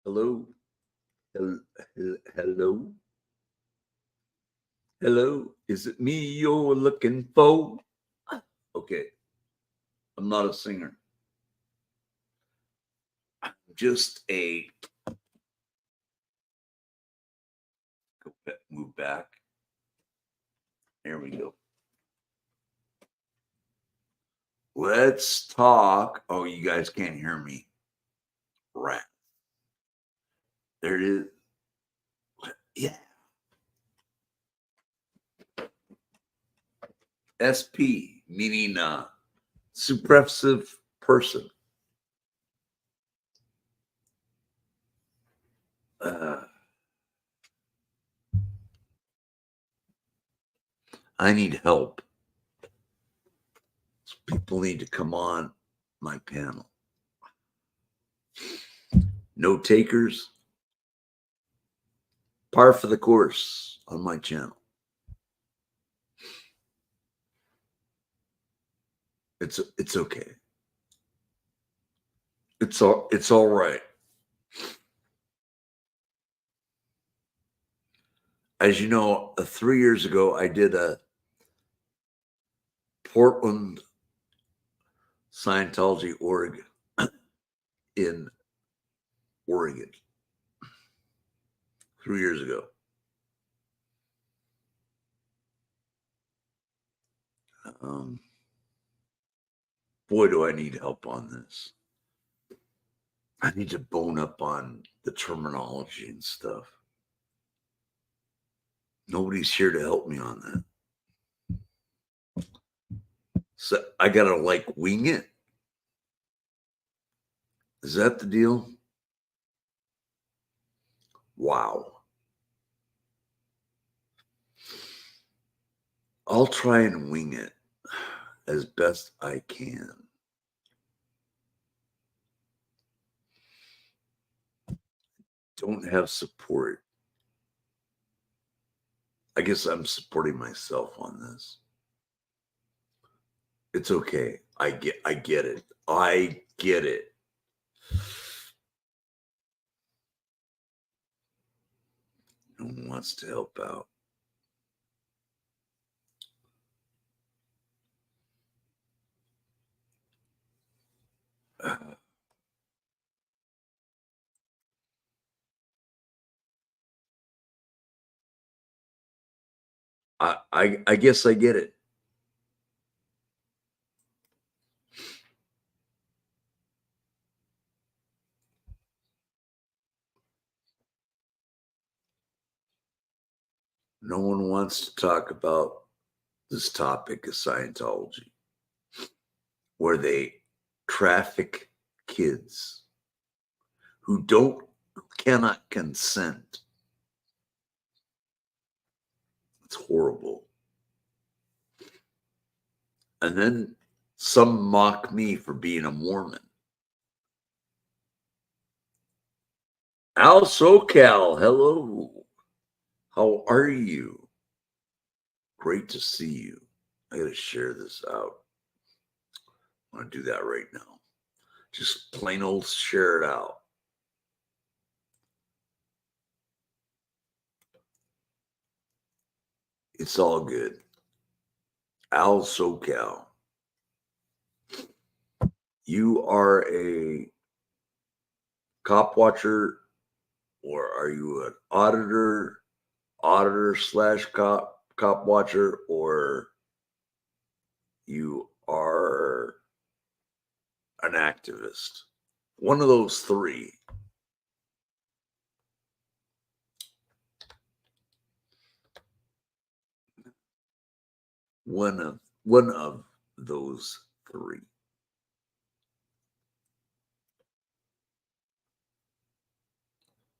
Hello? Hello? Hello? Is it me you're looking for? Okay, I'm not a singer. I'm just a move back. There we go. Let's talk. Oh, you guys can't hear me. Rat. There it is. Yeah. SP, meaning suppressive person. Uh, I need help. People need to come on my panel. No takers. Par for the course on my channel. It's okay. It's all right. As you know, 3 years ago, I did a Portland Scientology org in Oregon 3 years ago. Boy, do I need help on this. I need to bone up on the terminology and stuff. Nobody's here to help me on that. So I got to wing it. Is that the deal? Wow. I'll try and wing it as best I can. Don't have support. I guess I'm supporting myself on this. It's okay. I get it. I get it. No one wants to help out. I guess I get it. No one wants to talk about this topic of Scientology, where they traffic kids who cannot consent. It's horrible. And then some mock me for being a Mormon. Al SoCal, hello. How are you? Great to see you. I got to share this out. I'm going to do that right now. Just plain old share it out. It's all good. Al SoCal. You are a cop watcher, or are you an auditor slash cop watcher, or you are an activist? One of those three. One of those three.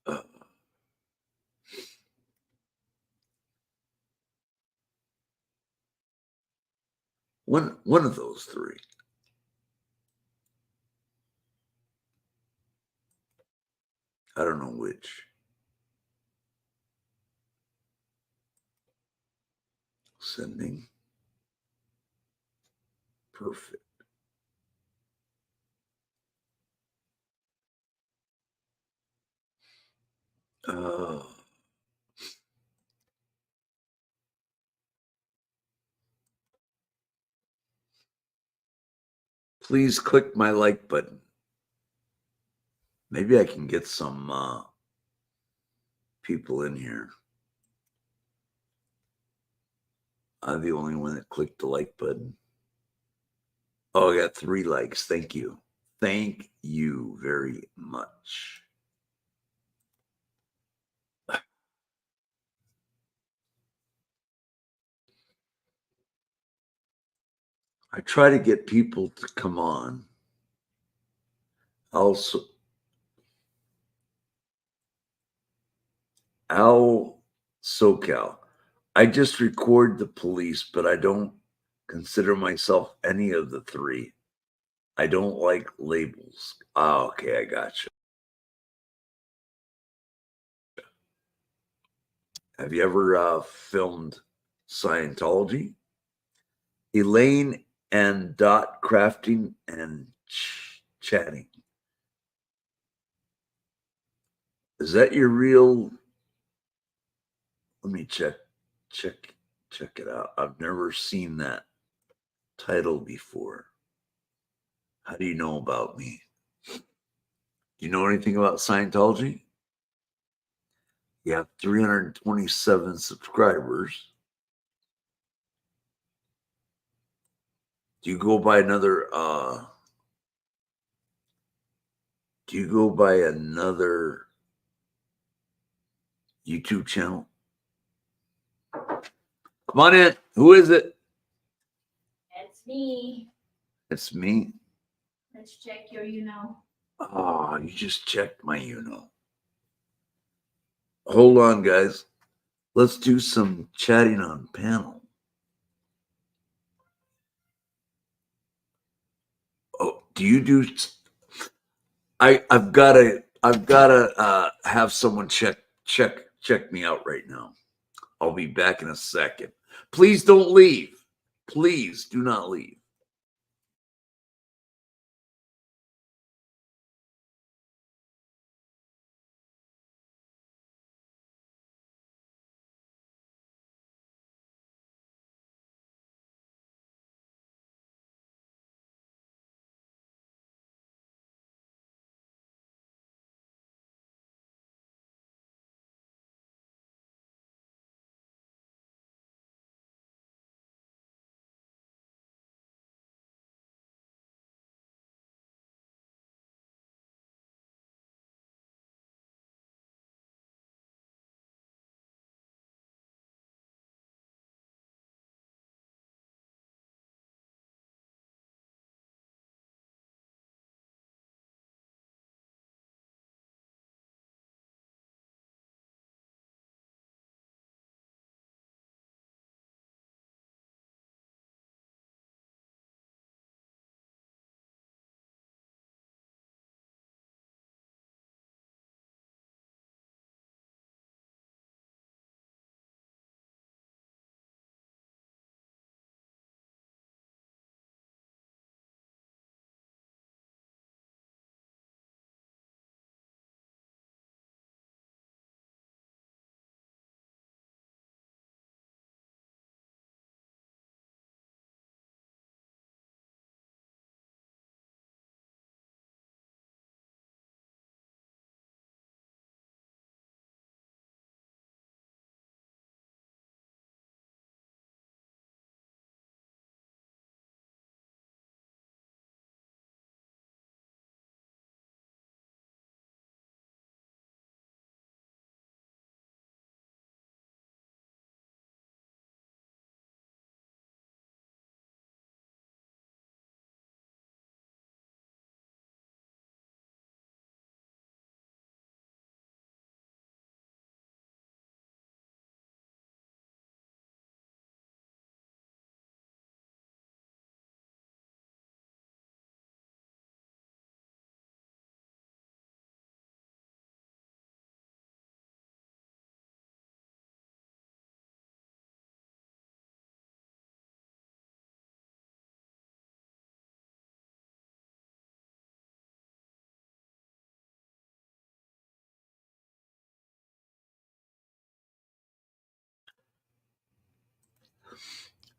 Uh, one of those three. I don't know which. Sending. Perfect. Uh, please click my like button. Maybe I can get some people in here. I'm the only one that clicked the like button. Oh, I got 3 likes. Thank you. Thank you very much. I try to get people to come on. Also, Al SoCal. I just record the police, but I don't consider myself any of the 3. I don't like labels. Ah, okay, I gotcha. Have you ever filmed Scientology? Elaine and Dot crafting and chatting. Is that your real? Let me check, check it out. I've never seen that title before. How do you know about me? Do you know anything about Scientology? You have 327 subscribers. Do you go by another do you go by another YouTube channel? Come on in. Who is it? It's me. It's me. Let's check your you-know. Oh, you just checked my you-know. Hold on, guys. Let's do some chatting on panel. Oh, do you do? I've gotta have someone check me out right now. I'll be back in a second. Please don't leave. Please do not leave.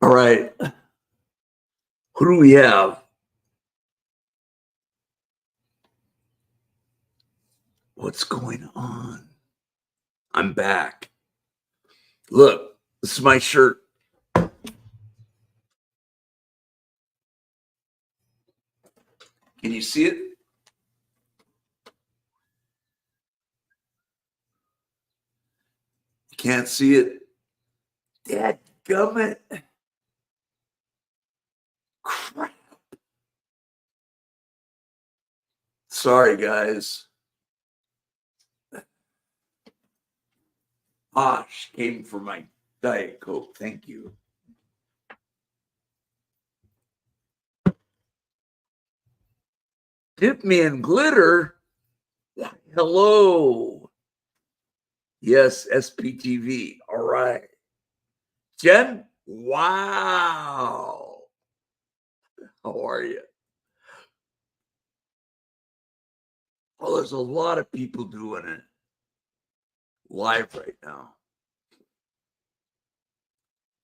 All right. Who do we have? What's going on? I'm back. Look, this is my shirt. Can you see it? You can't see it? Dadgummit. Crap. Sorry, guys. Osh came for my Diet Coke. Thank you. Dip me in glitter. Hello. Yes, SPTV. All right. Jen, wow. How are you? Oh, there's a lot of people doing it live right now.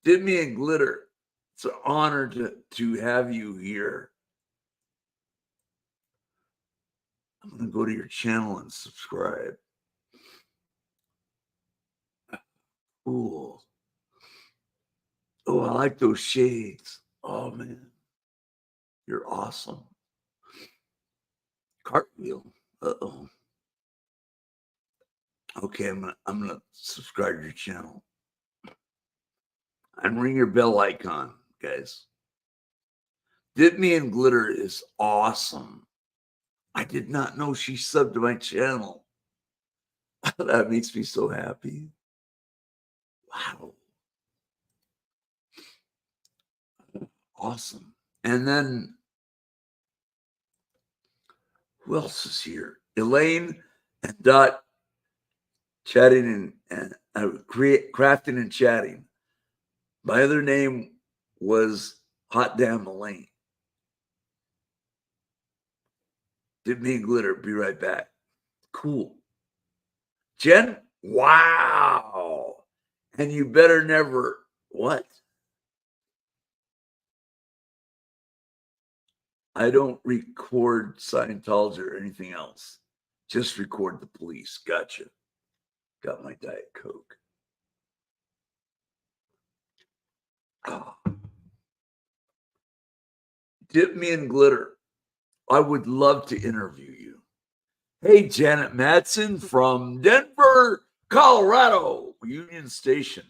Dip me in glitter. It's an honor to have you here. I'm going to go to your channel and subscribe. Cool. Oh, I like those shades. Oh, man. You're awesome. Cartwheel. Uh-oh. Okay, I'm gonna subscribe to your channel. And ring your bell icon, guys. Dip Me in Glitter is awesome. I did not know she subbed to my channel. That makes me so happy. Wow. Awesome. And then who else is here? Elaine and Dot chatting and crafting and chatting. My other name was Hot Damn Elaine. Dip Me in Glitter. Be right back. Cool. Jen, wow. And you better never, what? I don't record Scientology or anything else. Just record the police. Gotcha. Got my Diet Coke. Oh. Dip me in glitter. I would love to interview you. Hey, Janet Madsen from Denver, Colorado, Union Station.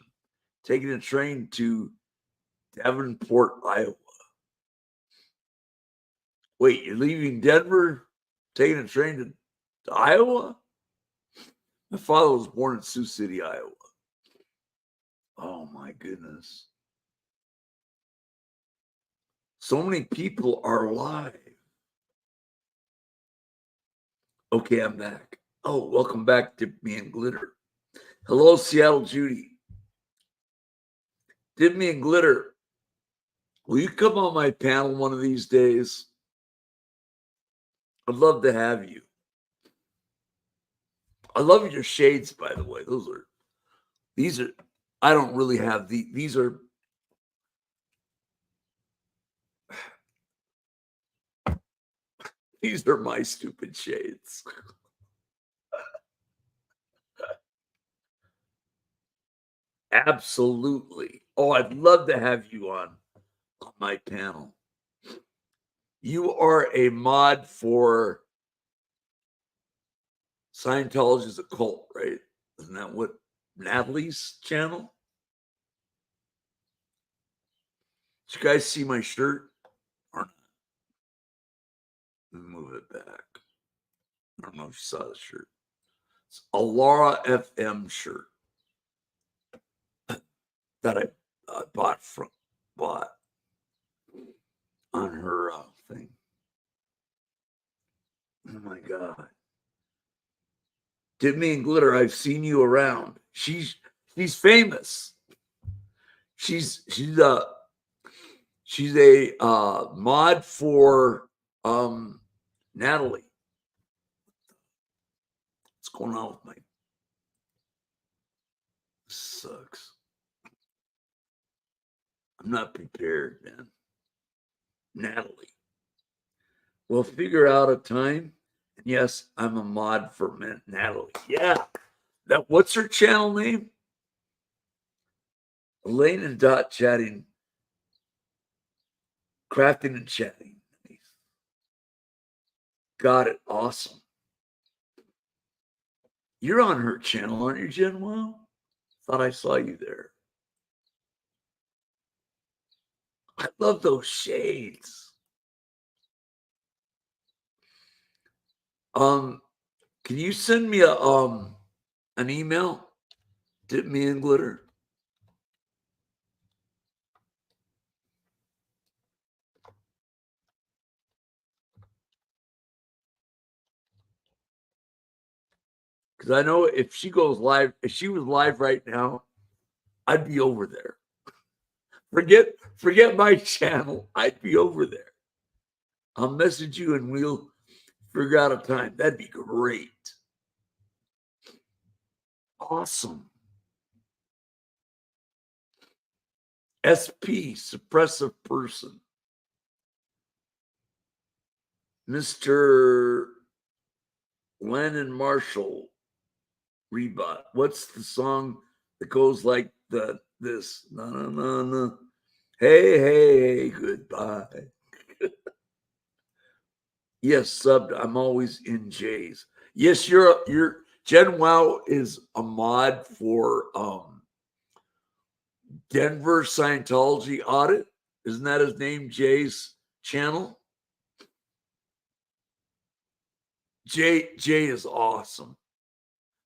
Taking a train to Davenport, Iowa. Wait, you're leaving Denver, taking a train to Iowa? My father was born in Sioux City, Iowa. Oh my goodness. So many people are alive. Okay, I'm back. Oh, welcome back to Me and Glitter. Hello, Seattle Judy. Dip Me and Glitter. Will you come on my panel one of these days? I'd love to have you. I love your shades, by the way. These are, I don't really have these are, these are my stupid shades. Absolutely. Oh, I'd love to have you on my panel. You are a mod for Scientology is a cult, right? Isn't that what Natalie's channel? Did you guys see my shirt? Or not? Let me move it back. I don't know if you saw the shirt. It's a Laura FM shirt that I bought on her thing. Oh my God. Dip Me in Glitter, I've seen you around. She's famous. She's a mod for Natalie. What's going on with my sucks? I'm not prepared, man. Natalie. We'll figure out a time. And yes, I'm a mod for Natalie. Yeah. What's her channel name? Elaine and Dot chatting, crafting and chatting. Got it. Awesome. You're on her channel, aren't you, Jen? Well, thought I saw you there. I love those shades. Can you send me an email? Dip me in glitter. Because I know if she goes live, if she was live right now, I'd be over there. Forget my channel. I'd be over there. I'll message you and we'll figure out a time. That'd be great. Awesome. SP, suppressive person. Mr. Lennon Marshall, Rebot. What's the song that goes like this? No, no, no, no. Hey, hey, goodbye. Yes, subbed. I'm always in J's. Yes, you're Jen Wow is a mod for Denver Scientology Audit. Isn't that his name? Jay's channel. Jay is awesome.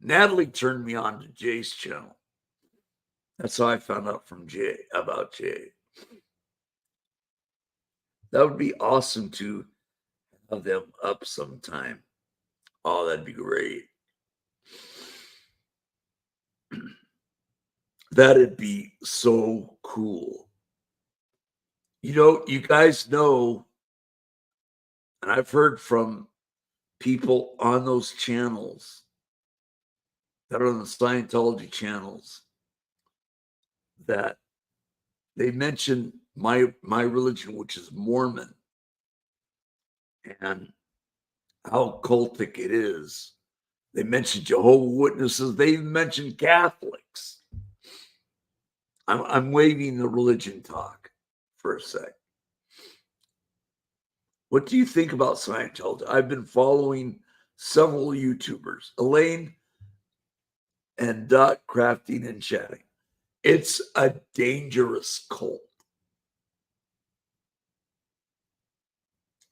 Natalie turned me on to Jay's channel. That's how I found out from Jay about Jay. That would be awesome to have them up sometime. Oh, that'd be great. That'd be so cool. You know, you guys know, and I've heard from people on those channels that are on the Scientology channels that they mention my religion, which is Mormon, and how cultic it is. They mention Jehovah's Witnesses. They even mention Catholics. I'm waving the religion talk for a sec. What do you think about Scientology? I've been following several YouTubers, Elaine and Dot crafting and chatting. It's a dangerous cult.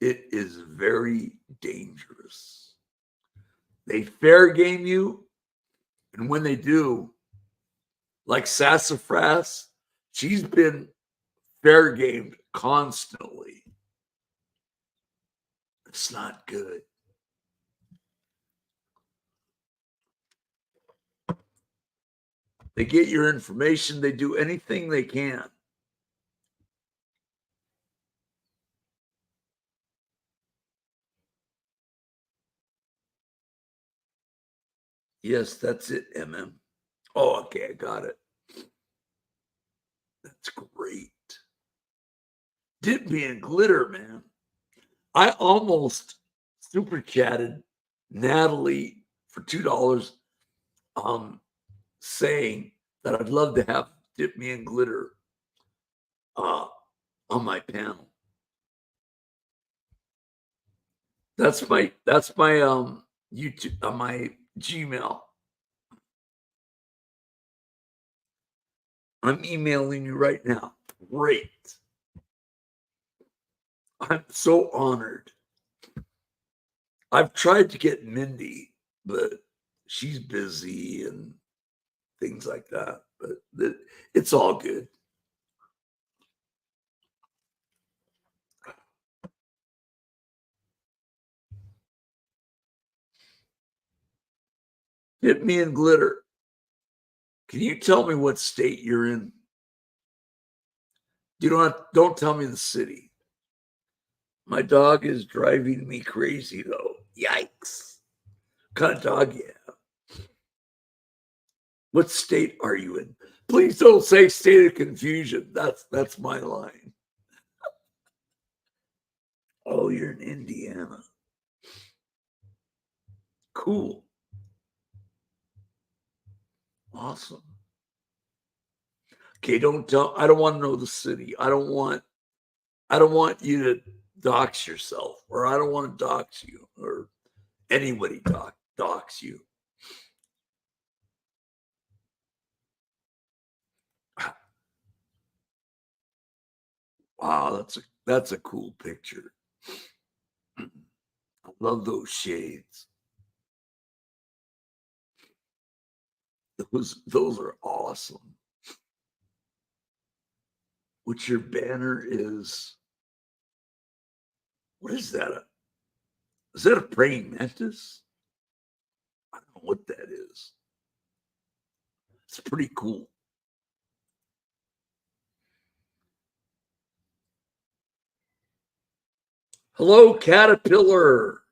It is very dangerous. They fair game you, and when they do, like Sassafras, she's been fair gamed constantly. It's not good. They get your information. They do anything they can. Yes, that's it, MM. Oh, okay, I got it. That's great. Dip me in glitter, man. I almost super chatted Natalie for $2, saying that I'd love to have Dip Me in Glitter on my panel. That's my YouTube my Gmail. I'm emailing you right now. Great. I'm so honored. I've tried to get Mindy, but she's busy and things like that. But it's all good. Dip Me in Glitter. Can you tell me what state you're in? You don't tell me the city. My dog is driving me crazy though. Yikes. What kind of dog you have? What state are you in? Please don't say state of confusion. That's my line. Oh, you're in Indiana. Cool. Awesome. Okay, don't tell. I don't want to know the city. I don't want you to dox yourself, or I don't want to dox you, or anybody dox you. Wow, that's a cool picture. I love those shades. Those are awesome. Which your banner is? What is that? Is that a praying mantis? I don't know what that is. It's pretty cool. Hello, Caterpillar.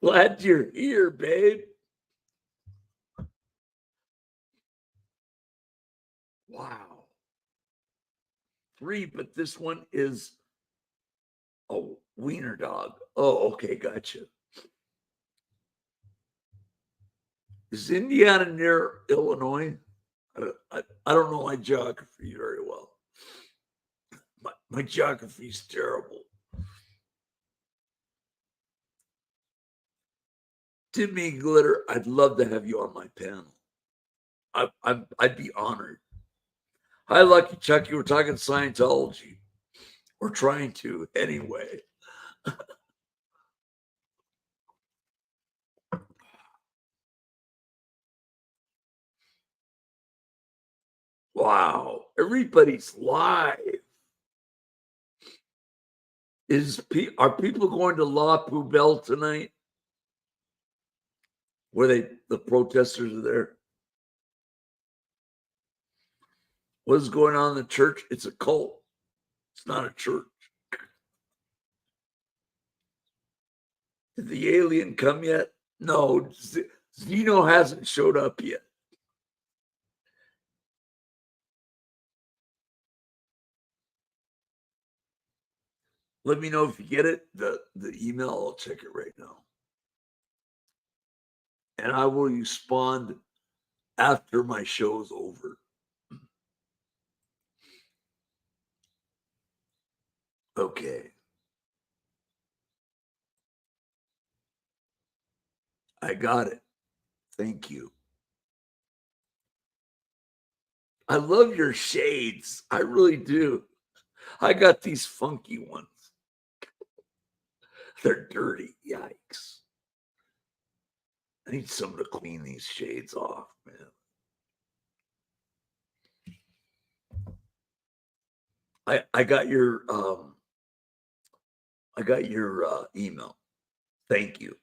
Glad you're here, babe. Wow. 3, but this one is a wiener dog. Oh, okay, gotcha. Is Indiana near Illinois? I don't know my geography very well. My geography is terrible. Timmy Glitter, I'd love to have you on my panel. I'd be honored. Hi, Lucky Chuck. You were talking Scientology. We're trying to anyway. Wow, everybody's live. Are people going to La Poubelle tonight? Where the protesters are there? What is going on in the church? It's a cult. It's not a church. Did the alien come yet? No, Zeno hasn't showed up yet. Let me know if you get it. The email, I'll check it right now. And I will respond after my show's over. Okay. I got it. Thank you. I love your shades. I really do. I got these funky ones. They're dirty. Yikes. I need someone to clean these shades off, man. I got your email. Thank you.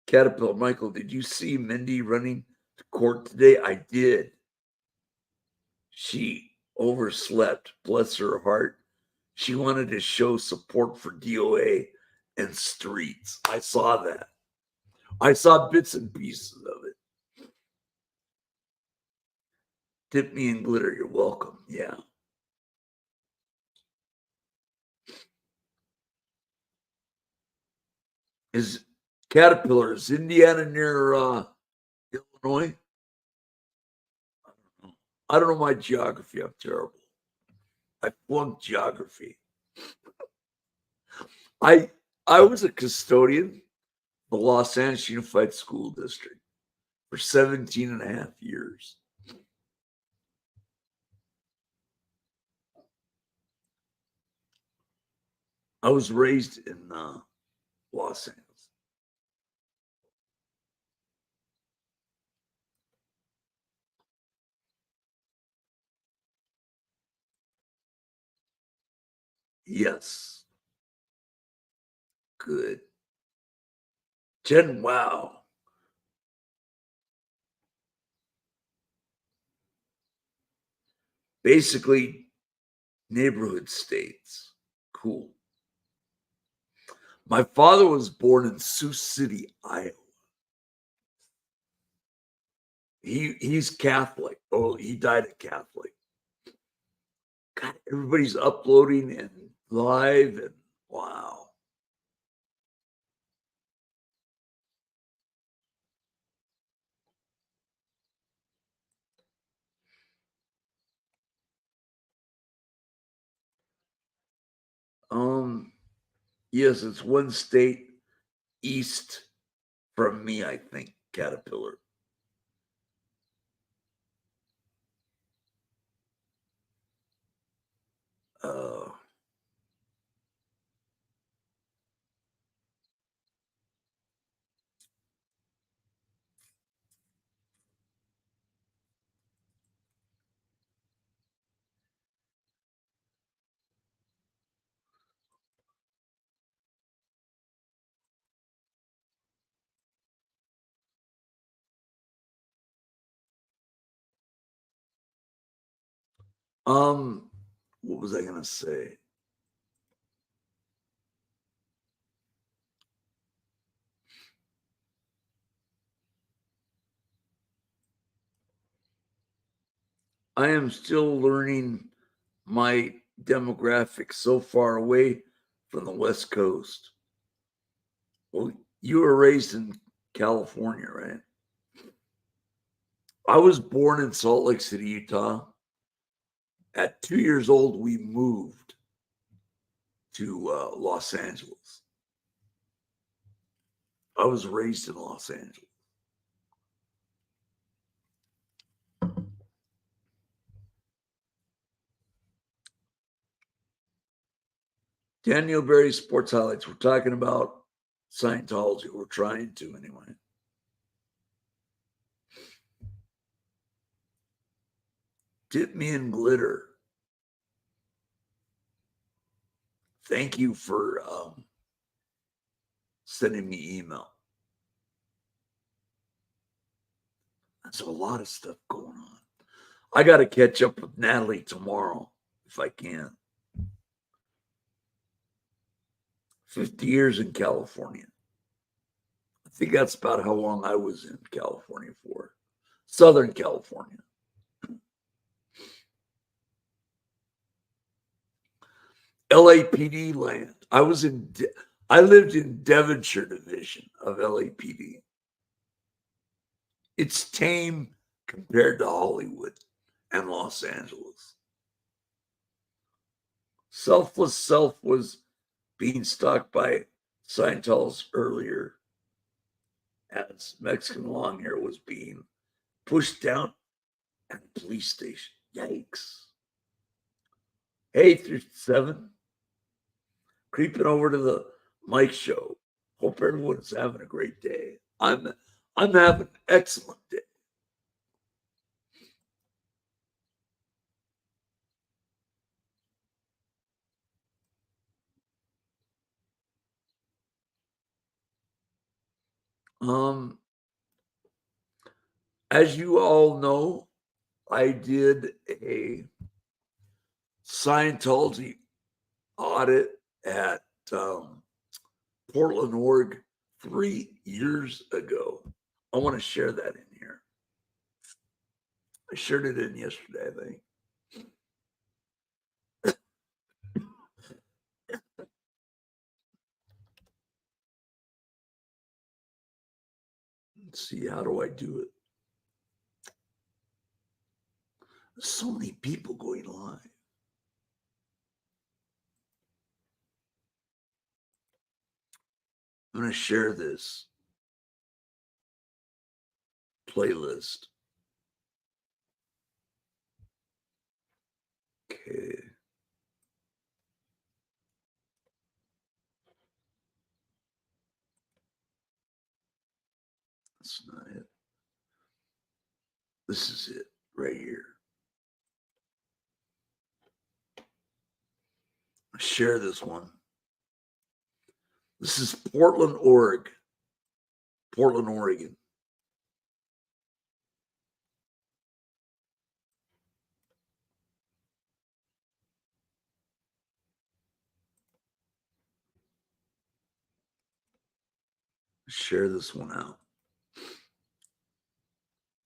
Caterpillar Michael, did you see Mindy running to court today? I did. She overslept, bless her heart. She wanted to show support for DOA and streets. I saw that. I saw bits and pieces of it. Tip me in glitter. You're welcome. Yeah. Is Caterpillar, is Indiana near Illinois? I don't know my geography. I'm terrible. I flunked geography. I was a custodian of the Los Angeles Unified School District for 17 and a half years. I was raised in Los Angeles. Yes. Good. Jen, wow. Basically, neighborhood states. Cool. My father was born in Sioux City, Iowa. He's Catholic. Oh, he died a Catholic. God, everybody's uploading and live and wow. Yes, it's one state east from me, I think, Caterpillar. Uh, um, what was I gonna say? I am still learning my demographics so far away from the West Coast. Well, you were raised in California, right? I was born in Salt Lake City, Utah. At 2 years old, we moved to Los Angeles. I was raised in Los Angeles. Daniel Berry Sports Highlights. We're talking about Scientology. We're trying to, anyway. Dip me in glitter. Thank you for sending me email. That's a lot of stuff going on. I got to catch up with Natalie tomorrow if I can. 50 years in California. I think that's about how long I was in California for. Southern California. LAPD land. I lived in Devonshire division of LAPD. It's tame compared to Hollywood and Los Angeles. Selfless Self was being stalked by Scientologists earlier as Mexican Longhair was being pushed down at a police station. Yikes. Hey, through 7, creeping over to the Mike show. Hope everyone's having a great day. I'm having an excellent day. As you all know, I did a Scientology audit at Portland, Oregon 3 years ago. I want to share that in here. I shared it in yesterday, I think. Let's see, how do I do it? There's so many people going live. I'm going to share this playlist. Okay. That's not it. This is it right here. I share this one. This is Portland, Oregon. Portland, Oregon. Share this one out.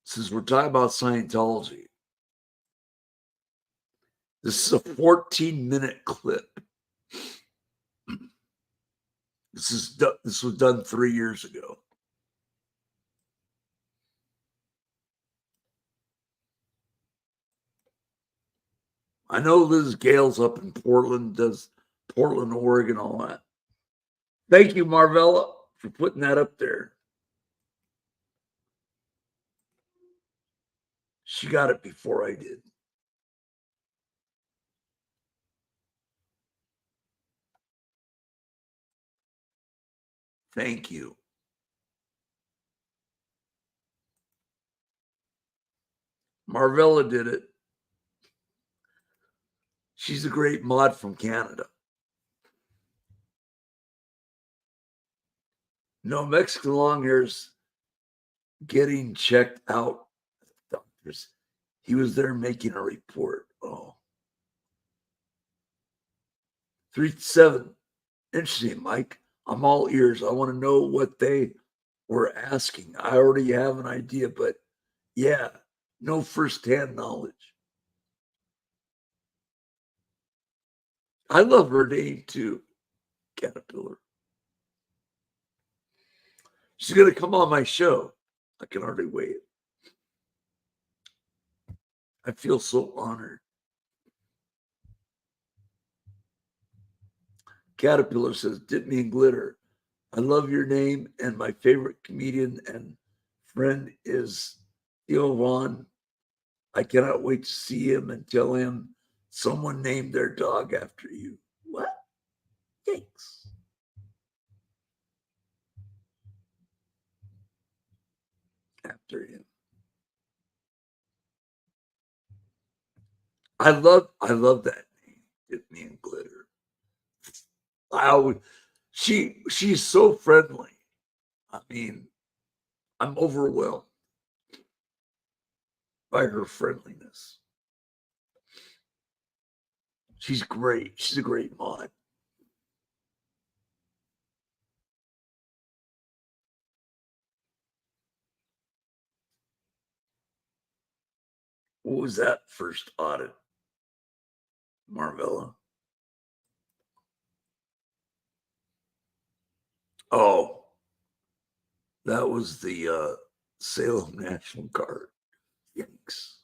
Since we're talking about Scientology, this is a 14-minute clip. This was done 3 years ago. I know Liz Gale's up in Portland, does Portland, Oregon, all that. Thank you, Marvella, for putting that up there. She got it before I did. Thank you. Marvella did it. She's a great mod from Canada. No, Mexican Longhair's getting checked out. Doctors. He was there making a report. Oh. 3-7. Interesting, Mike. I'm all ears. I want to know what they were asking. I already have an idea, but yeah, no firsthand knowledge. I love her name too, Caterpillar. She's going to come on my show. I can hardly wait. I feel so honored. Caterpillar says, dip me in glitter. I love your name, and my favorite comedian and friend is Theo Vaughn. I cannot wait to see him and tell him someone named their dog after you. What? Thanks. After him. I love that name. Dip me in glitter. She's so friendly. I mean, I'm overwhelmed by her friendliness. She's great. She's a great mod. What was that first audit, Marvella? Oh, that was the Salem National Guard. Yikes.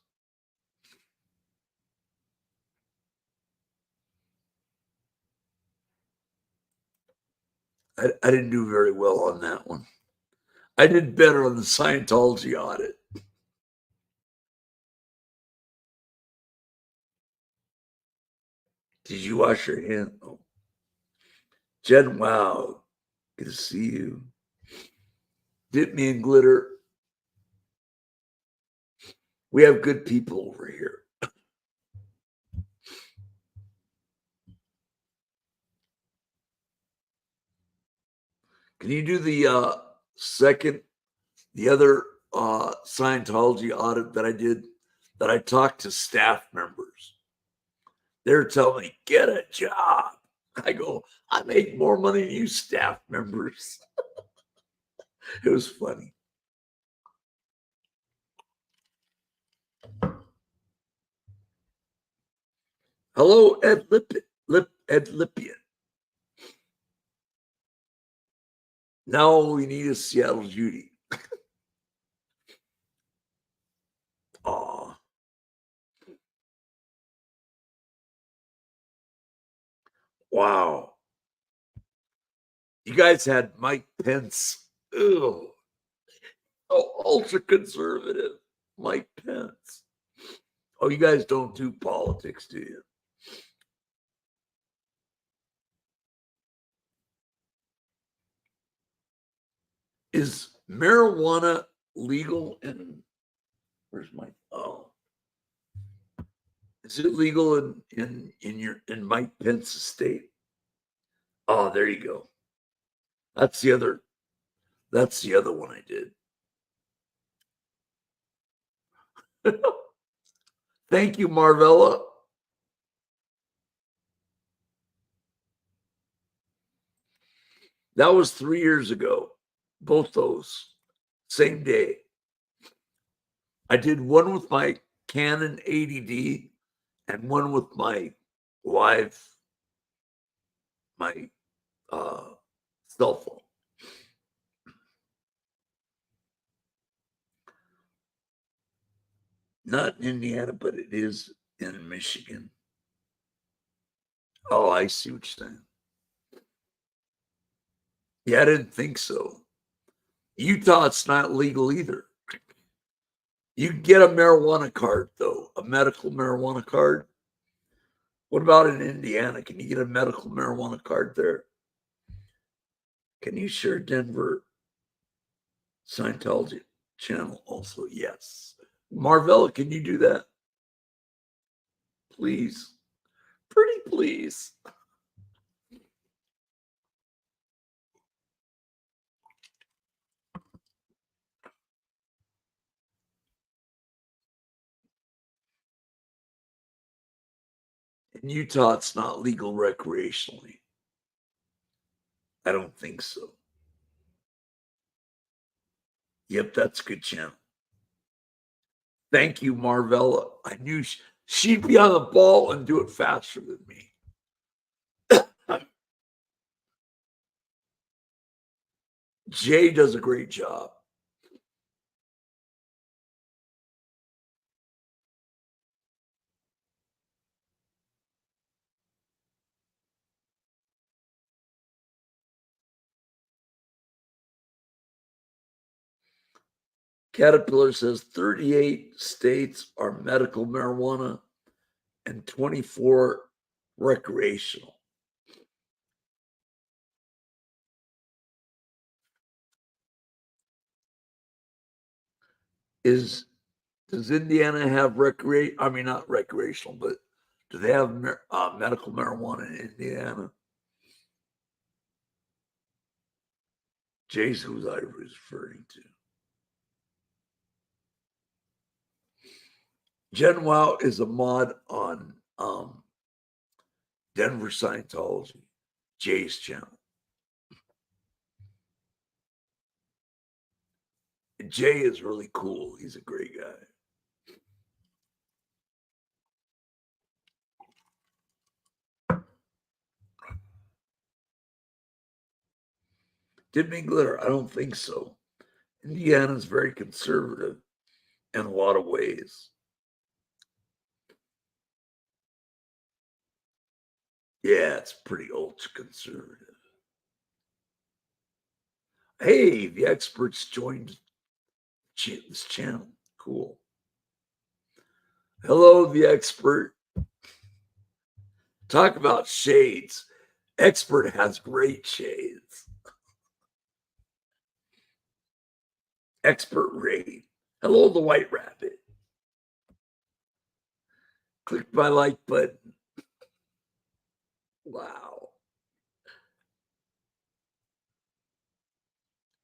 I didn't do very well on that one. I did better on the Scientology audit. Did you wash your hands? Oh. Jen, wow. Good to see you. Dip me in glitter. We have good people over here. Can you do the other Scientology audit that I did, that I talked to staff members? They're telling me, get a job. I go, I make more money than you staff members. It was funny. Hello, Ed Lippian. Now all we need is Seattle Judy. Aw. Wow. You guys had Mike Pence. Ew. Oh, ultra conservative Mike Pence. Oh, you guys don't do politics, do you? Is marijuana legal in, where's my, oh, is it legal in Mike Pence's state? Oh, there you go. That's the other one I did. Thank you, Marvella. That was 3 years ago. Both those, same day. I did one with my Canon 80D and one with my live, my cell phone. Not in Indiana, but it is in Michigan. Oh, I see what you're saying. Yeah, I didn't think so. Utah, it's not legal either. You can get a marijuana card, though, a medical marijuana card. What about in Indiana? Can you get a medical marijuana card there? Can you share Denver Scientology channel also? Yes. Marvella, can you do that? Please. Pretty please. In Utah, it's not legal recreationally. I don't think so. Yep, that's a good channel. Thank you, Marvella. I knew she'd be on the ball and do it faster than me. Jay does a great job. Caterpillar says 38 states are medical marijuana and 24 recreational. Does Indiana have not recreational, but do they have medical marijuana in Indiana? Jay's who I was referring to. Jen Wow is a mod on Denver Scientology, Jay's channel. And Jay is really cool. He's a great guy. Did mean glitter? I don't think so. Indiana's very conservative in a lot of ways. Yeah, it's pretty ultra conservative. Hey, the experts joined this channel. Cool. Hello, the expert. Talk about shades. Expert has great shades. Expert raid. Hello, the white rabbit. Click my like button. Wow.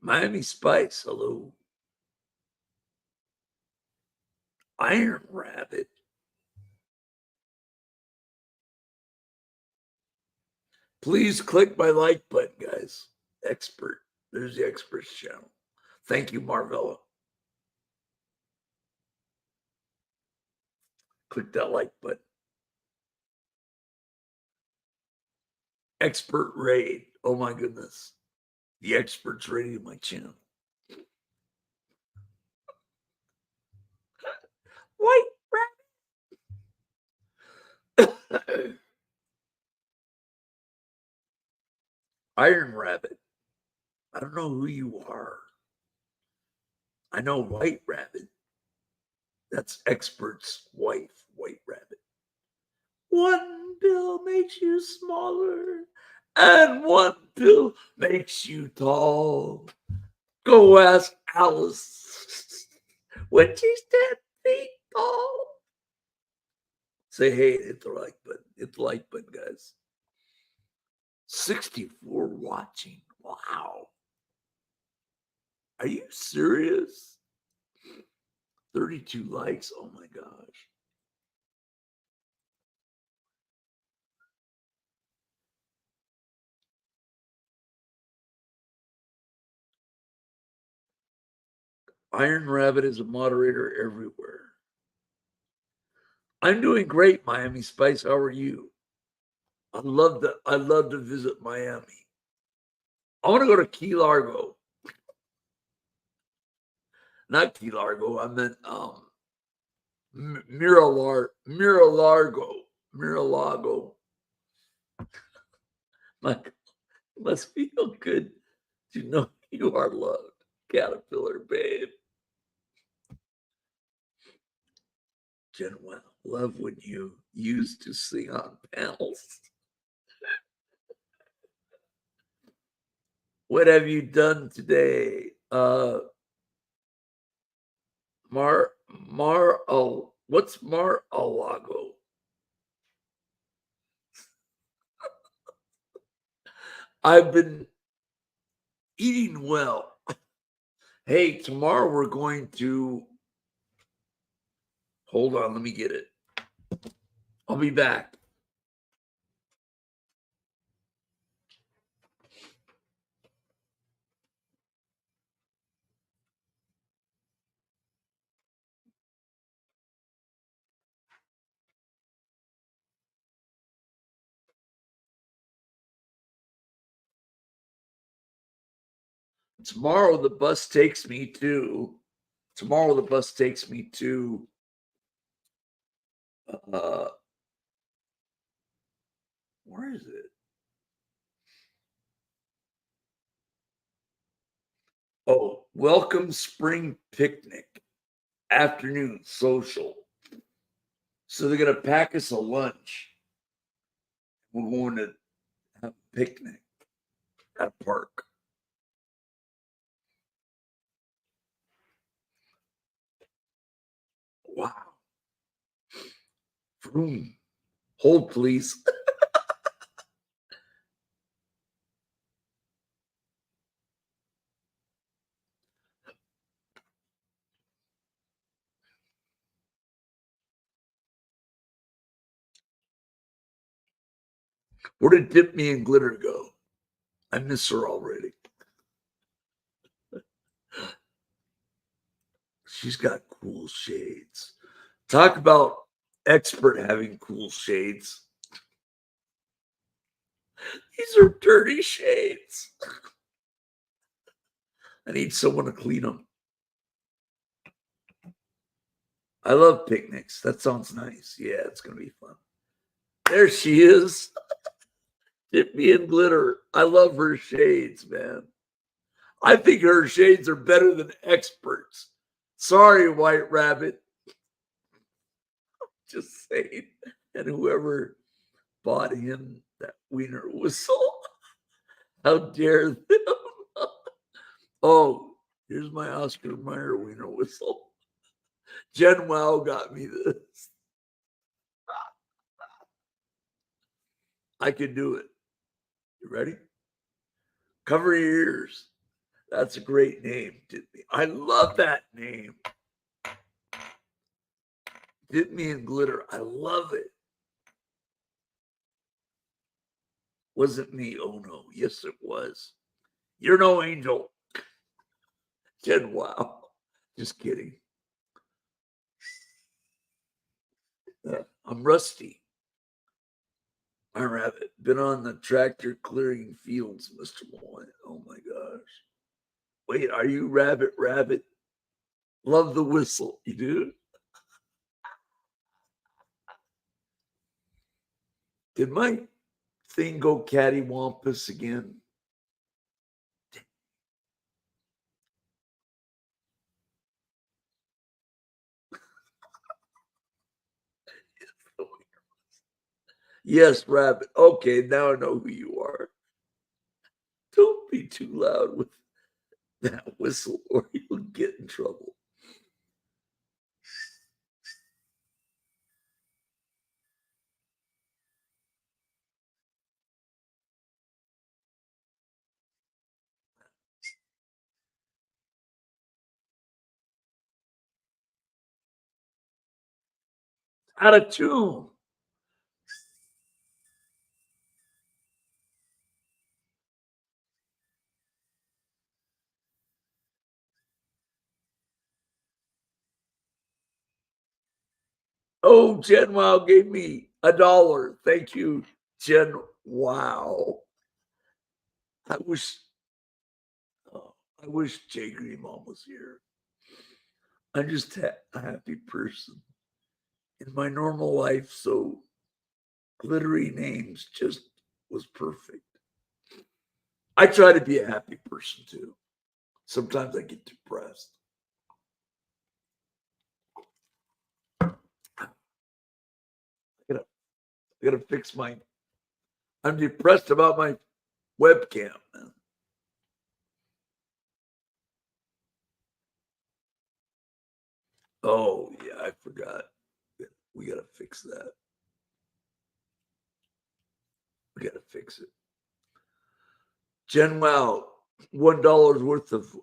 Miami Spice. Hello. Iron Rabbit. Please click my like button, guys. Expert. There's the experts channel. Thank you, Marvella. Click that like button. Expert raid. Oh my goodness. The experts raiding my channel. White rabbit. Iron Rabbit. I don't know who you are. I know White Rabbit. That's expert's wife, White Rabbit. One pill makes you smaller, and one pill makes you tall. Go ask Alice when she's 10 feet tall. Say hey, hit the like button. Hit the like button, guys. 64 watching. Wow. Are you serious? 32 likes. Oh my gosh. Iron Rabbit is a moderator everywhere. I'm doing great, Miami Spice. How are you? I'd love to visit Miami. I want to go to Key Largo. Not Key Largo. I meant Mira-Lago. Like, it must feel good to know you are loved, Caterpillar babe. Genoa, love when you used to sing on panels. What have you done today? What's Mar-a-Lago? I've been eating well. Hey, tomorrow we're going to hold on, let me get it. I'll be back. Tomorrow the bus takes me to uh where is it? Oh, welcome spring picnic, afternoon social. So they're gonna pack us a lunch. We're going to have a picnic at a park. Wow. Vroom. Hold, please. Where did Dip Me and Glitter go? I miss her already. She's got cool shades. Talk about expert having cool shades. These are dirty shades. I need someone to clean them. I love picnics. That sounds nice. Yeah, it's going to be fun. There she is. Dip Me and Glitter. I love her shades, man. I think her shades are better than experts. Sorry, White Rabbit. Just saying. And whoever bought him that wiener whistle, how dare them? Oh, here's my Oscar Mayer wiener whistle. Jen Wow got me this. I can do it. You ready? Cover your ears. That's a great name, Dip Me. I love that name. Dip Me and Glitter. I love it. Wasn't me. Oh no. Yes, it was. You're no angel. Jen Wow. Just kidding. I'm rusty. I rabbit. Been on the tractor clearing fields, Mr. Moy. Oh my gosh. Wait, are you Rabbit Rabbit? Love the whistle. You do? Did my thing go cattywampus again? Yes, Rabbit. Okay, now I know who you are. Don't be too loud with that whistle or you'll get in trouble. Out of tune. Oh, Jen Wow gave me $1. Thank you, Jen Wow. I wish, oh, I wish Jay Green Mom was here. I'm just a happy person in my normal life, so glittery names just was perfect. I try to be a happy person too. Sometimes I get depressed. I gotta, I gotta fix my. I'm depressed about my webcam, man. Oh yeah, I forgot. We gotta fix that. We gotta fix it. Jen Wow, $1 worth of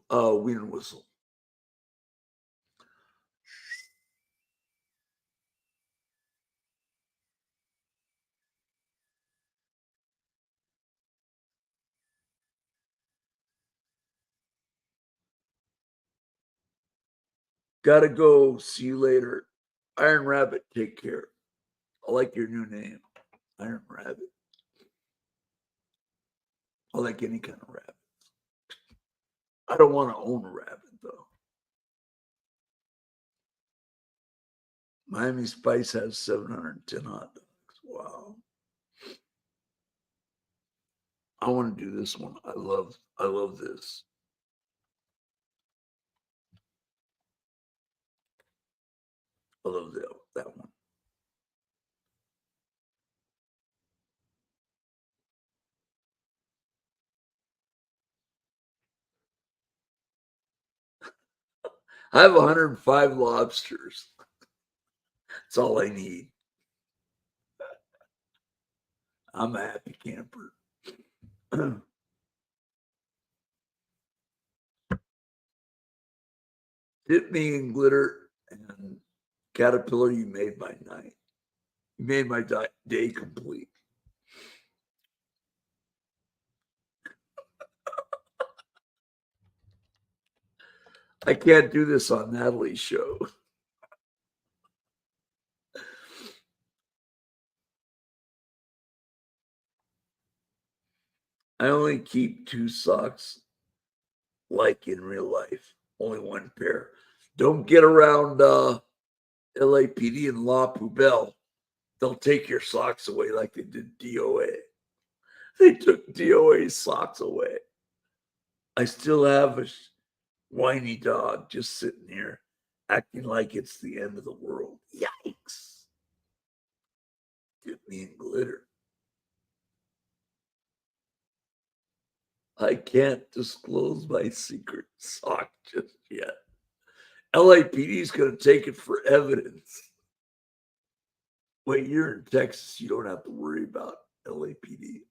wind whistle. Gotta go. See you later. Iron Rabbit, take care. I like your new name, Iron Rabbit. I like any kind of rabbit. I don't want to own a rabbit though. Miami Spice has 710 hot dogs. Wow. I want to do this one. I love this. I love that one. I have 105 lobsters. That's all I need. I'm a happy camper. Dip me in glitter and caterpillar. You made my night. You made my day complete. I can't do this on Natalie's show. I only keep 2 socks like in real life. Only one pair. Don't get around LAPD and La Poubelle. They'll take your socks away like they did DOA. They took DOA's socks away. I still have a whiny dog just sitting here acting like it's the end of the world. Yikes. Get me in glitter. I can't disclose my secret sock just yet. LAPD is going to take it for evidence. Wait, you're in Texas. You don't have to worry about LAPD.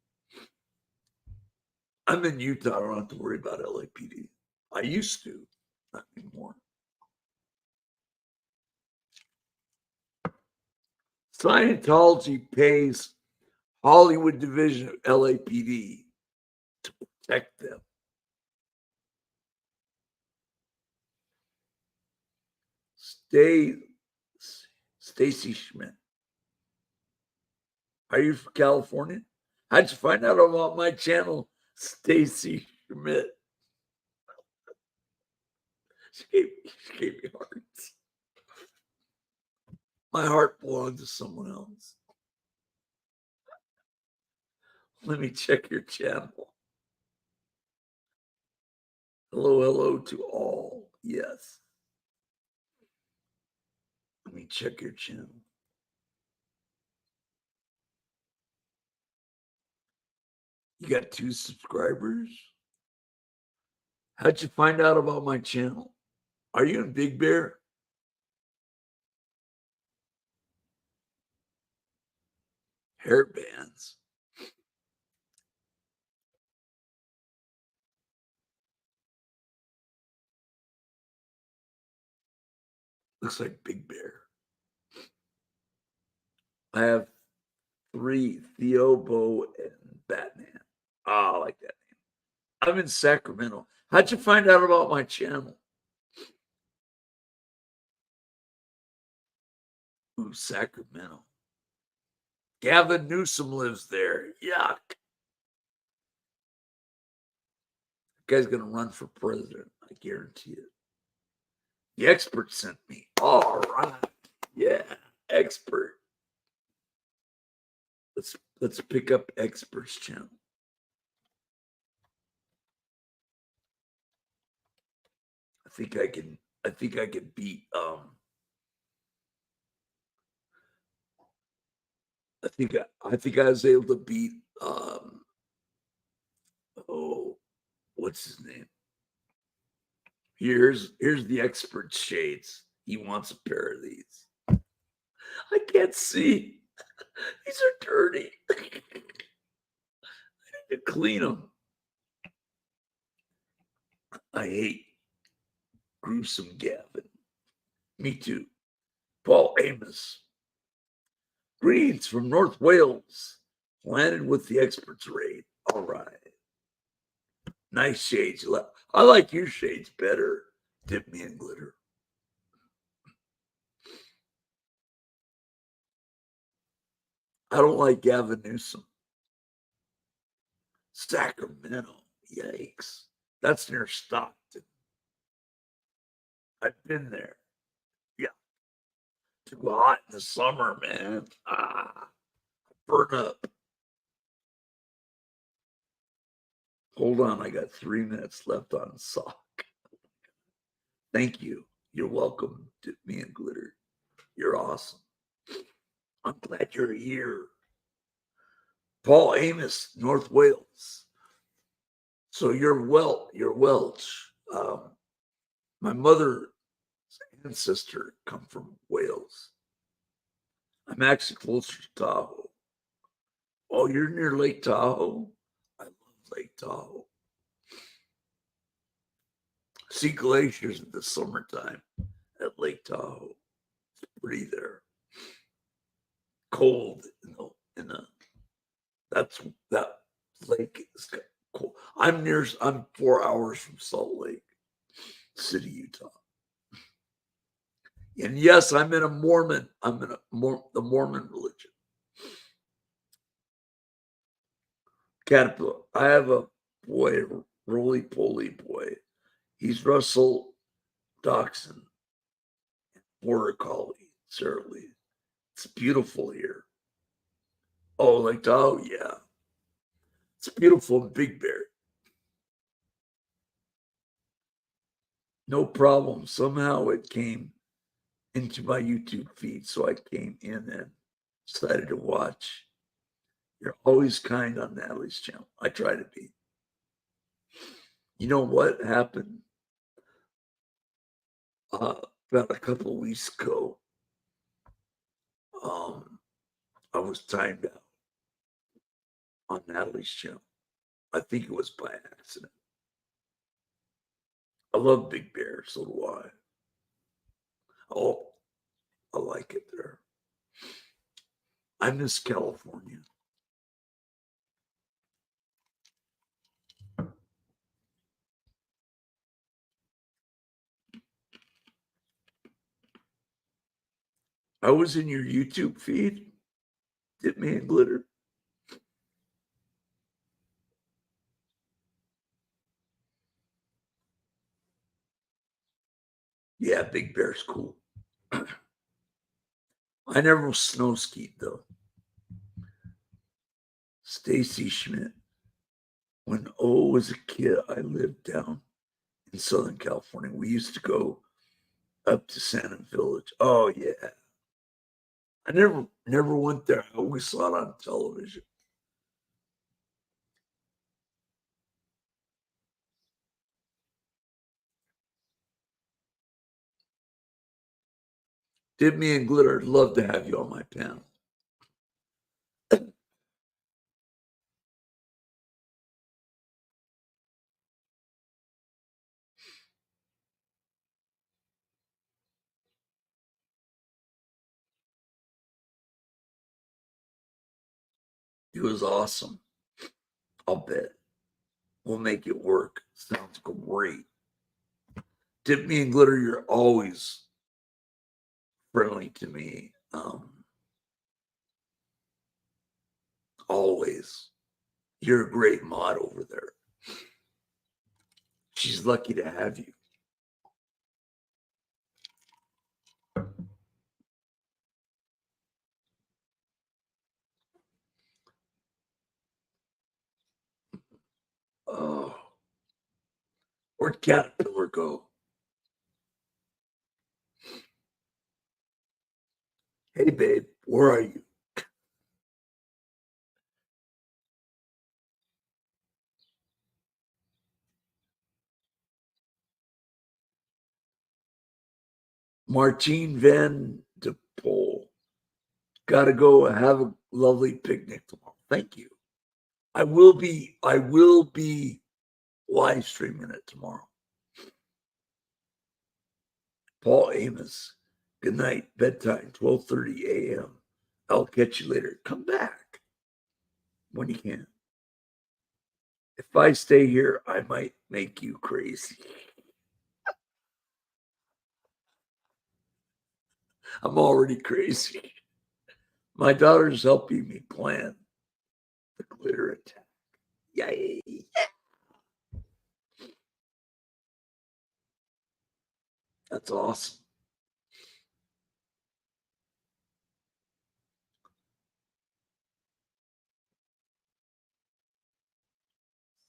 I'm in Utah. I don't have to worry about LAPD. I used to, not anymore. Scientology pays Hollywood division of LAPD to protect them. Stacy Schmidt. Are you from California? How'd you find out about my channel, Stacy Schmidt? She gave me hearts. My heart belongs to someone else. Let me check your channel. Hello to all. Yes. Let me check your channel. You got 2 subscribers? How'd you find out about my channel? Are you in Big Bear? Hair bands. Looks like Big Bear. I have 3, Theo, Bo, and Batman. Oh, I like that name. I'm in Sacramento. How'd you find out about my channel? Ooh, Sacramento. Gavin Newsom lives there. Yuck. That guy's going to run for president. I guarantee it. The expert sent me. All right. Yeah, expert. Let's pick up experts channel. I think I can beat I think I was able to beat oh, what's his name? Here's the expert shades. He wants a pair of these. I can't see. These are dirty. I need to clean them. I hate gruesome Gavin. Me too. Paul Amos. Greetings from North Wales. Landed with the experts raid. All right. Nice shades. I like your shades better. Dip me in glitter. I don't like Gavin Newsom. Sacramento. Yikes. That's near Stockton. I've been there. Yeah. Too hot in the summer, man. Burn up. Hold on. I got 3 minutes left on sock. Thank you. You're welcome. Dip me in glitter. You're awesome. I'm glad you're here. Paul Amos, North Wales. So you're Welsh. My mother's ancestor come from Wales. I'm actually closer to Tahoe. Oh, you're near Lake Tahoe? I love Lake Tahoe. See glaciers in the summertime at Lake Tahoe. It's pretty there. Cold that lake is cool. I'm 4 hours from Salt Lake City, Utah. And yes, I'm in the Mormon religion. Caterpillar. I have a boy, a roly-poly boy. He's Russell Dachshund, Border Collie, Sarah Lee. It's beautiful here. Oh, like, oh, yeah. It's beautiful in Big Bear. No problem. Somehow it came into my YouTube feed, so I came in and decided to watch. You're always kind on Natalie's channel. I try to be. You know what happened? About a couple of weeks ago, I was timed out on Natalie's channel. I think it was by accident. I love Big Bear, so do I. Oh, I like it there. I miss California. I was in your YouTube feed. Dip me in glitter. Yeah, Big Bear's cool. I never snow skied though. Stacy Schmidt. When O was a kid, I lived down in Southern California. We used to go up to Santa Village. Oh yeah. I never went there. I always saw it on television. Dip me in glitter. I'd love to have you on my panel. It was awesome. I'll bet. We'll make it work. Sounds great. Dip me in glitter. You're always friendly to me. Always. You're a great mod over there. She's lucky to have you. Oh, where'd Caterpillar go? Hey, babe, where are you? Martine Van de Pol. Gotta go have a lovely picnic tomorrow. Thank you. I will be live streaming it tomorrow. Paul Amos. Good night. Bedtime, 12:30 a.m. I'll catch you later. Come back when you can. If I stay here, I might make you crazy. I'm already crazy. My daughter's helping me plan the glitter attack. Yay. That's awesome.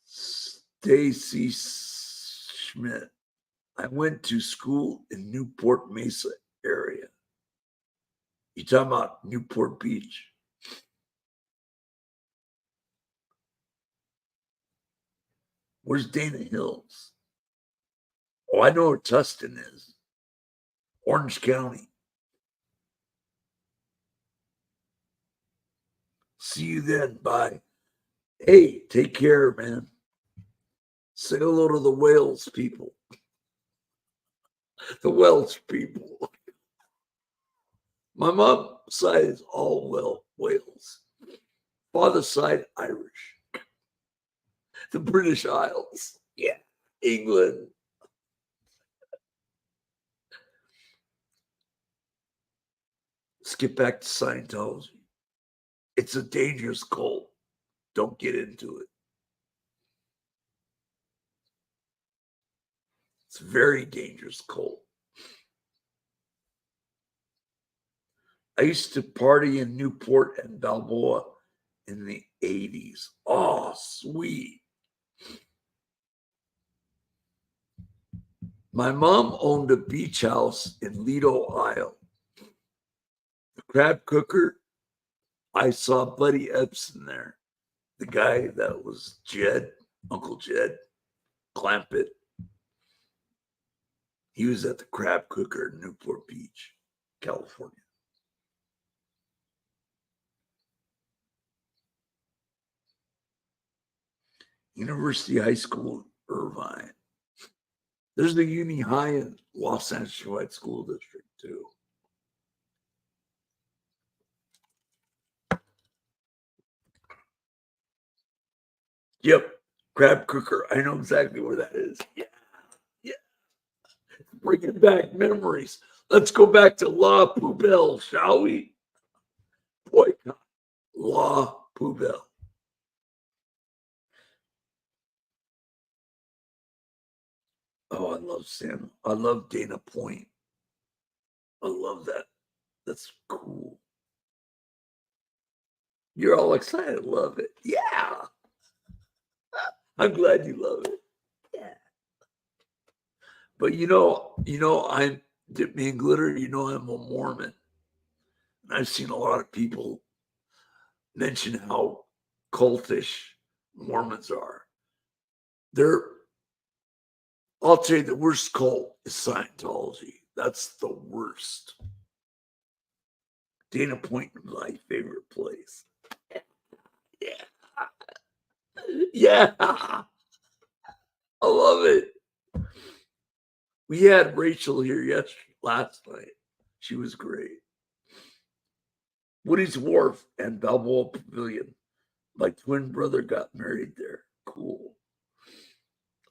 Stacy Schmidt. I went to school in Newport Mesa area. You talking about Newport Beach? Where's Dana Hills? Oh, I know where Tustin is. Orange County. See you then. Bye. Hey, take care, man. Say hello to the Wales people. The Welsh people. My mom's side is all Wales. Father's side, Irish. The British Isles. Yeah. England. Let's get back to Scientology. It's a dangerous cult. Don't get into it. It's a very dangerous cult. I used to party in Newport and Balboa in the 80s. Oh, sweet. My mom owned a beach house in Lido Isle. The crab cooker, I saw Buddy Ebsen there. The guy that was Jed, Uncle Jed, Clampett. He was at the crab cooker in Newport Beach, California. University High School, Irvine. There's the Uni High in Los Angeles White School District, too. Yep, crab cooker. I know exactly where that is. Yeah, yeah. Bringing back memories. Let's go back to La Poubelle, shall we? Boycott La Poubelle. Oh, I love Sam. I love Dana Point. I love that. That's cool. You're all excited. Love it. Yeah. I'm glad you love it. Yeah. But I'm Dip Me in Glitter. I'm a Mormon. And I've seen a lot of people mention how cultish Mormons are. I'll tell you, the worst cult is Scientology. That's the worst. Dana Point is my favorite place. Yeah. Yeah. I love it. We had Rachel here last night. She was great. Woody's Wharf and Balboa Pavilion. My twin brother got married there. Cool.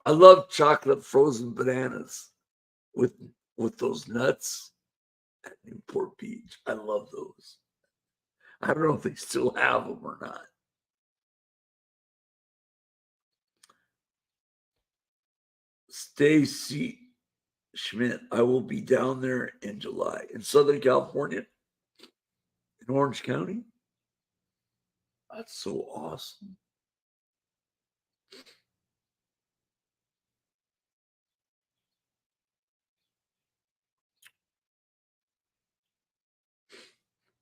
I love chocolate frozen bananas with those nuts at Newport Beach. I love those. I don't know if they still have them or not. Stacy Schmidt, I will be down there in July in Southern California, in Orange County. That's so awesome.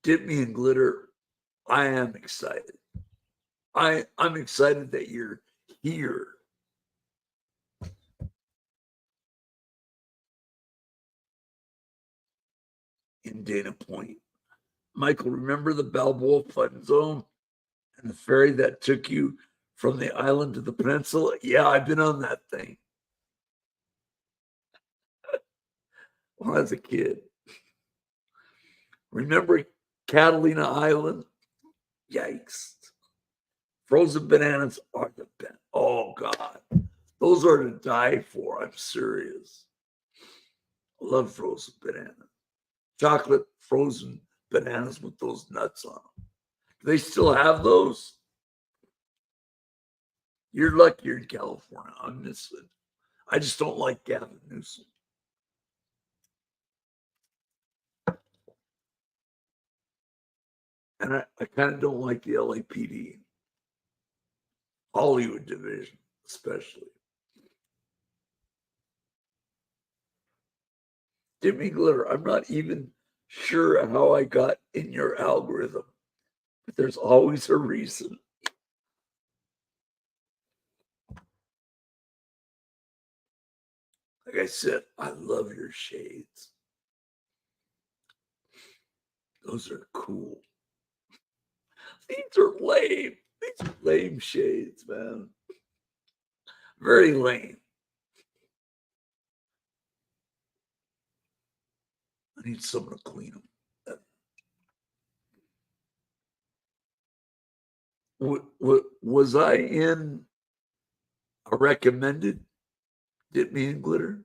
Dip me in glitter. I am excited. I'm excited that you're here. In Dana Point. Michael, remember the Balboa Fun Zone and the ferry that took you from the island to the peninsula? Yeah, I've been on that thing when I was a kid. Remember Catalina Island? Yikes. Frozen bananas are the best. Oh, God. Those are to die for. I'm serious. I love frozen bananas. Chocolate frozen bananas with those nuts on them. Do they still have those? You're lucky you're in California. I'm missing. I just don't like Gavin Newsom. And I kind of don't like the LAPD, Hollywood division, especially. Jimmy Glitter, I'm not even sure how I got in your algorithm, but there's always a reason. Like I said, I love your shades. Those are cool. These are lame. These are lame shades, man. Very lame. I need someone to clean them. Was I in a recommended Dip Me in Glitter?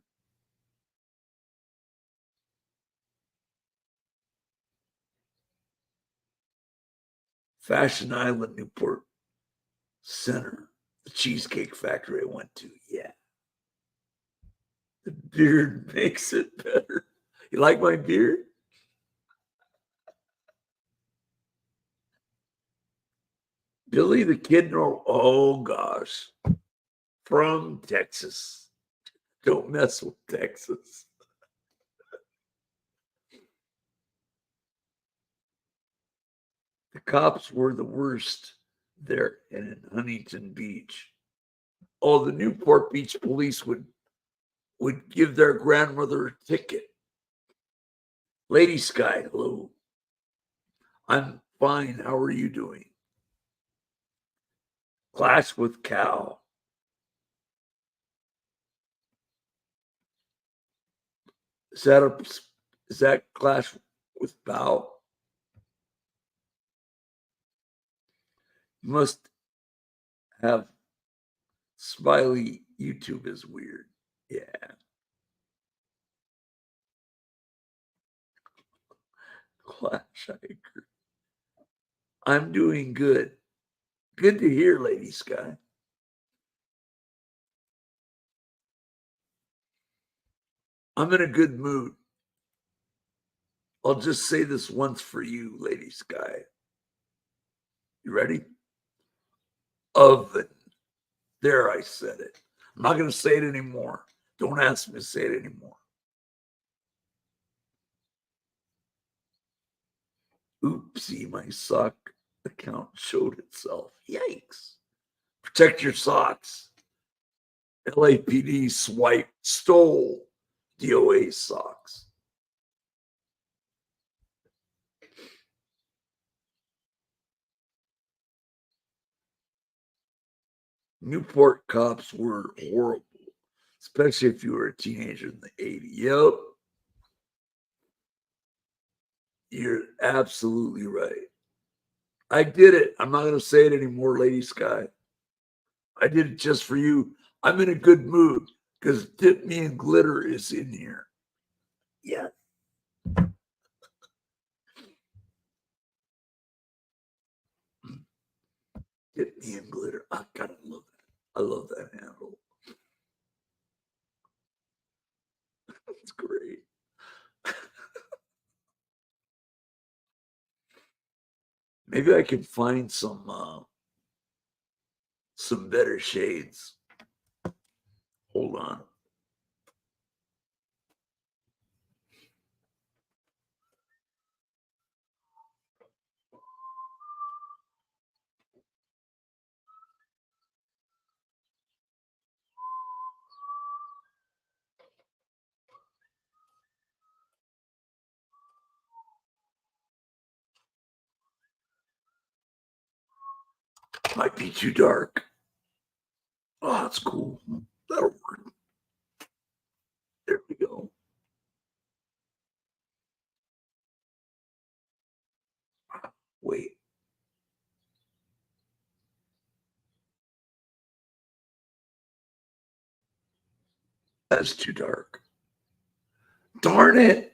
Fashion Island, Newport Center, the Cheesecake Factory I went to. Yeah. The beard makes it better. You like my beard? Billy the Kid, oh gosh, from Texas. Don't mess with Texas. The cops were the worst there in Huntington Beach. Oh, the Newport Beach police would give their grandmother a ticket. Lady Sky, hello. I'm fine. How are you doing? Clash with Cal. Is that Clash with Bow? You must have Smiley. YouTube is weird. Yeah. Clash, I agree. I'm doing good. Good to hear, Lady Sky. I'm in a good mood. I'll just say this once for you, Lady Sky. You ready? Oven. There, I said it. I'm not going to say it anymore. Don't ask me to say it anymore. Oopsie, my sock account showed itself. Yikes. Protect your socks. LAPD stole DOA socks. Newport cops were horrible, especially if you were a teenager in the 80s. Yep. You're absolutely right. I did it. I'm not going to say it anymore, Lady Sky. I did it just for you. I'm in a good mood because Dip Me in Glitter is in here. Yeah. Dip me in glitter. I gotta love that. I love that handle. It's great. Maybe I can find some better shades. Hold on. Might be too dark. Oh, that's cool. That'll work. There we go. Wait. That's too dark. Darn it.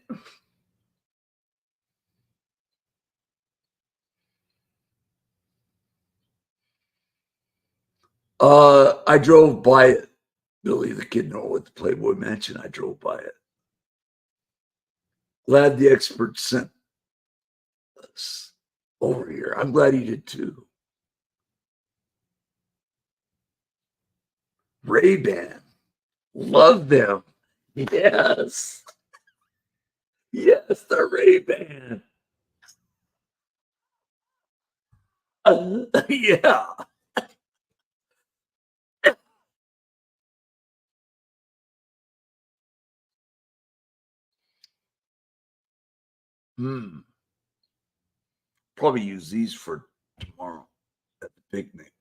I drove by it. Billy the Kid Noah at the Playboy Mansion. I drove by it. Glad the expert sent us over here. I'm glad he did too. Ray-Ban. Love them. Yes. Yes, the Ray-Ban. Yeah. Hmm. Probably use these for tomorrow at the picnic.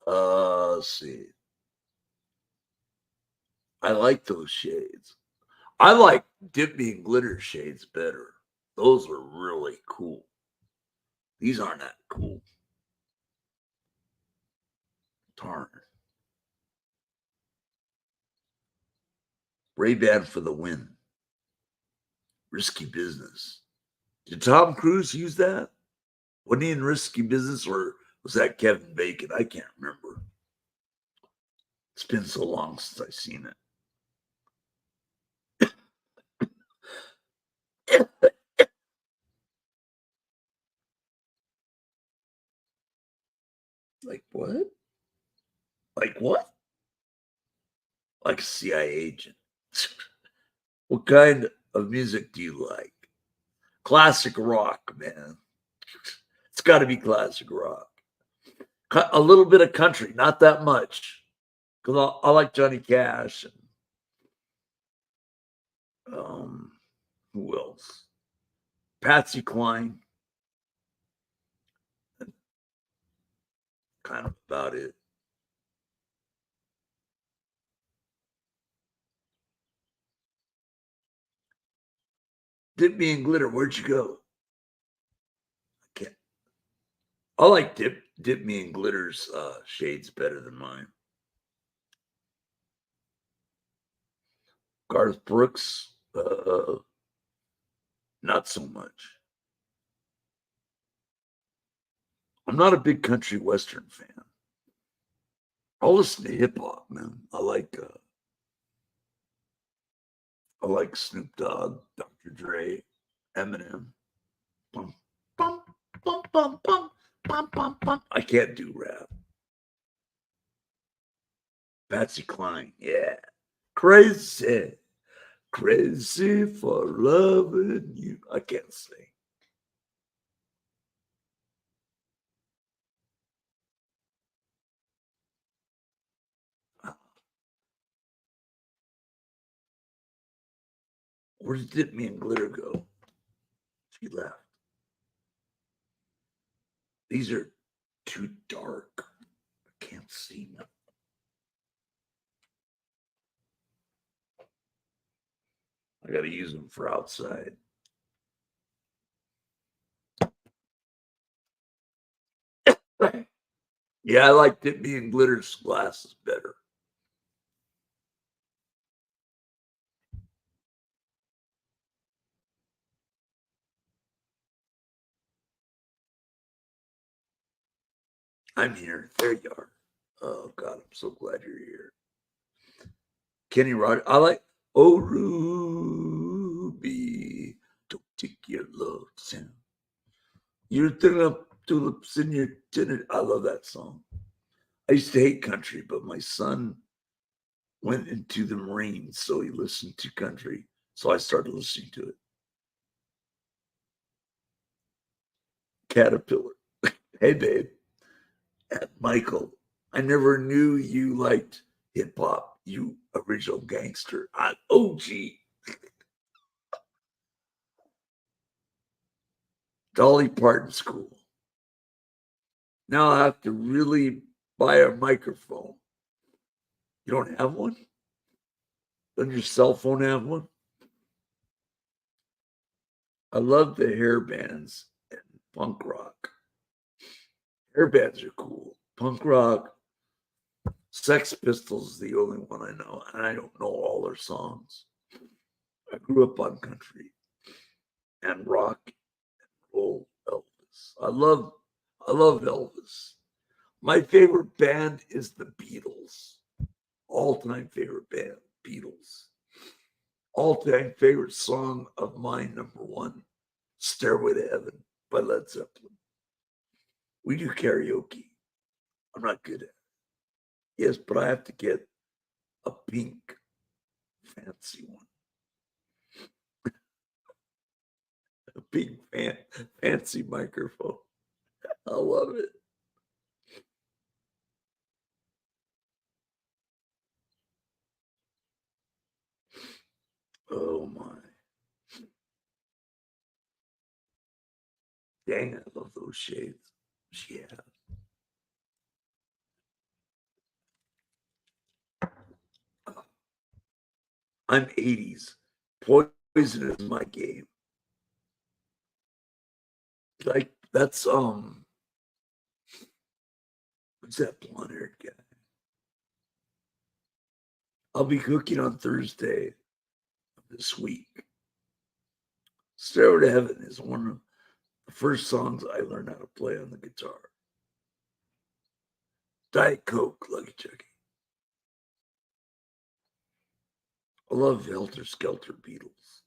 Let's see. I like those shades. I like Dip Me and Glitter shades better. Those are really cool. These aren't that cool. Darn. Ray-Ban for the win. Risky Business. Did Tom Cruise use that? Wasn't he in Risky Business, or was that Kevin Bacon? I can't remember. It's been so long since I've seen it. Like what? Like what? Like a CIA agent. What kind of music do you like? Classic rock, man. It's got to be classic rock. A little bit of country, not that much, because I like Johnny Cash and who else? Patsy Cline. Kind of about it. Dip Me and Glitter. Where'd you go? I can't. I like Dip Me and Glitter's shades better than mine. Garth Brooks, not so much. I'm not a big country western fan. I'll listen to hip hop, man. I like Snoop Dogg, Dr. Dre, Eminem. Bum, bum, bum, bum, bum, bum, bum, bum. I can't do rap. Patsy Cline, yeah. Crazy, crazy for loving you. I can't sing. Where did Dip Me and Glitter go? She left. These are too dark. I can't see them. I got to use them for outside. Yeah, I like Tippy and Glitter's glasses better. I'm here. There you are. Oh God, I'm so glad you're here. Kenny Rogers. I like Oh Ruby, don't take your love sound. You're thinking of tulips in your dinner. I love that song. I used to hate country, but my son went into the Marines, so he listened to country. So I started listening to it. Caterpillar. Hey, babe. Michael, I never knew you liked hip hop, you original gangster. OG. Dolly Parton School. Now I have to really buy a microphone. You don't have one? Doesn't your cell phone have one? I love the hair bands and punk rock. Hair bands are cool. Punk rock, Sex Pistols is the only one I know, and I don't know all their songs. I grew up on country and rock and roll Elvis. I love Elvis. My favorite band is the Beatles. All-time favorite band, Beatles. All-time favorite song of mine, number one, Stairway to Heaven by Led Zeppelin. We do karaoke. I'm not good at it. Yes, but I have to get a pink fancy one. A big fancy microphone. I love it. Oh my. Dang, I love those shades. Yeah. I'm 80s. Poison is my game. Like that's who's that blonde haired guy? I'll be cooking on Thursday of this week. Stairway to Heaven is one of the first songs I learned how to play on the guitar. Diet Coke, Lucky Chucky. I love Helter Skelter Beatles.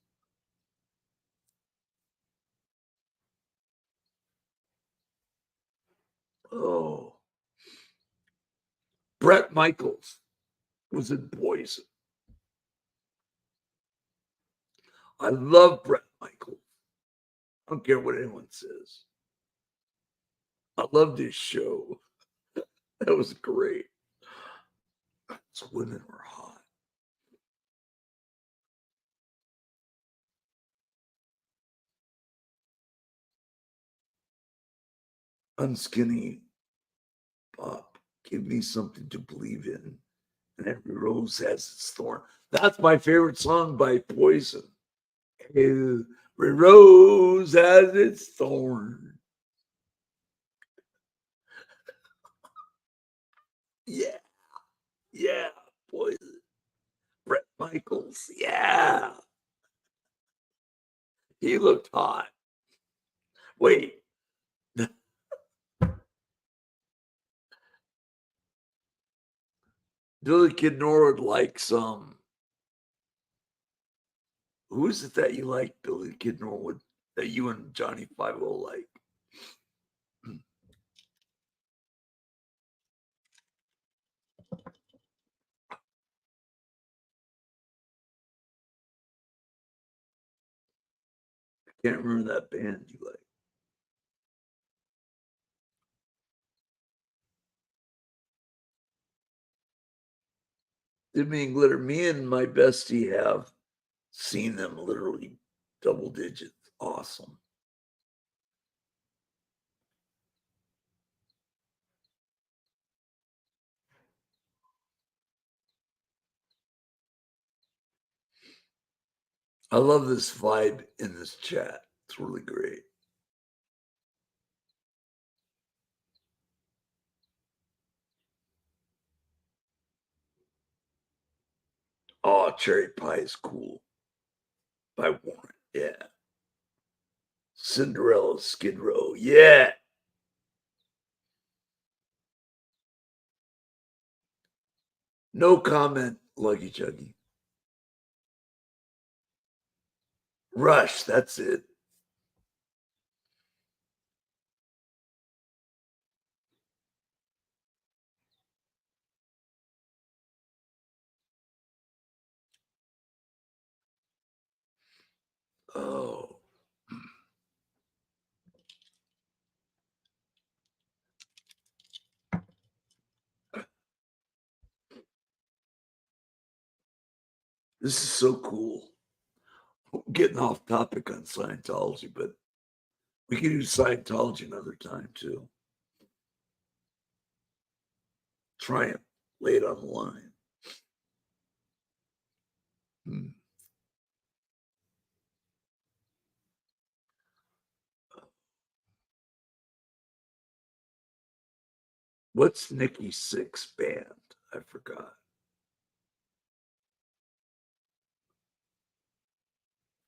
Oh, Brett Michaels was in Poison. I love Brett Michaels. I don't care what anyone says. I loved his show. That was great. Those women were hot. Unskinny Pop. Give me something to believe in. And every rose has its thorn. That's my favorite song by Poison. Every rose has its thorn. Yeah, yeah, Poison. Brett Michaels. Yeah, he looked hot. Wait, Billy Kid Norwood likes who is it that you like, Billy Kid Norwood, that you and Johnny 50 like? I can't remember that band you like. Didn't mean glitter. Me and my bestie have seen them literally double digits. Awesome. I love this vibe in this chat. It's really great. Oh, Cherry Pie is cool. By Warren. Yeah. Cinderella Skid Row. Yeah. No comment, Lucky Chuggy. Rush, that's it. Oh. This is so cool. Getting off topic on Scientology, but we can do Scientology another time too. Try it. Lay it on the line. Hmm. What's Nikki Sixx band? I forgot.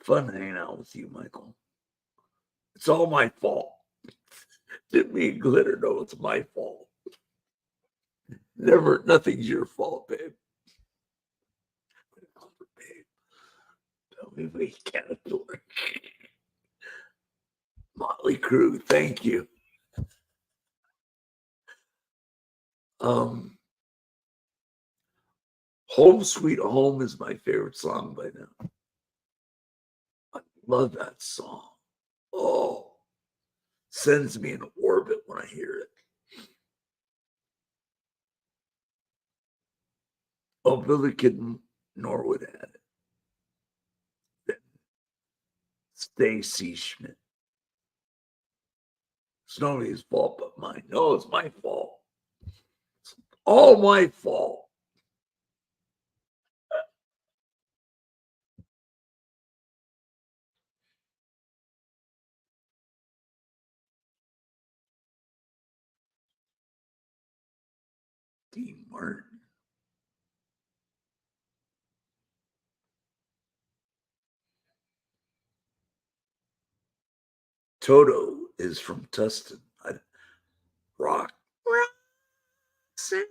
Fun hanging out with you, Michael. It's all my fault. Didn't mean glitter. No, it's my fault. Never, nothing's your fault, babe. Babe, tell me we can't adore. Motley Crue, thank you. Um, Home Sweet Home is my favorite song by now. I love that song. Oh, sends me in orbit when I hear it. Oh, Billy Kid Norwood had it. Then Stacy Schmidt. It's nobody's fault but mine. No, it's my fault. It's all my fault. Dean Martin. Toto is from Tustin. Rock. Roxanne.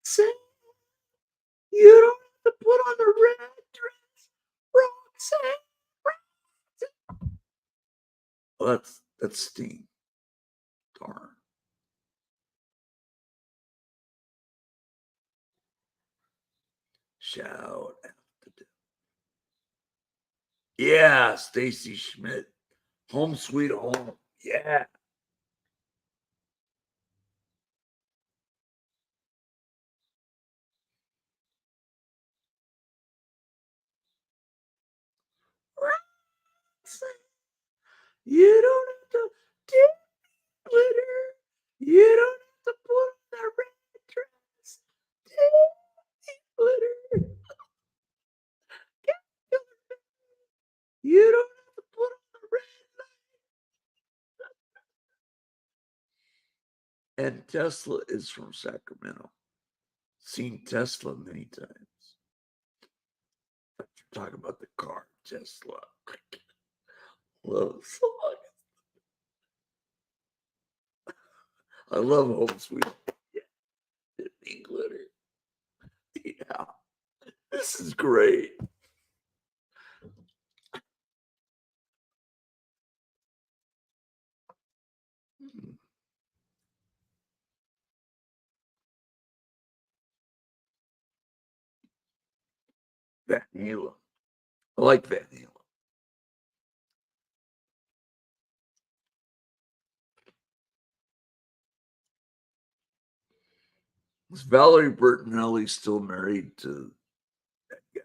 Roxanne. You don't have to put on the red dress. Roxanne. Roxanne. Oh, that's Sting. Darn. Shout out to them. Yeah, Stacy Schmidt. Home Sweet Home. Yeah. Roxanne. You don't have to dip glitter. You don't have to put on that red dress. Dip glitter. You don't have to put on the red. And Tesla is from Sacramento. Seen Tesla many times. But you're talking about the car, Tesla. Love song. I love Home Sweet. Yeah, glitter. Yeah, this is great. Van Halen. I like Van Halen. Is Valerie Bertinelli still married to that guy?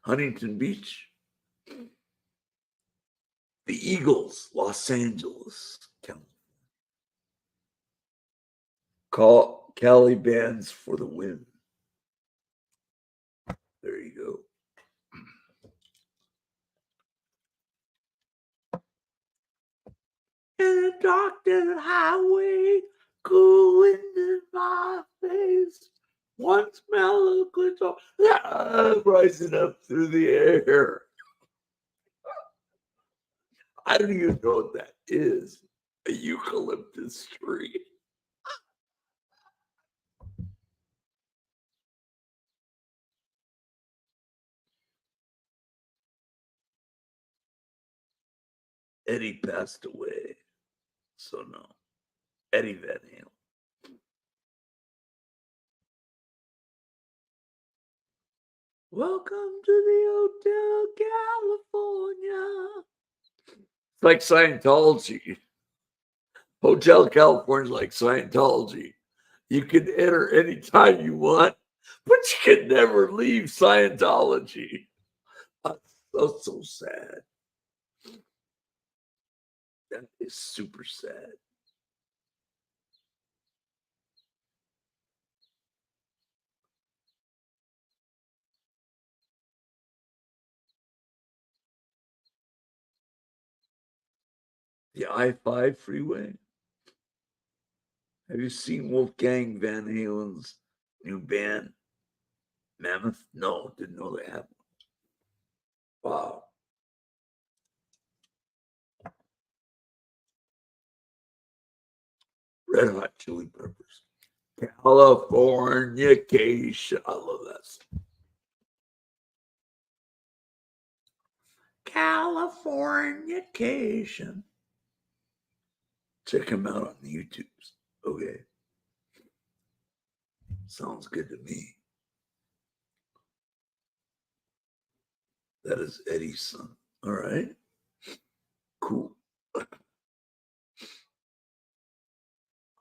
Huntington Beach? The Eagles, Los Angeles. Call Cali bands for the win. There you go. And the doctor the highway, cool wind in my face. One smell of good talk, rising up through the air. I don't even know what that is. A eucalyptus tree. Eddie passed away, so no. Eddie Van Halen. Welcome to the Hotel California. It's like Scientology. Hotel California is like Scientology. You can enter anytime you want, but you can never leave Scientology. That's so sad. That is super sad. The I-5 freeway. Have you seen Wolfgang Van Halen's new band, Mammoth? No, didn't know they had one. Wow. Red Hot Chili Peppers. Californication. I love that song. Californication. Check him out on the YouTubes. Okay. Sounds good to me. That is Eddie's son. All right. Cool.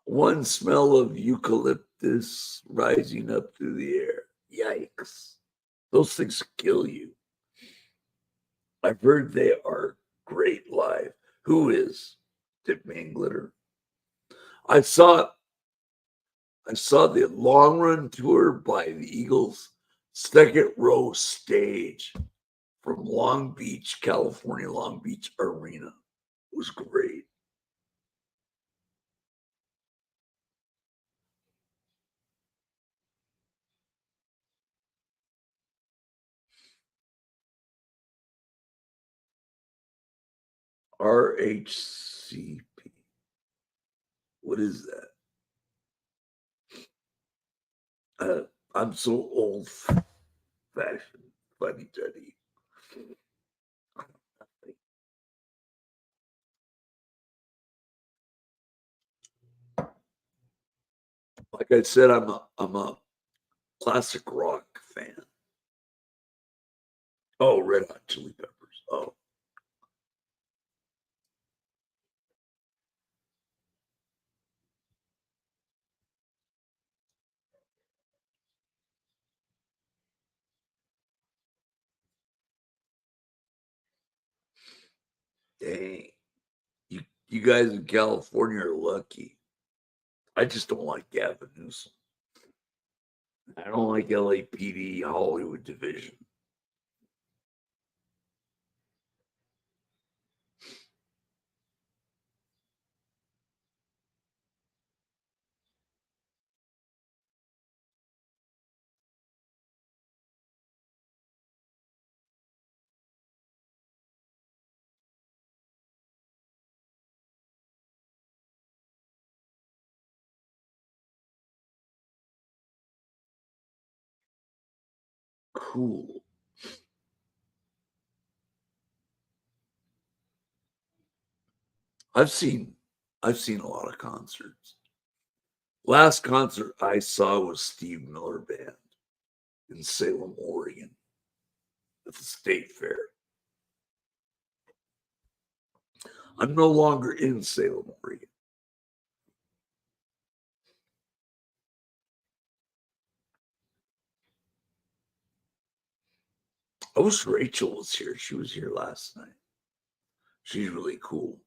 One smell of eucalyptus rising up through the air. Yikes. Those things kill you. I've heard they are great live. Who is Dick Mangletter? I saw the long run tour by the Eagles, second row stage from Long Beach, California, Long Beach Arena. It was great. RHCP. What is that? I'm so old fashioned, funny Teddy. Like I said, I'm a classic rock fan. Oh, Red Hot Chili Peppers. Oh, dang. You guys in California are lucky. I just don't like Gavin Newsom. I don't like LAPD Hollywood Division. Cool. I've seen I've seen a lot of concerts. Last concert I saw was Steve Miller Band in Salem, Oregon, at the State Fair. I'm no longer in Salem, Oregon. I wish Rachel was here. She was here last night. She's really cool.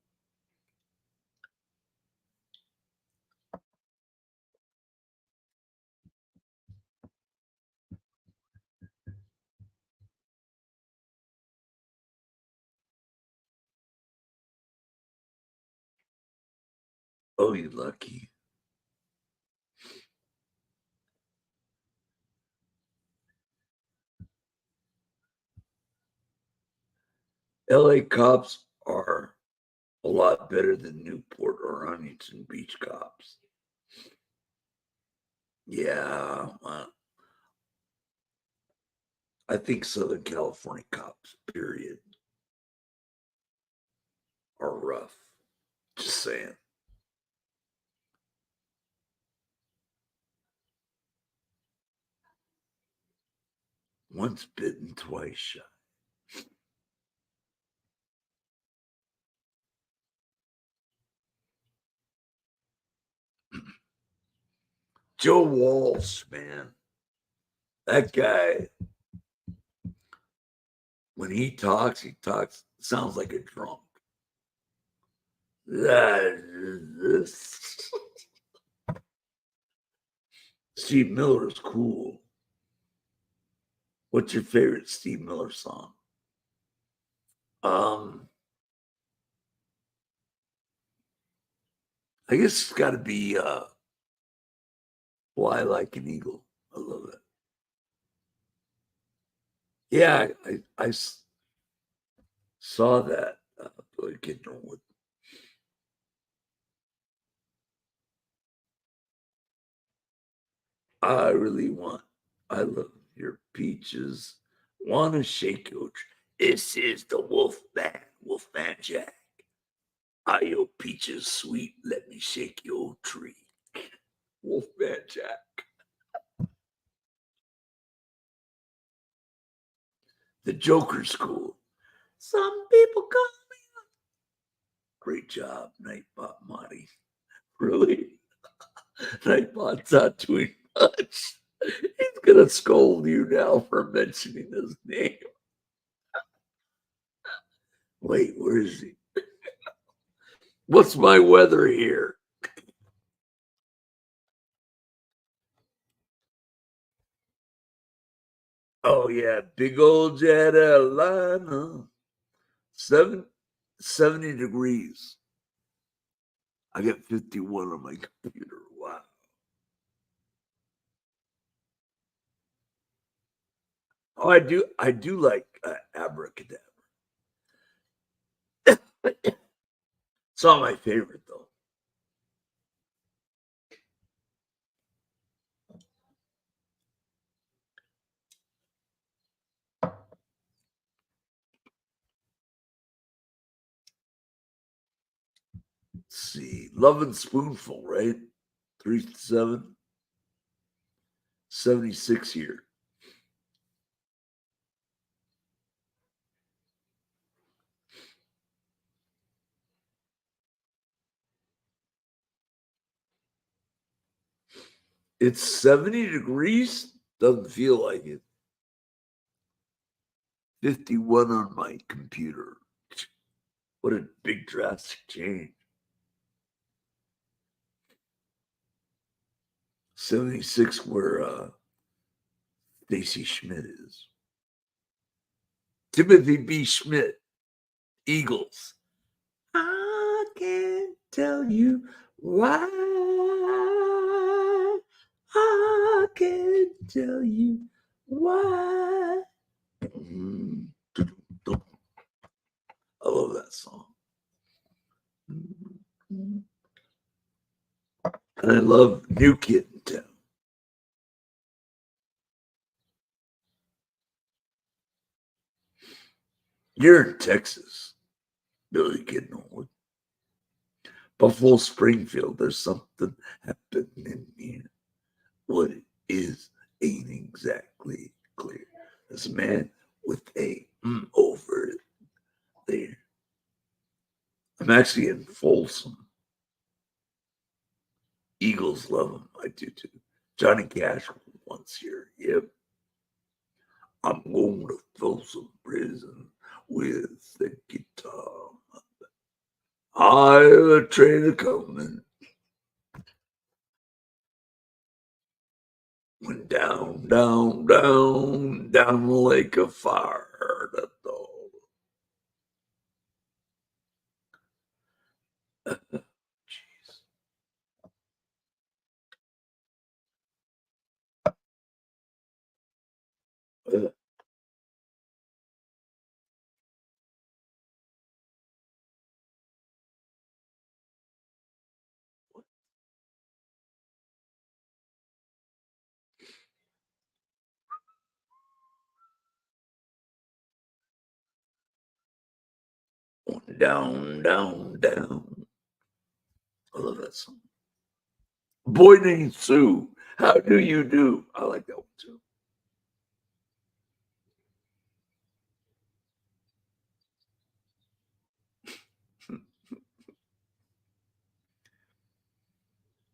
Oh, you lucky. LA cops are a lot better than Newport or Huntington Beach cops. Yeah, I think Southern California cops, period, are rough. Just saying. Once bitten, twice shy. Joe Walsh, man. That guy, when he talks, sounds like a drunk. Steve Miller's cool. What's your favorite Steve Miller song? I guess it's got to be Fly Like an Eagle. I love it. Yeah, I saw that. Kid Norwood. I love your peaches. Wanna shake your This is the Wolfman Jack. Are your peaches sweet? Let me shake your tree. Wolfman Jack. The Joker's cool. Some people call me. Great job, Nightbot Monty. Really? Nightbot's not doing much. He's gonna scold you now for mentioning his name. Wait, where is he? What's my weather here? Oh yeah, big old jet Atlanta. 70 degrees. I got 51 on my computer. Wow. Oh, I do like abracadabra. It's not my favorite though. Let's see. Love and Spoonful, right? 3-7, 76 here. It's 70 degrees. Doesn't feel like it. 51 on my computer. What a big drastic change. 76 where Stacy Schmidt is. Timothy B. Schmidt, Eagles. I can't tell you why. I can't tell you why. I love that song. And I love New Kid in Town. You're in Texas, Billy Kid Norwood. Buffalo Springfield, there's something happening in here. What it is ain't exactly clear. There's a man with a over there. I'm actually in Folsom. Eagles love him. I do too. Johnny Cash once here. Yep. I'm going to Folsom Prison with the guitar. I have a train coming. Went down, down, down, down the lake of fire. That's all. Jeez. Down, down, down. I love that song. Boy Named Sue. How do you do? I like that one too.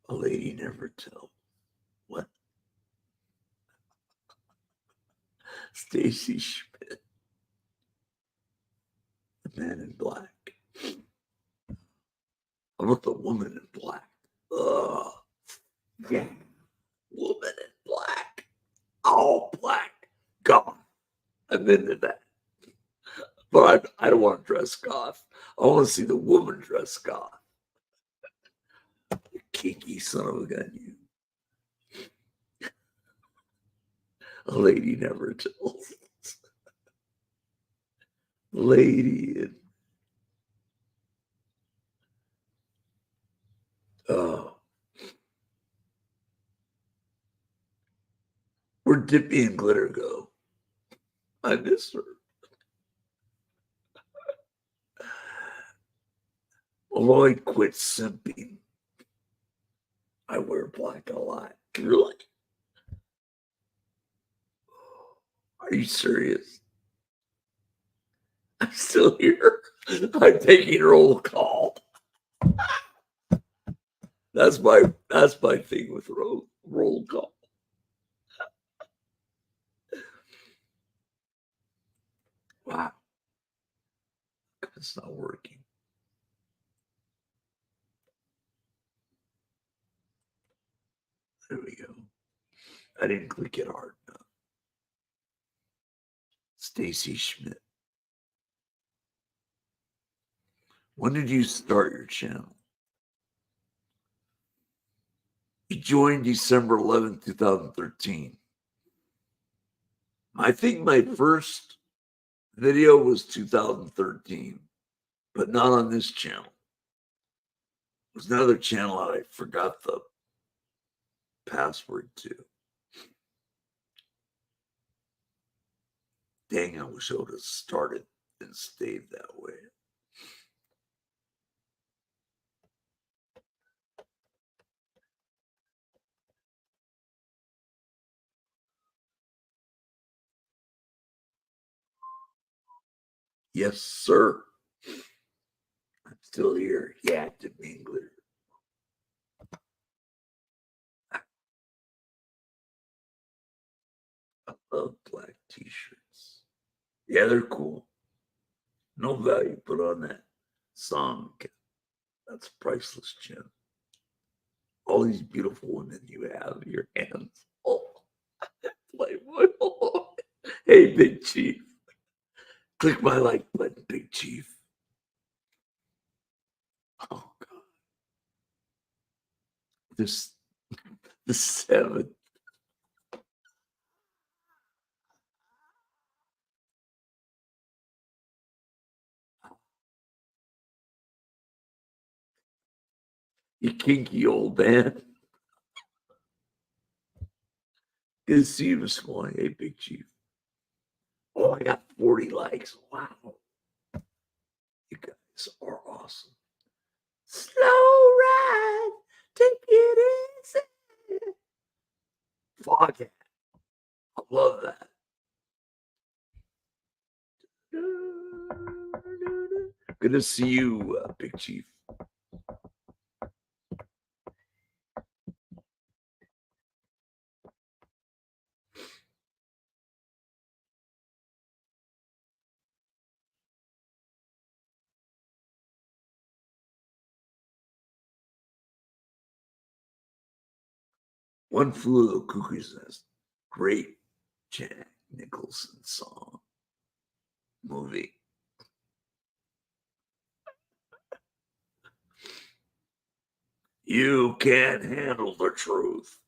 A lady never tell. What? Stacy Schmidt. The Man in Black. How about the Woman in Black? Oh, yeah. Woman in Black. All black. God, I'm into that. But I don't want to dress goth. I want to see the woman dress goth. You kinky son of a gun, you. A lady never tells. Lady in. Oh. Where'd Dippy and Glitter go? I miss her. Although I quit simping, I wear black a lot. Really? Are you serious? I'm still here. I'm taking roll call. That's my thing with roll call. Wow. It's not working. There we go. I didn't click it hard enough. Stacy Schmidt. When did you start your channel? You joined December 11th, 2013. I think my first video was 2013, but not on this channel. It was another channel that I forgot the password to. Dang, I wish I would have started and stayed that way. Yes, sir. I'm still here. Yeah, to me, glitter. I love black t-shirts. Yeah, they're cool. No value put on that song. That's priceless, Jen. All these beautiful women you have in your hands. Oh, Playboy. Oh. Hey, Big Chief. Click my like button, Big Chief. Oh God. This the 7th. You kinky old man. Good to see you this morning. Hey, Big Chief. Oh, I got 40 likes. Wow. You guys are awesome. Slow ride. Take it easy. Fuck it. I love that. Good to see you, Big Chief. One Flew Over the Cuckoo's Nest. Great Jack Nicholson song. Movie. You can't handle the truth.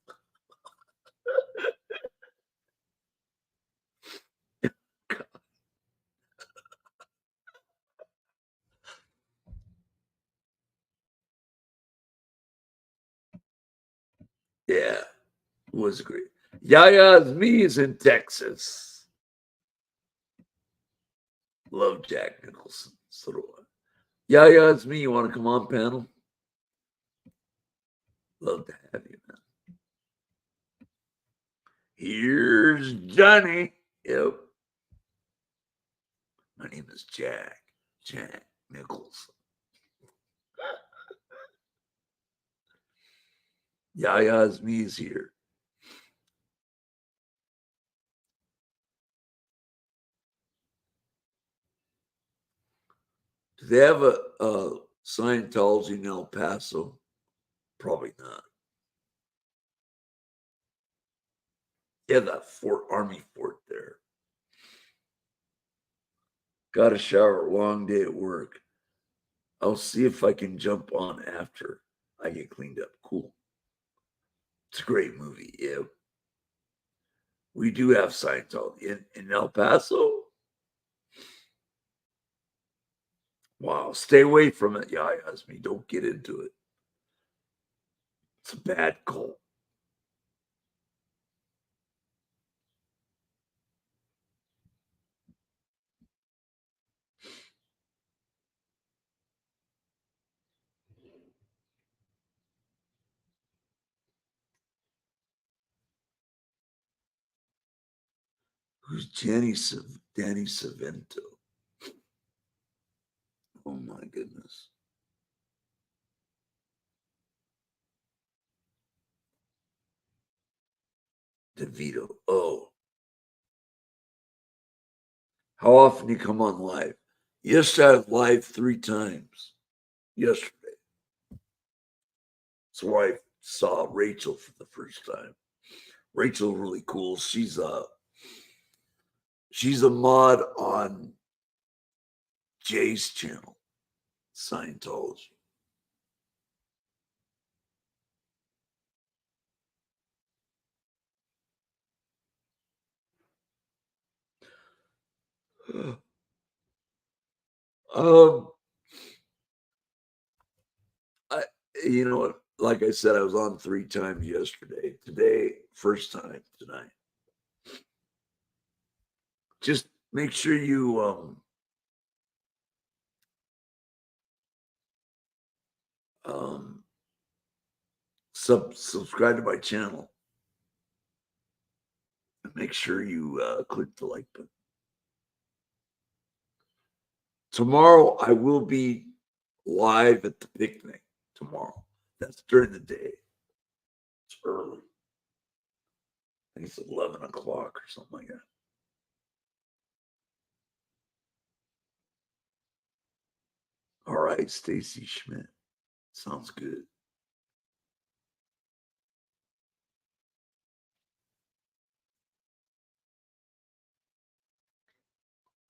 Yeah, it was great. Yaya's Me is in Texas. Love Jack Nicholson. So do I. Yeah, it's me. You want to come on panel? Love to have you, man. Here's Johnny. Yep. My name is Jack Nichols. Yaya's me's here. Do they have a Scientology in El Paso? Probably not. Yeah, that Army fort there. Got a shower, long day at work. I'll see if I can jump on after I get cleaned up. Cool. It's a great movie. Yeah. We do have Scientology in El Paso. Wow. Stay away from it. Yeah, me. Don't get into it. It's a bad cult. Who's Danny Savento? Oh my goodness. DeVito. Oh. How often do you come on live? Yes, I was live 3 times yesterday. So I saw Rachel for the first time. Rachel's really cool. She's a mod on Jay's channel, Scientology. um, I, you know what? Like I said, I was on 3 times yesterday. Today, first time tonight. Just make sure you subscribe to my channel and make sure you click the like button. Tomorrow I will be live at the picnic tomorrow. That's during the day. It's early. I think it's 11 o'clock or something like that. All right, Stacy Schmidt. Sounds good.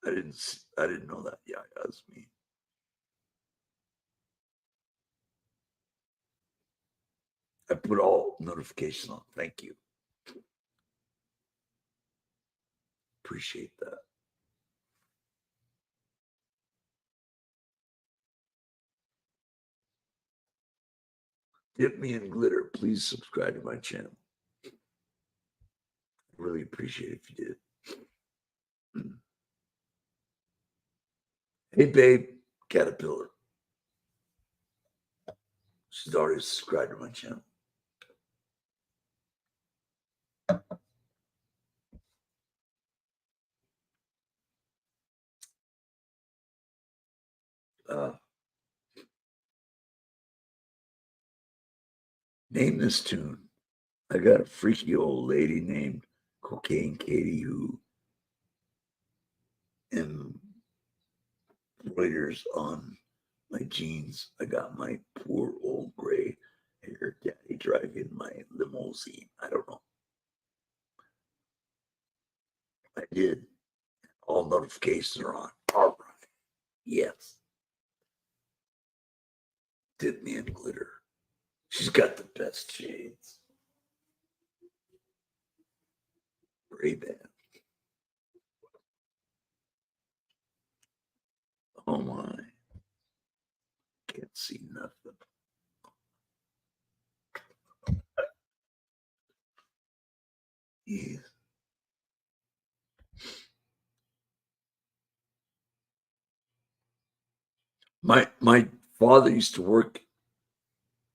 I didn't know that. Yeah, that's me. I put all notifications on. Thank you. Appreciate that. Dip me in glitter. Please subscribe to my channel. I really appreciate it if you did. Hey, babe, Caterpillar. She's already subscribed to my channel. Name this tune. I got a freaky old lady named Cocaine Katie who embroiders on my jeans. I got my poor old gray hair daddy driving my limousine. I don't know. I did. All notifications are on. All right. Yes. Dip me in glitter. She's got the best shades. Ray-Ban. Oh my. Can't see nothing. Yeah. My father used to work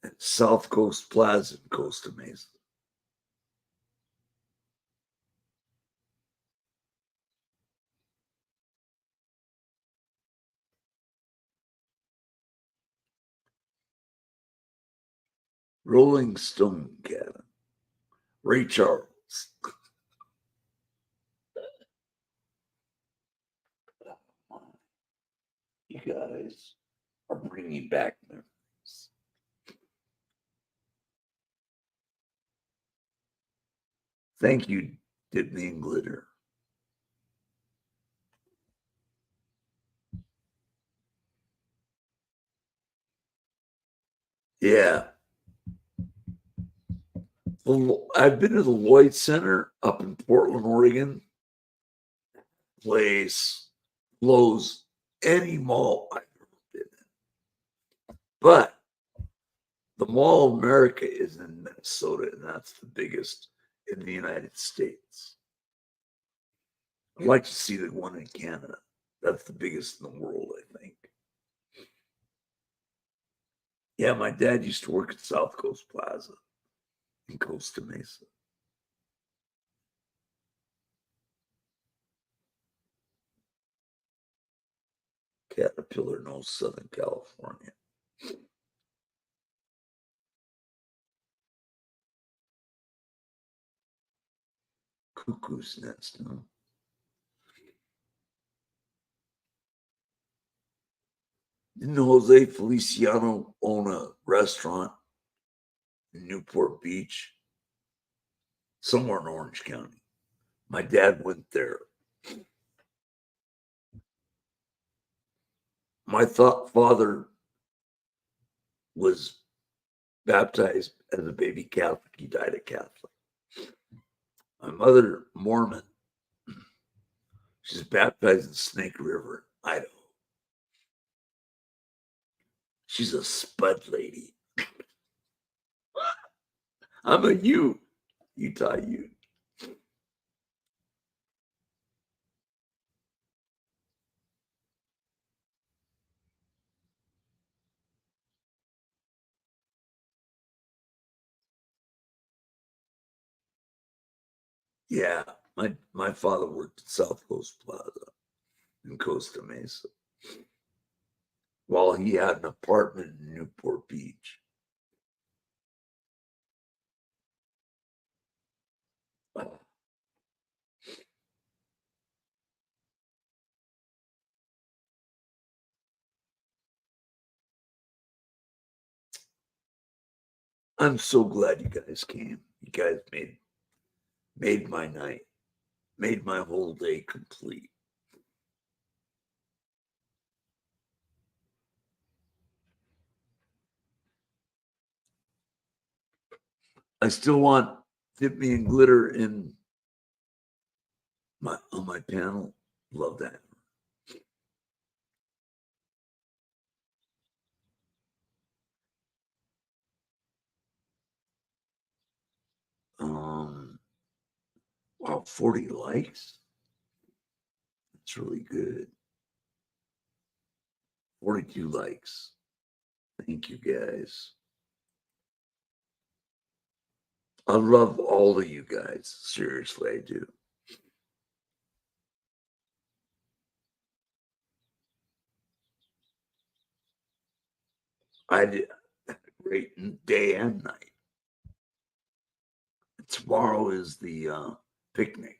at South Coast Plaza in Costa Mesa. Rolling Stone cabin. Ray Charles. You guys are bringing back memories. Thank you, Disney and Glitter. Yeah. I've been to the Lloyd Center up in Portland, Oregon. Place blows any mall I've ever been in. But the Mall of America is in Minnesota, and that's the biggest in the United States. I'd like to see the one in Canada. That's the biggest in the world, I think. Yeah, my dad used to work at South Coast Plaza in Costa Mesa. Caterpillar knows Southern California. Cuckoo's Nest, huh? Didn't Jose Feliciano own a restaurant in Newport Beach? Somewhere in Orange County. My dad went there. My father was baptized as a baby Catholic. He died a Catholic. My mother, Mormon, she's baptized in Snake River, Idaho. She's a spud lady. I'm a Utah Ute. Yeah, my father worked at South Coast Plaza in Costa Mesa while he had an apartment in Newport Beach. I'm so glad you guys came. You guys made my night, made my whole day complete. I still want Tip Me and Glitter in on my panel. Love that. Um, wow, 40 likes. That's really good. 42 likes. Thank you guys. I love all of you guys. Seriously, I do. I did a great day and night. Tomorrow is the picnic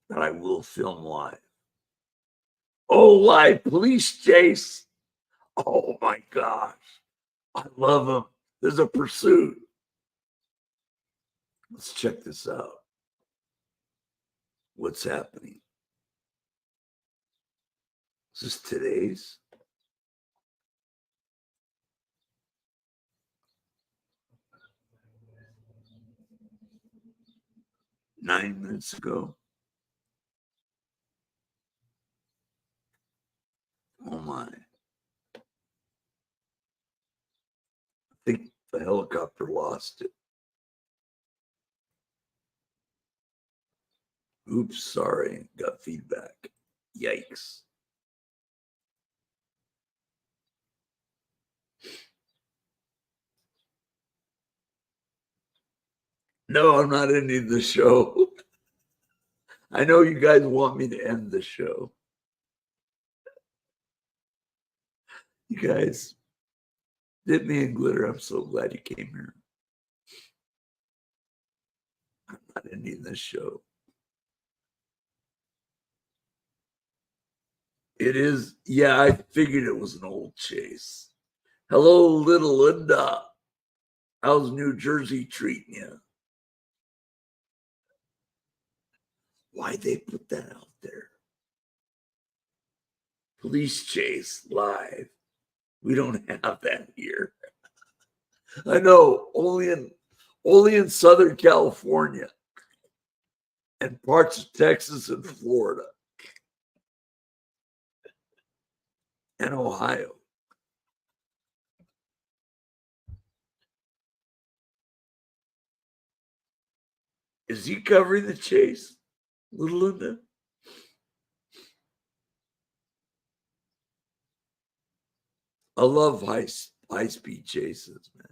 that I will film live. Oh, live police chase. Oh my gosh. I love them. There's a pursuit. Let's check this out. What's happening? Is this today's? $9 minutes ago. Oh my. I think the helicopter lost it. Oops, sorry. Got feedback. Yikes. No, I'm not ending the show. I know you guys want me to end the show. You guys dip me in glitter. I'm so glad you came here. I'm not ending this show. It is, yeah, I figured it was an old chase. Hello, little Linda. How's New Jersey treating you? Why'd they put that out there? Police chase live. We don't have that here. I know, only in Southern California and parts of Texas and Florida and Ohio. Is he covering the chase, little Linda? I love high speed chases, man.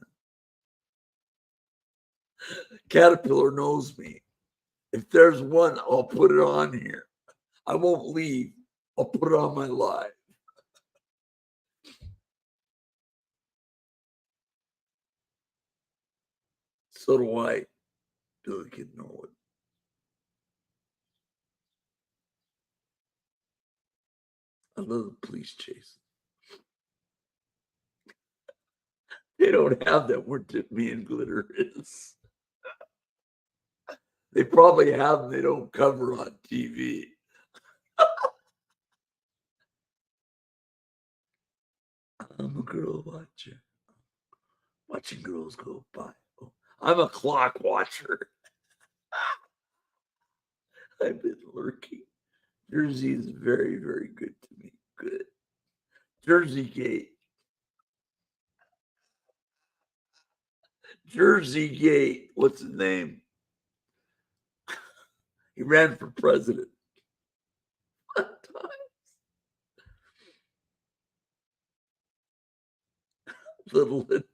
Caterpillar knows me. If there's one, I'll put it on here. I won't leave. I'll put it on my live. So do I. Billy can know it. I love the police chase. They don't have that where Tip Me and Glitter is. They probably have them. They don't cover on TV. I'm a girl watcher. Watching girls go by. Oh, I'm a clock watcher. I've been lurking. Jersey is very, very good to me. Good. Jersey Gate. Jersey Gate. What's his name? He ran for president. Little Linda.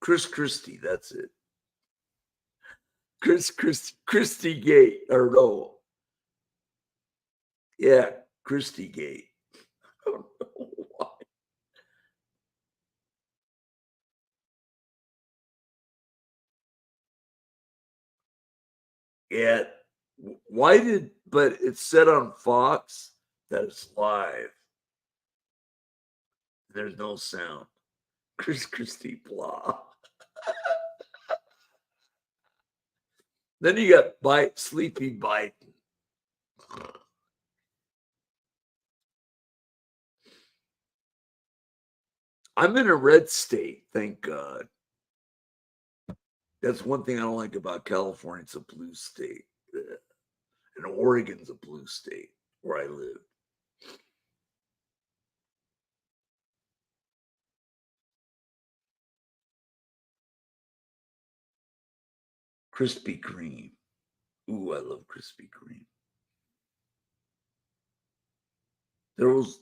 Chris Christie, that's it. Christie Gate, or no. Yeah, Christie Gate. I don't know why. Yeah. Why did, but it's said on Fox that it's live. There's no sound. Chris Christie, blah. Then you got Sleepy Biden. I'm in a red state, thank God. That's one thing I don't like about California. It's a blue state. And Oregon's a blue state where I live. Krispy Kreme. Ooh, I love Krispy Kreme.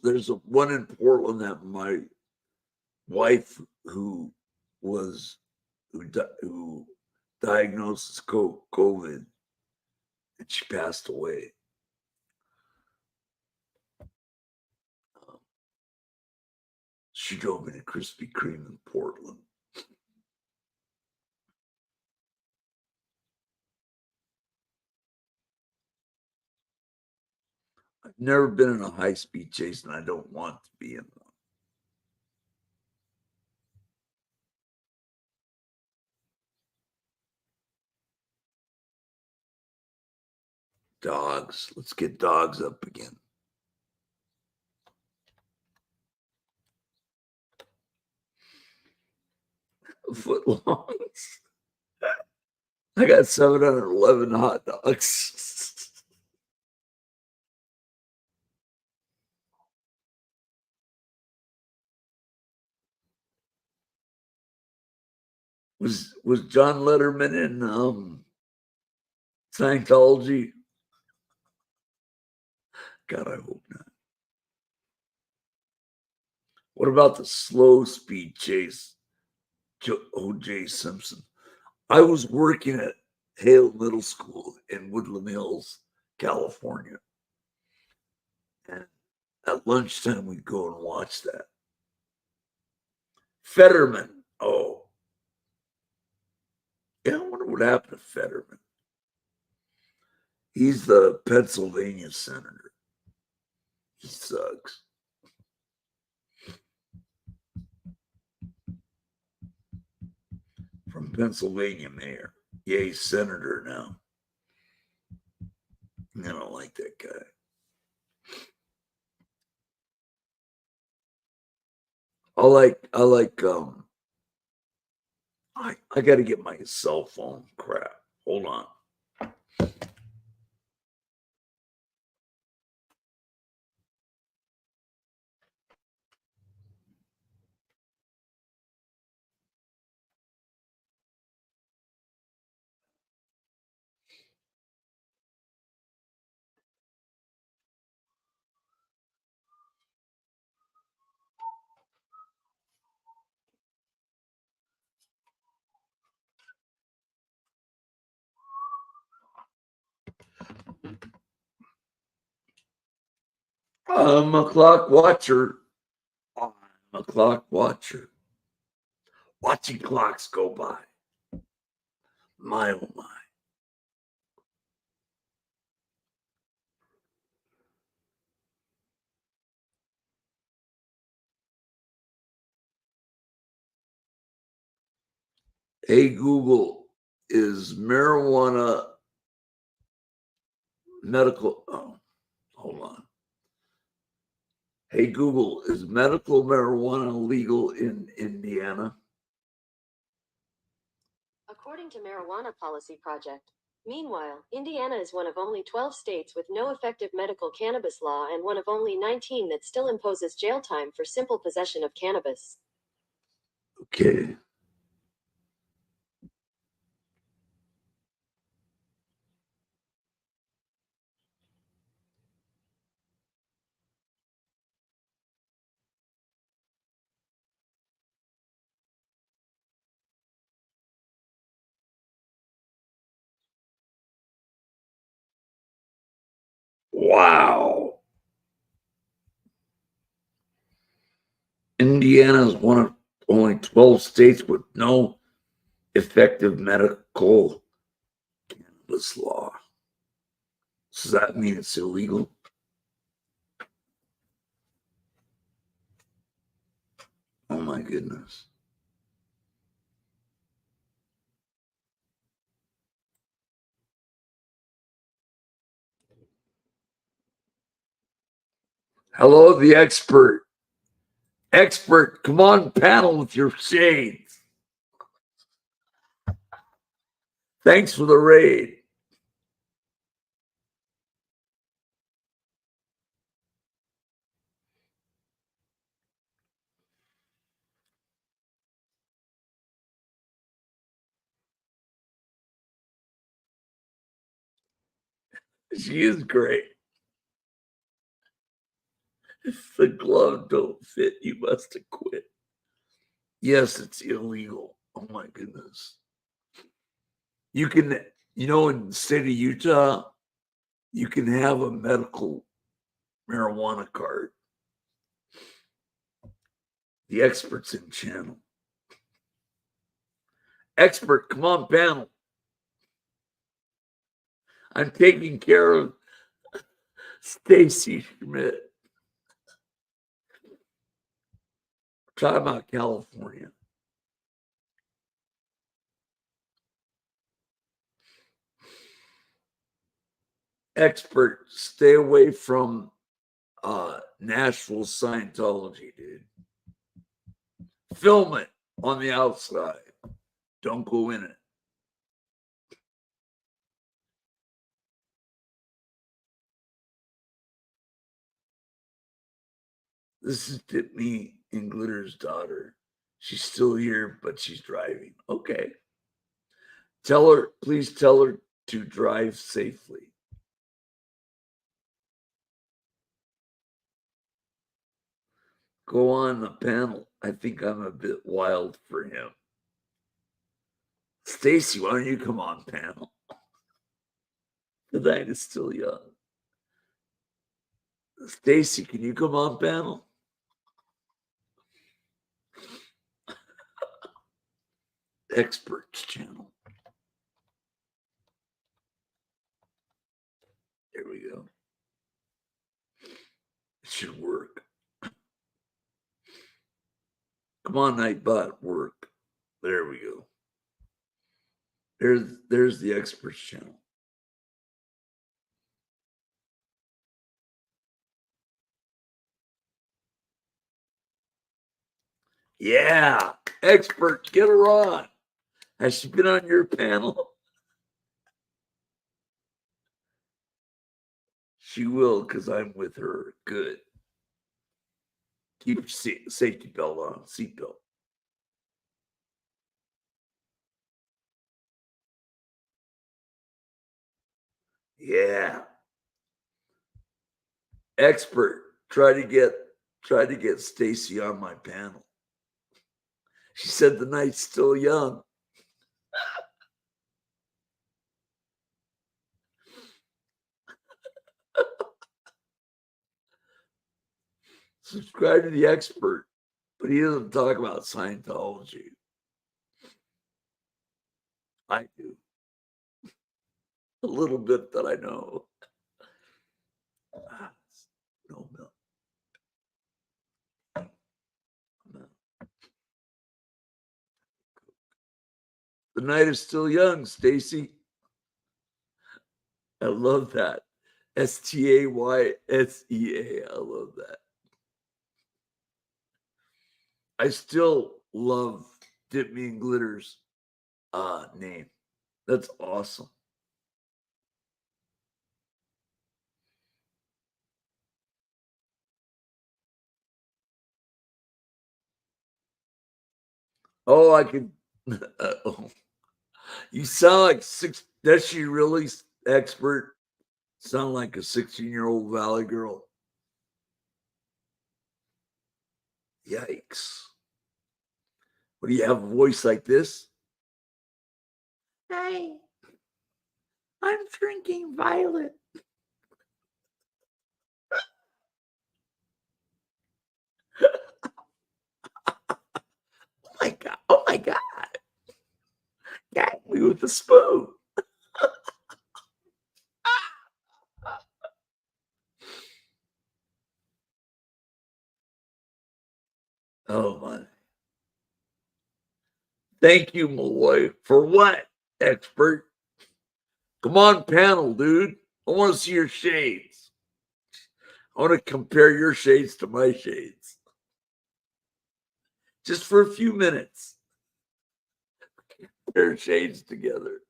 There's a one in Portland that my wife who diagnosed COVID, and she passed away. She drove me to Krispy Kreme in Portland. I've never been in a high speed chase, and I don't want to be in one. Dogs. Let's get dogs up again. Footlongs. I got 711 hot dogs. Was John Letterman in Scientology? God, I hope not. What about the slow speed chase, O.J. Simpson? I was working at Hale Middle School in Woodland Hills, California. And at lunchtime, we'd go and watch that. Fetterman. Oh. Yeah, I wonder what happened to Fetterman. He's the Pennsylvania senator. He sucks. From Pennsylvania mayor. Yeah, he's senator now. I don't like that guy. I got to get my cell phone crap. Hold on. I'm a clock watcher. I'm a clock watcher. Watching clocks go by. My oh my. Hey Google, is marijuana medical? Oh, hold on. Hey Google, is medical marijuana legal in Indiana? According to Marijuana Policy Project. Meanwhile, Indiana is one of only 12 states with no effective medical cannabis law and one of only 19 that still imposes jail time for simple possession of cannabis. Okay. Wow. Indiana is one of only 12 states with no effective medical cannabis law. Does that mean it's illegal? Oh my goodness. Hello, the expert. Expert, come on panel with your shades. Thanks for the raid. She is great. If the glove don't fit, you must have quit. Yes, it's illegal. Oh my goodness. You can, in the state of Utah, you can have a medical marijuana card. The experts in channel. Expert, come on panel. I'm taking care of Stacy Schmidt. Talking about California. Expert, stay away from Nashville Scientology, dude. Film it on the outside. Don't go in it. This is Tiffany Engler's daughter. She's still here, but she's driving. Okay. Please tell her to drive safely. Go on the panel. I think I'm a bit wild for him. Stacy, why don't you come on panel? The night is still young. Stacy, can you come on panel? Experts channel. There we go. It should work. Come on, Nightbot, work. There we go. There's the experts channel. Yeah, expert, get her on. Has she been on your panel? She will, because I'm with her. Good. Keep your safety belt on, seatbelt. Yeah. Expert, try to get Stacy on my panel. She said the night's still young. Subscribe to the expert, but he doesn't talk about Scientology. I do. A little bit that I know. No milk. The night is still young, Stacy. I love that. Staysea. I love that. I still love Dip Me in Glitter's name. That's awesome. Oh, I can. Oh. You sound like six. Does she really, expert? Sound like a 16-year-old Valley girl. Yikes. What do you have a voice like this? Hey, I'm drinking violet. Oh my God. Oh my God. Got me with the spoon. Oh my. Thank you, Malloy. For what, expert? Come on, panel, dude. I want to see your shades. I want to compare your shades to my shades. Just for a few minutes. Compare shades together.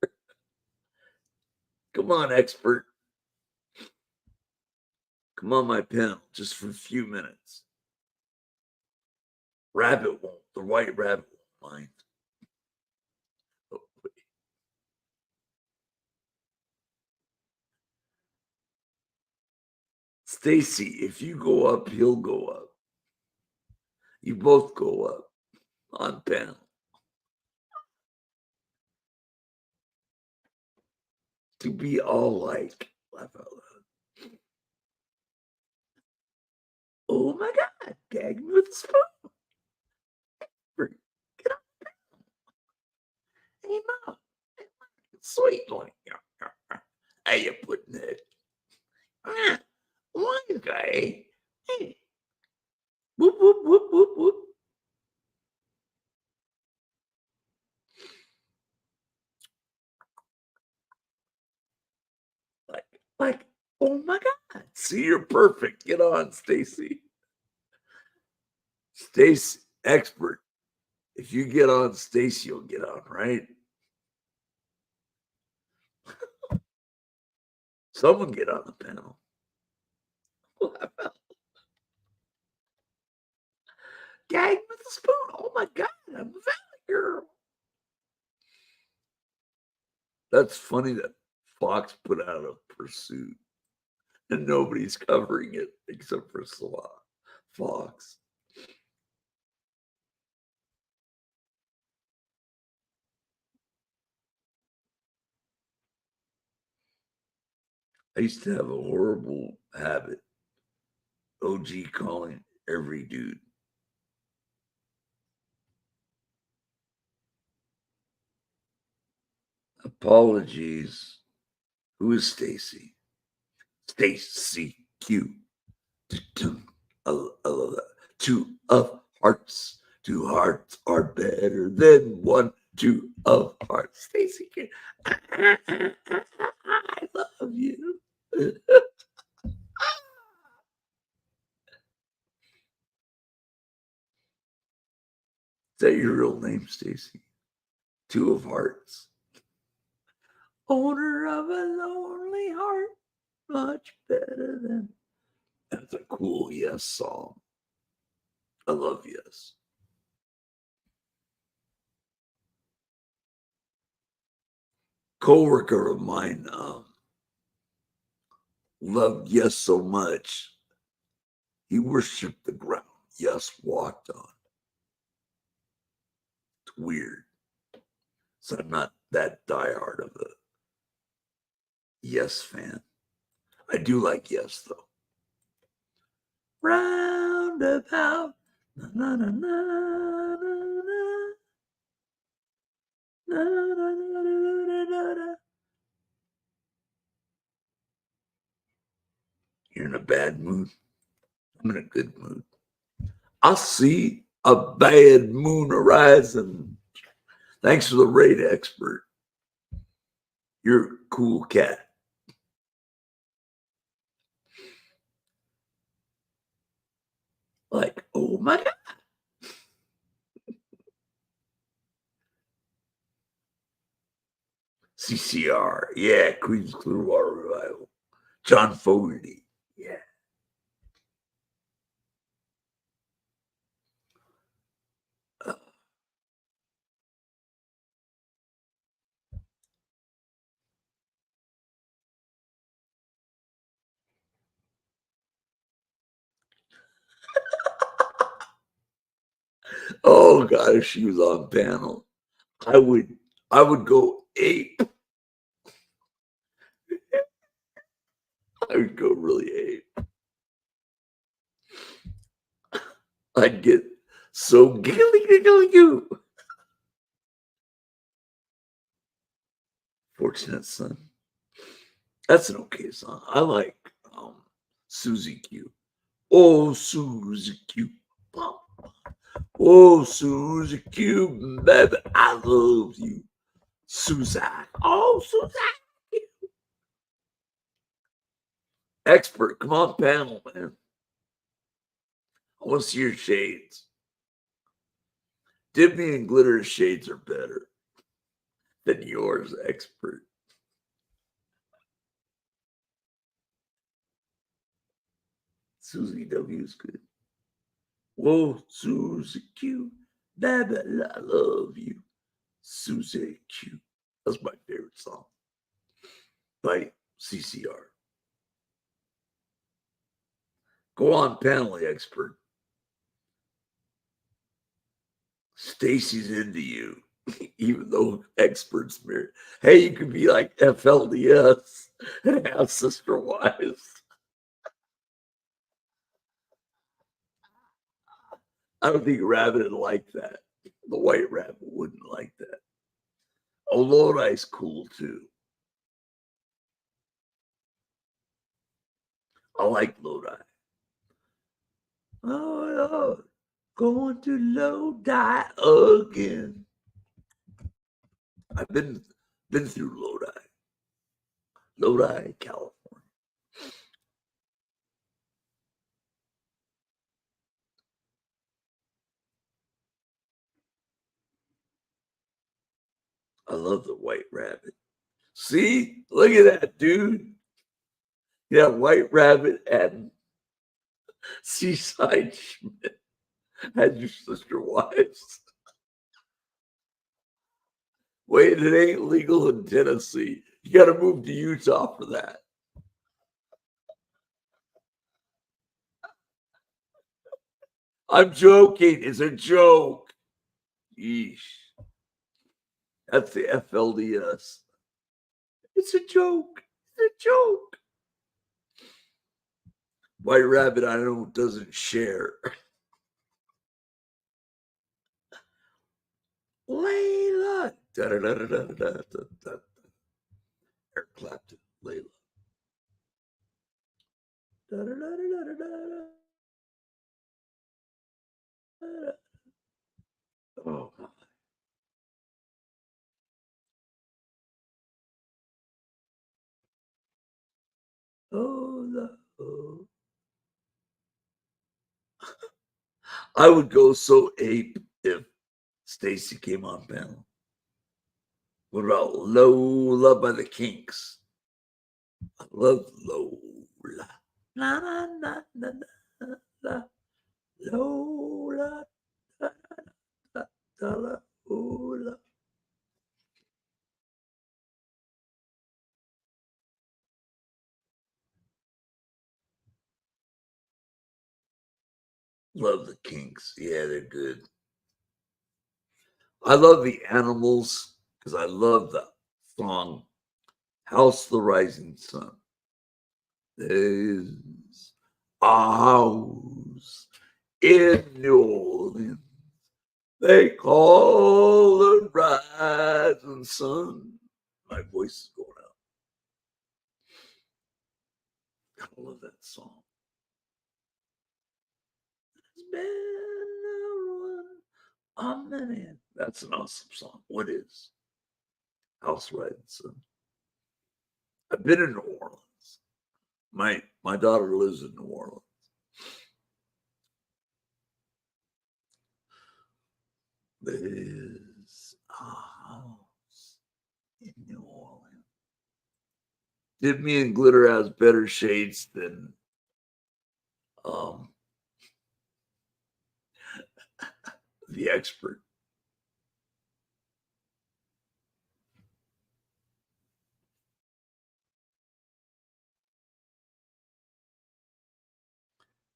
Come on, expert. Come on, my panel, just for a few minutes. Rabbit won't. The white rabbit won't mind. Oh, Stacy, if you go up, he'll go up. You both go up on panel. To be all like, laugh out loud. Oh my God, gag me with a spoon. Get up. Hey, Mom. Sweet one. How you putting it? One guy. Hey. Whoop, whoop, whoop, whoop, whoop. Like, oh my God. See, you're perfect. Get on, Stacy. Stacy, expert. If you get on, Stacy, you'll get on, right? Someone get on the panel. gagged with a spoon. Oh my God, I'm a valley girl. That's funny that Fox put out a pursuit and nobody's covering it except for Fox. I used to have a horrible habit. OG calling every dude. Apologies. Who is Stacy? Stacy Q. I love that. Two of hearts. Two hearts are better than one. Two of hearts. Stacy Q. I love you. Is that your real name, Stacy? Two of hearts. Owner of a lonely heart. Much better than. That's a cool Yes song. I love Yes. Coworker of mine loved Yes so much, he worshipped the ground Yes walked on. It's weird. So I'm not that diehard of a Yes fan. I do like Yes though. Roundabout. Na, na, na, na, na, na, na, na, na, na. You're in a bad mood. I'm in a good mood. I see a bad moon arising. Thanks for the raid, expert. You're a cool cat. Like, oh my God. CCR. Yeah, Queens Clearwater Revival. John Fogerty. Yeah. Oh God, if she was on panel, I would go ape. I would go really ape. I'd get so giggly you. Fortunate Son. That's an okay song. I like Susie Q. Oh, Susie Q. Oh, Susie Q, baby, I love you. Susie. Oh, Susie. Expert, come on panel, man. I want to see your shades. Dipping and glitter shades are better than yours, expert. Susie W is good. Whoa, Susie Q, baby, I love you. Susie Q. That's my favorite song by CCR. Go on, panel expert. Stacy's into you, even though experts married. Hey, you could be like FLDS and have sister wives. I don't think Rabbit would like that. The White Rabbit wouldn't like that. Oh, Lodi's cool too. I like Lodi. Oh, going to Lodi again. I've been through Lodi, California. I love the White Rabbit. See, look at that, dude. Yeah, White Rabbit and Seaside Schmidt. Had your sister wives. Wait, it ain't legal in Tennessee. You got to move to Utah for that. I'm joking. It's a joke. Yeesh. That's the FLDS. It's a joke. It's a joke. White Rabbit, I know, doesn't share. Layla. Da-da-da-da-da-da-da-da. Eric Clapton, Layla. Da-da-da-da-da-da-da. Oh, my. Oh. I would go so ape if Stacy came on panel. What about Lola by the Kinks? I love Lola. Na na na na na na. Lola. Da, da, da, da, Lola. Love the Kinks. Yeah, they're good. I love the Animals because I love the song House of the Rising Sun. There's a house in New Orleans. They call the rising sun. My voice is going out. I love that song. It's been a minute. That's an awesome song. What is House Rising Sun? I've been in New Orleans. My daughter lives in New Orleans. There's a house in New Orleans. Did Me and Glitter has better shades than The Expert.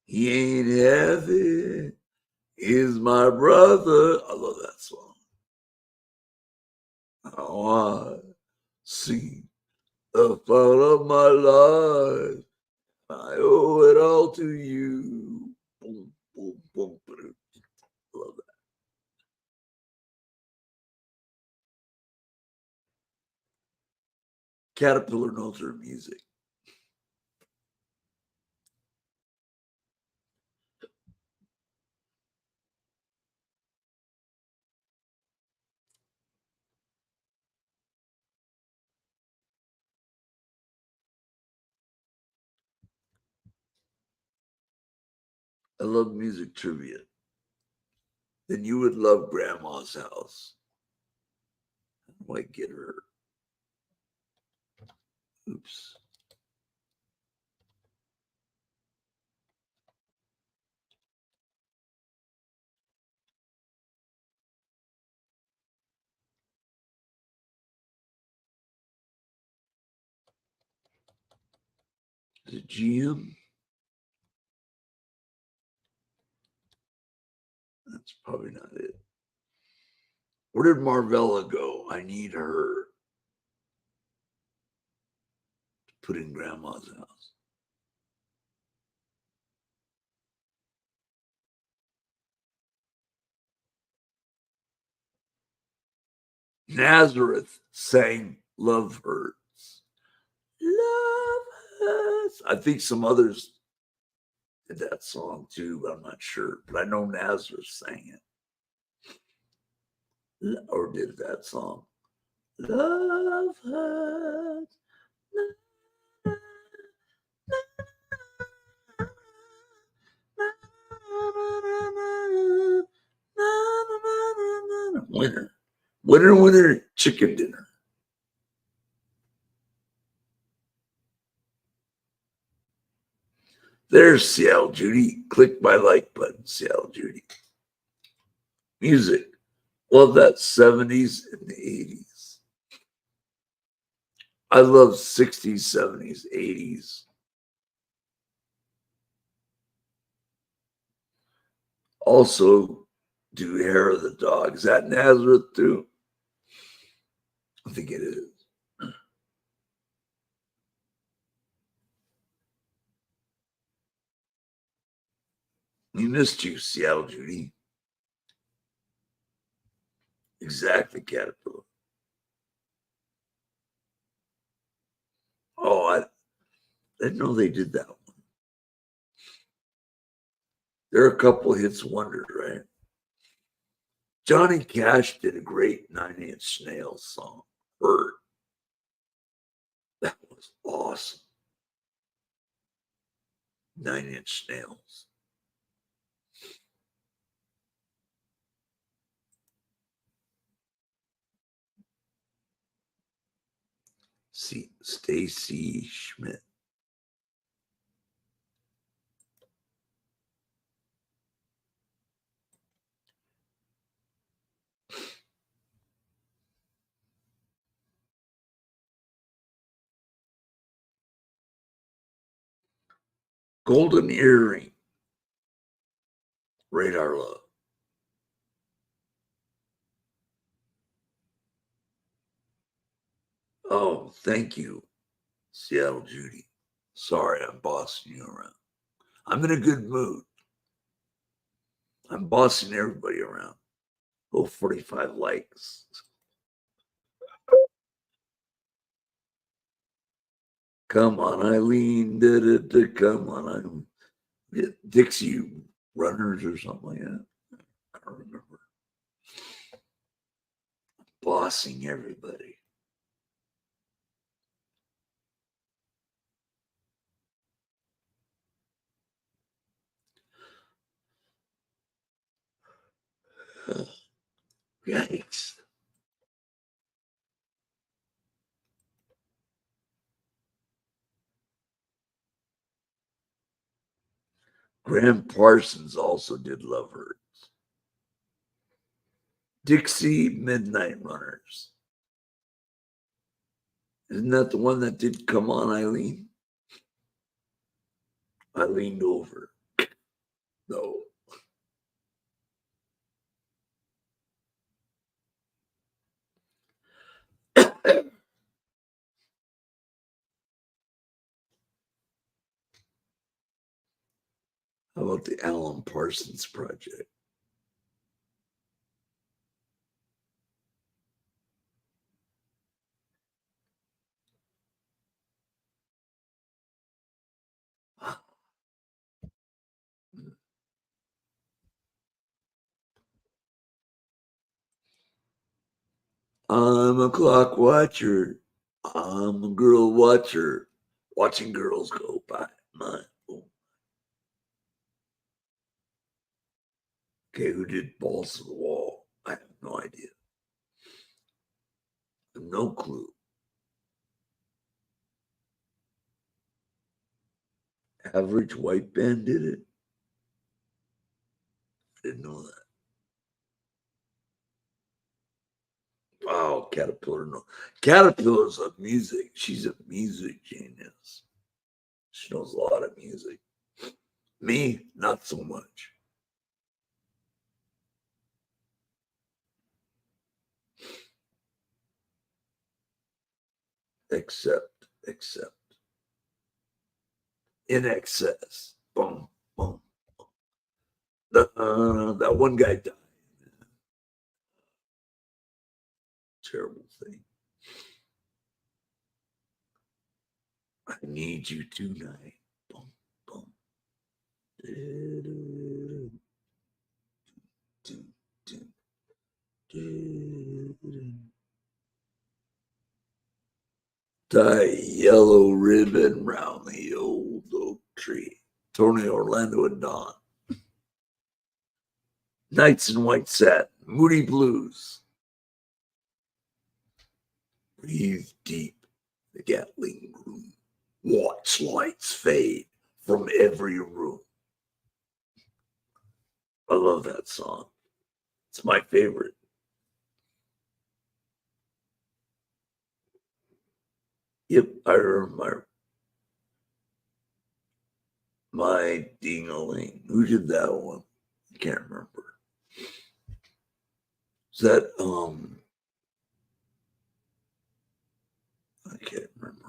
He ain't heavy. He's my brother. I love that song. How I see the fun of my life. I owe it all to you. Boom, boom, boom, boom. I love that. Caterpillar knows her music. I love music trivia. Then you would love Grandma's House. How do I get her? Oops. Is it GM? That's probably not it. Where did Marvella go? I need her to put in Grandma's House. Nazareth sang Love Hurts. Love Hurts. I think some others did that song too, but I'm not sure. But I know Nazareth sang it. Or did that song. Love Hurts. Winner. Winner, chicken dinner. There's Seattle Judy. Click my like button, Seattle Judy. Music. Love that 70s and the 80s. I love 60s, 70s, 80s. Also, do Hair of the Dog. Is that Nazareth too? I think it is. We missed you, Seattle Judy. Exactly, Caterpillar. Oh, I didn't know they did that one. There are a couple hits wonders, right? Johnny Cash did a great 9-Inch Nails song, Hurt. That was awesome. 9-Inch Nails. See, Stacy Schmidt. Golden Earring. Radar Love. Oh, thank you, Seattle Judy. Sorry, I'm bossing you around. I'm in a good mood. I'm bossing everybody around. Oh, 45 likes. Come on, Eileen. Come on. Dixie Runners or something like that. I don't remember. Bossing everybody. Yikes. Graham Parsons also did Love Hurts. Dixie Midnight Runners. Isn't that the one that did Come On, Eileen? I leaned over. No. How about the Alan Parsons Project? I'm a clock watcher. I'm a girl watcher. Watching girls go by. Okay, who did Balls to the Wall? I have no idea. No clue. Average White Band did it. Didn't know that. Wow, Caterpillar. No. Caterpillar's a music. She's a music genius. She knows a lot of music. Me, not so much. Except. In excess. Boom, boom. That one guy died. Terrible thing. I need you tonight. Boom, boom. Tie a yellow ribbon round the old oak tree. Tony Orlando and Dawn. Nights in White Satin. Moody Blues. Breathe deep. The Gatling room. Watch lights fade from every room. I love that song. It's my favorite. Yep, I remember my ding-a-ling. Who did that one? I can't remember. Is that I can't remember.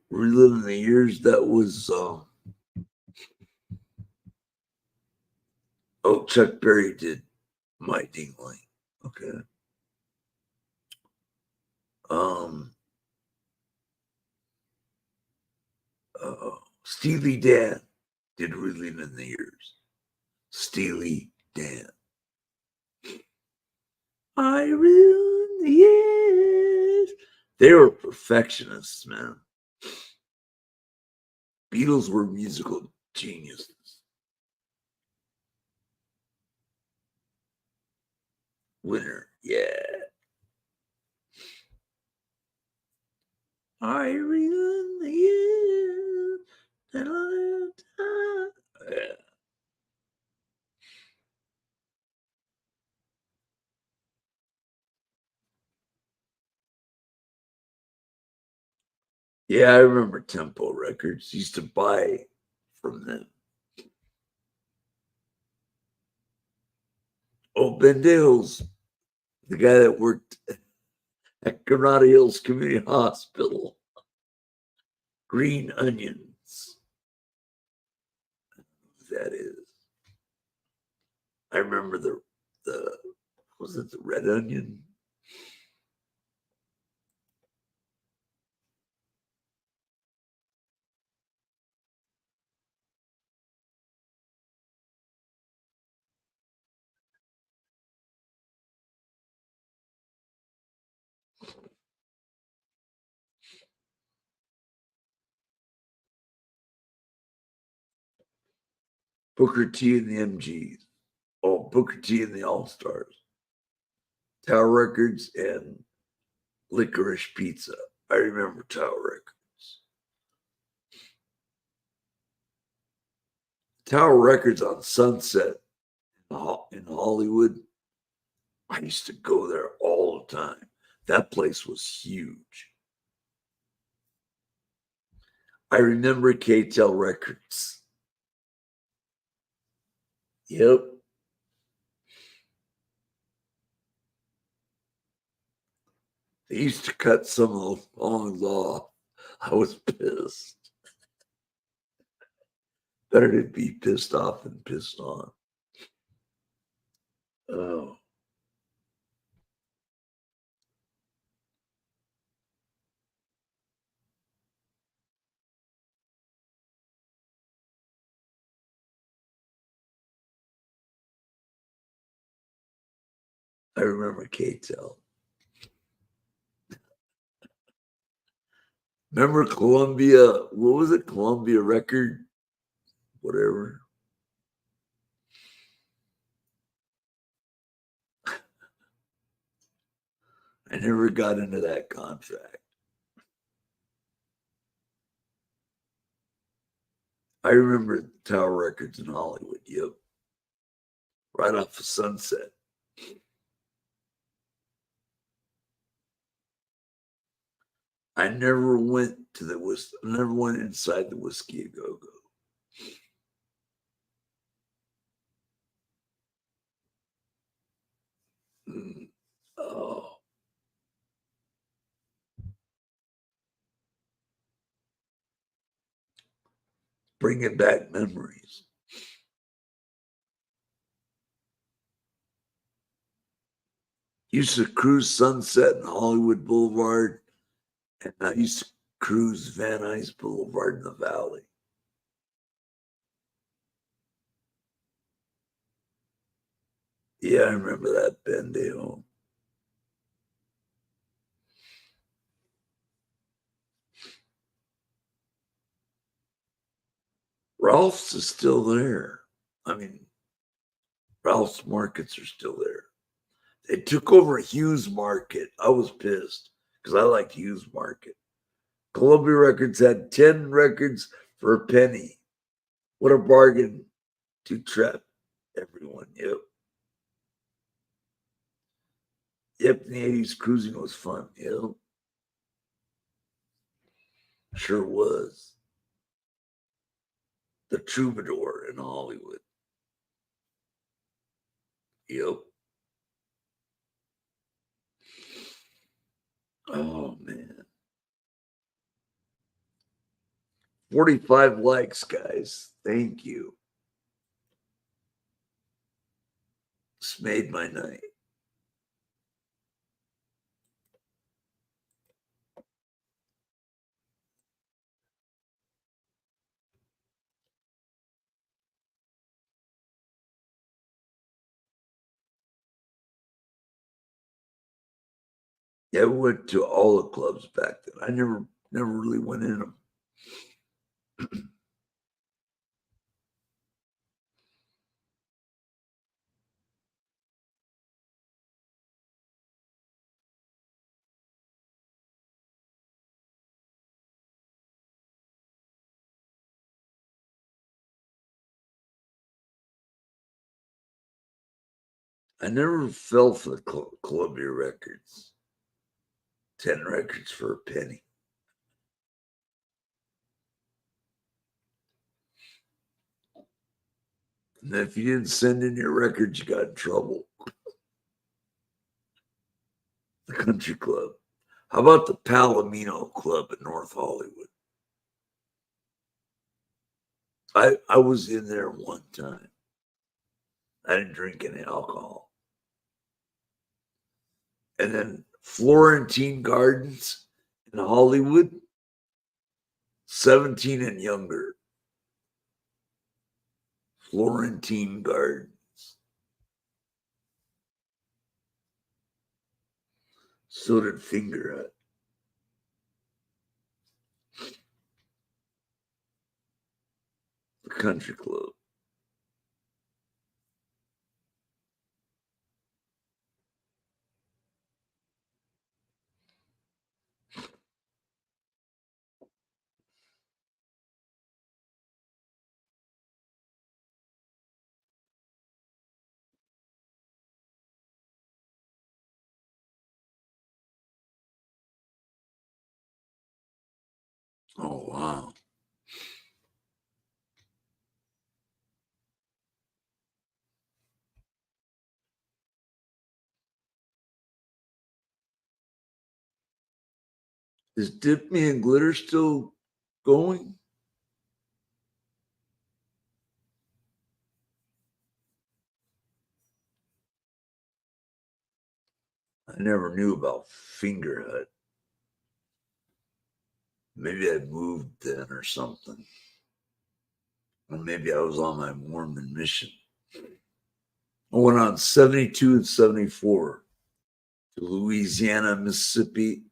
Reliving the Years, that was oh, Chuck Berry did My Ding-a-ling. Okay. Steely Dan did Reliving the Years. Steely Dan. I ruined the years. They were perfectionists, man. Beatles were musical geniuses. Winner, yeah. I ruined the years. Yeah. Yeah, I remember Tempo Records. Used to buy from them. Oh, Ben Dale's the guy that worked at Granada Hills Community Hospital. Green Onions. That is. I remember the was it the red onion? Booker T and the MGs. Oh, Booker T and the All Stars. Tower Records and Licorice Pizza. I remember Tower Records. Tower Records on Sunset in Hollywood. I used to go there all the time. That place was huge. I remember KTEL Records. Yep. They used to cut some of the songs off. I was pissed. Better to be pissed off than pissed on. Oh. I remember KTEL. Remember Columbia? What was it? Columbia Record? Whatever. I never got into that contract. I remember Tower Records in Hollywood. Yep. Right off of Sunset. I never went to never went inside the Whiskey A Go Go. Oh, bringing back memories. Used to cruise Sunset and Hollywood Boulevard, and I used to cruise Van Nuys Boulevard in the Valley. Yeah, I remember that Bendejo. Ralph's is still there. I mean, Ralph's Markets are still there. It took over Hughes Market. I was pissed because I liked Hughes Market. Columbia Records had 10 records for a penny. What a bargain to trap everyone. Yep. Yep, in the 80s, cruising was fun. Yep. Sure was. The Troubadour in Hollywood. Yep. Oh, man. 45 likes, guys. Thank you. This made my night. Yeah, we went to all the clubs back then. I never really went in them. I never fell for the Columbia Records. 10 records for a penny. And if you didn't send in your records, you got in trouble. The Country Club. How about the Palomino Club in North Hollywood? I was in there one time. I didn't drink any alcohol. And then Florentine Gardens in Hollywood, 17 and younger. Florentine Gardens. So did Finger Hut. The Country Club. Oh, wow. Is Dip Me and Glitter still going? I never knew about Finger Hut. Maybe I moved then or something. Or maybe I was on my Mormon mission. I went on 72 and 74 to Louisiana, Mississippi.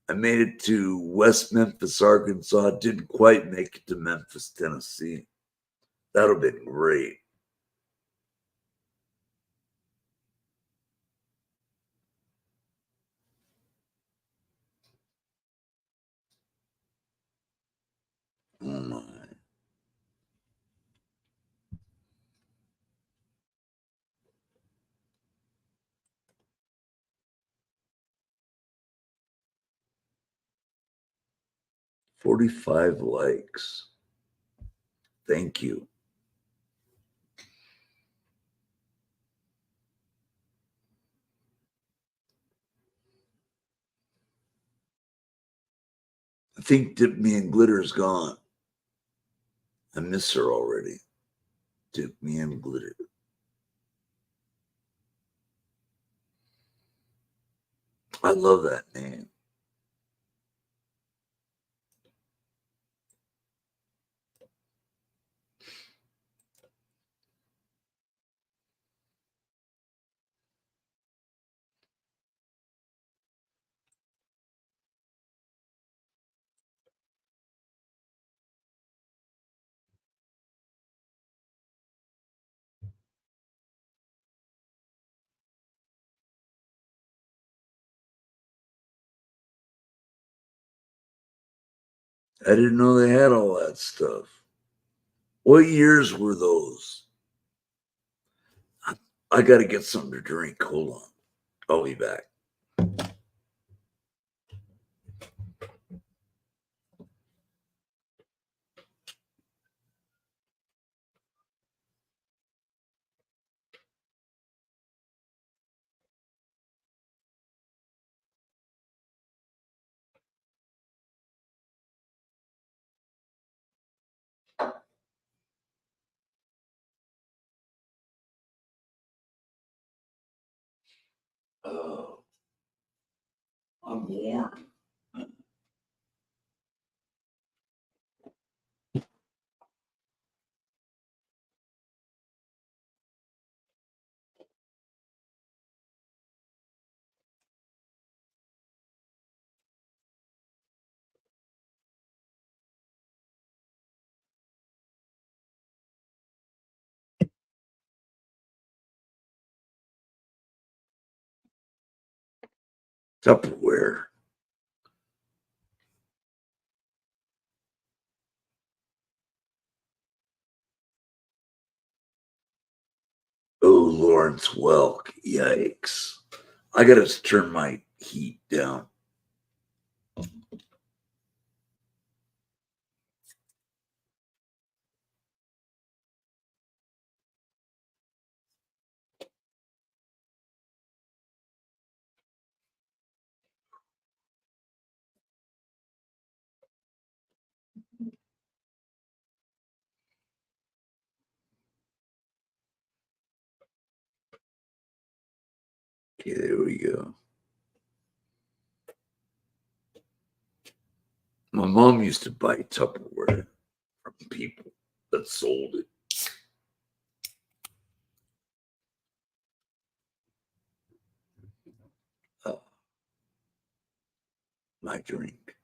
I made it to West Memphis, Arkansas. Didn't quite make it to Memphis, Tennessee. That would have been great. Oh my. $45 likes. Thank you. I think Dip Me and Glitter is gone. I miss her already. Dip Me and Glitter. I love that name. I didn't know they had all that stuff. What years were those? I got to get something to drink. Hold on. I'll be back. Oh, I'm warm. Tupperware. Oh, Lawrence Welk. Yikes. I got to turn my heat down. Okay, there we go. My mom used to buy Tupperware from people that sold it. My drink.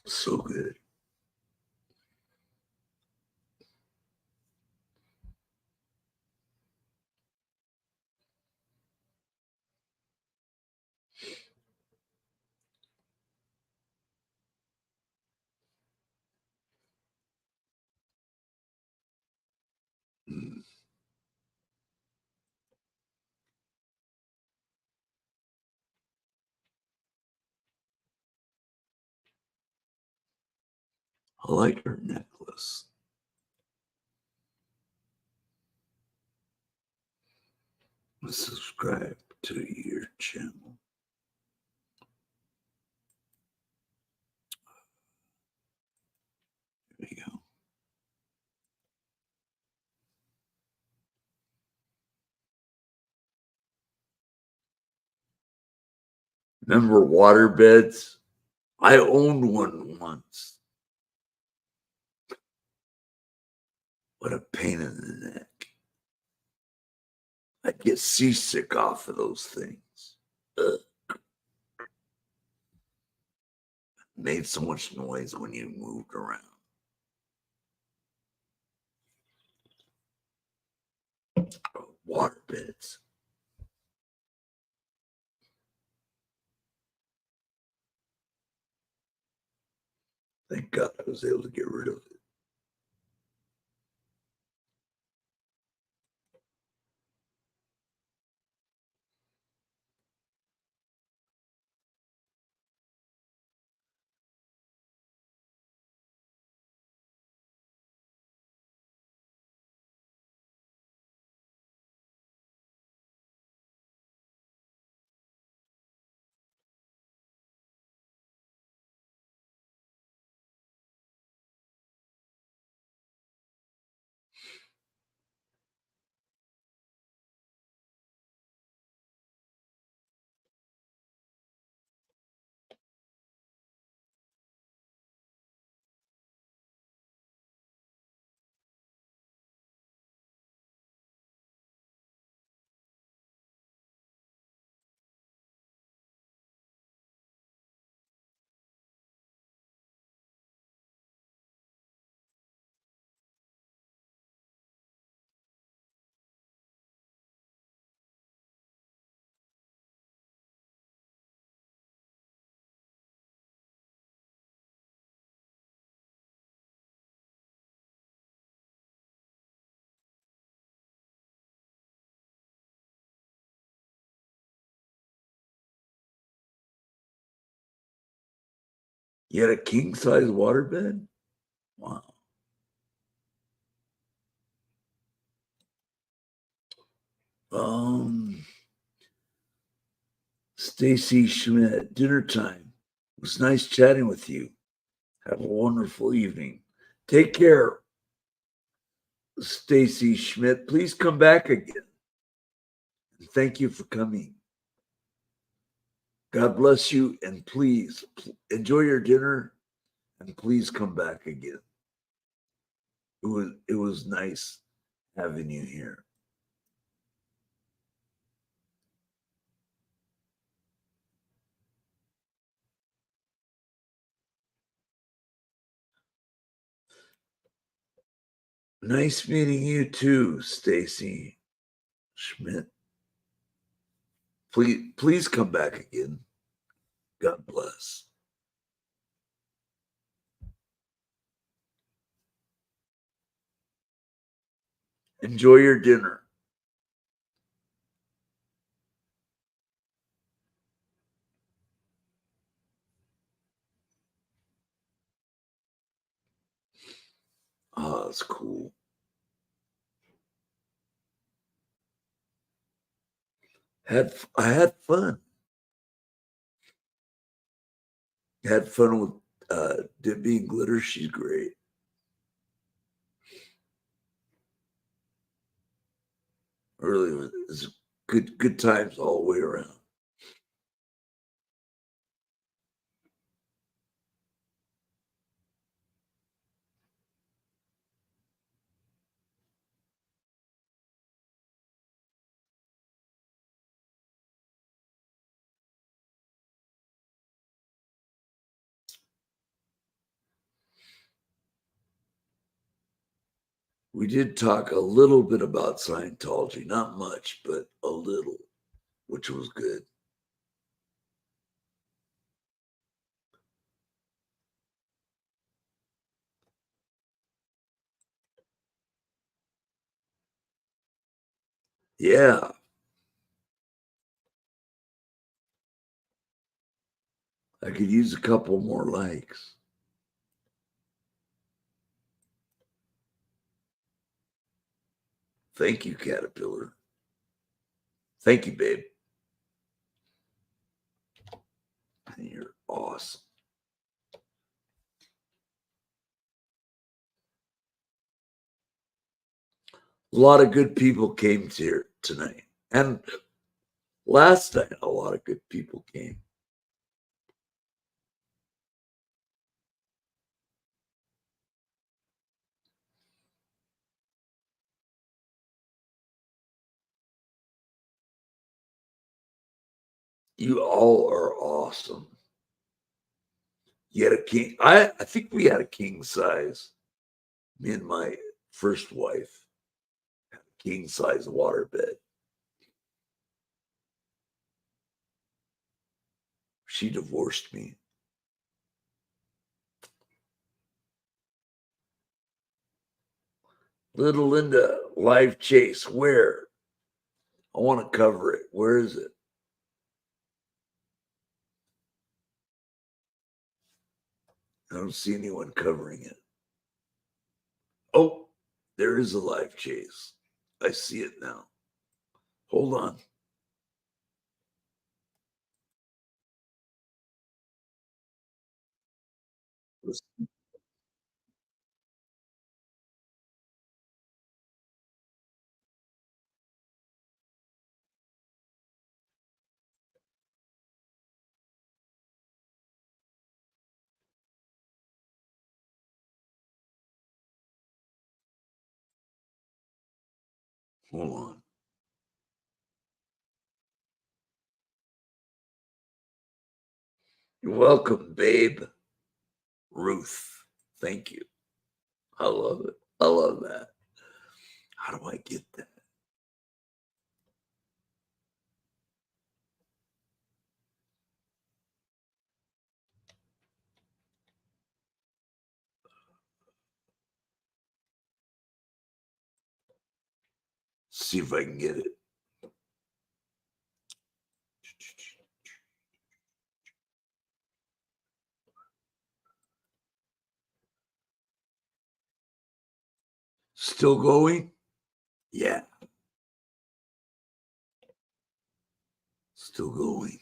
So good. Mm. I like her necklace. Subscribe to your channel. There we go. Remember water beds? I owned one once. What a pain in the neck. I'd get seasick off of those things. Ugh. Made so much noise when you moved around. Oh, water beds. Thank God I was able to get rid of it. You had a king size waterbed? Wow. Stacy Schmidt, dinner time. It was nice chatting with you. Have a wonderful evening. Take care, Stacy Schmidt. Please come back again. And thank you for coming. God bless you, and please enjoy your dinner, and please come back again. It was nice having you here. Nice meeting you too, Stacy Schmidt. Please come back again. God bless. Enjoy your dinner. Oh, that's cool. I had fun. Had fun with Debbie and Glitter. She's great. Really, it was good times all the way around. We did talk a little bit about Scientology, not much, but a little, which was good. Yeah, I could use a couple more likes. Thank you, Caterpillar. Thank you, babe. You're awesome. A lot of good people came here tonight. And last night, a lot of good people came. You all are awesome. You had a king. I think we had a king size. Me and my first wife had a king size waterbed. She divorced me. Little Linda, live chase. Where? I want to cover it. Where is it? I don't see anyone covering it. Oh, there is a live chase. I see it now. Hold on. Hold on. You're welcome, babe. Ruth. Thank you. I love it. I love that. How do I get that? See if I can get it. Still going? Yeah. Still going.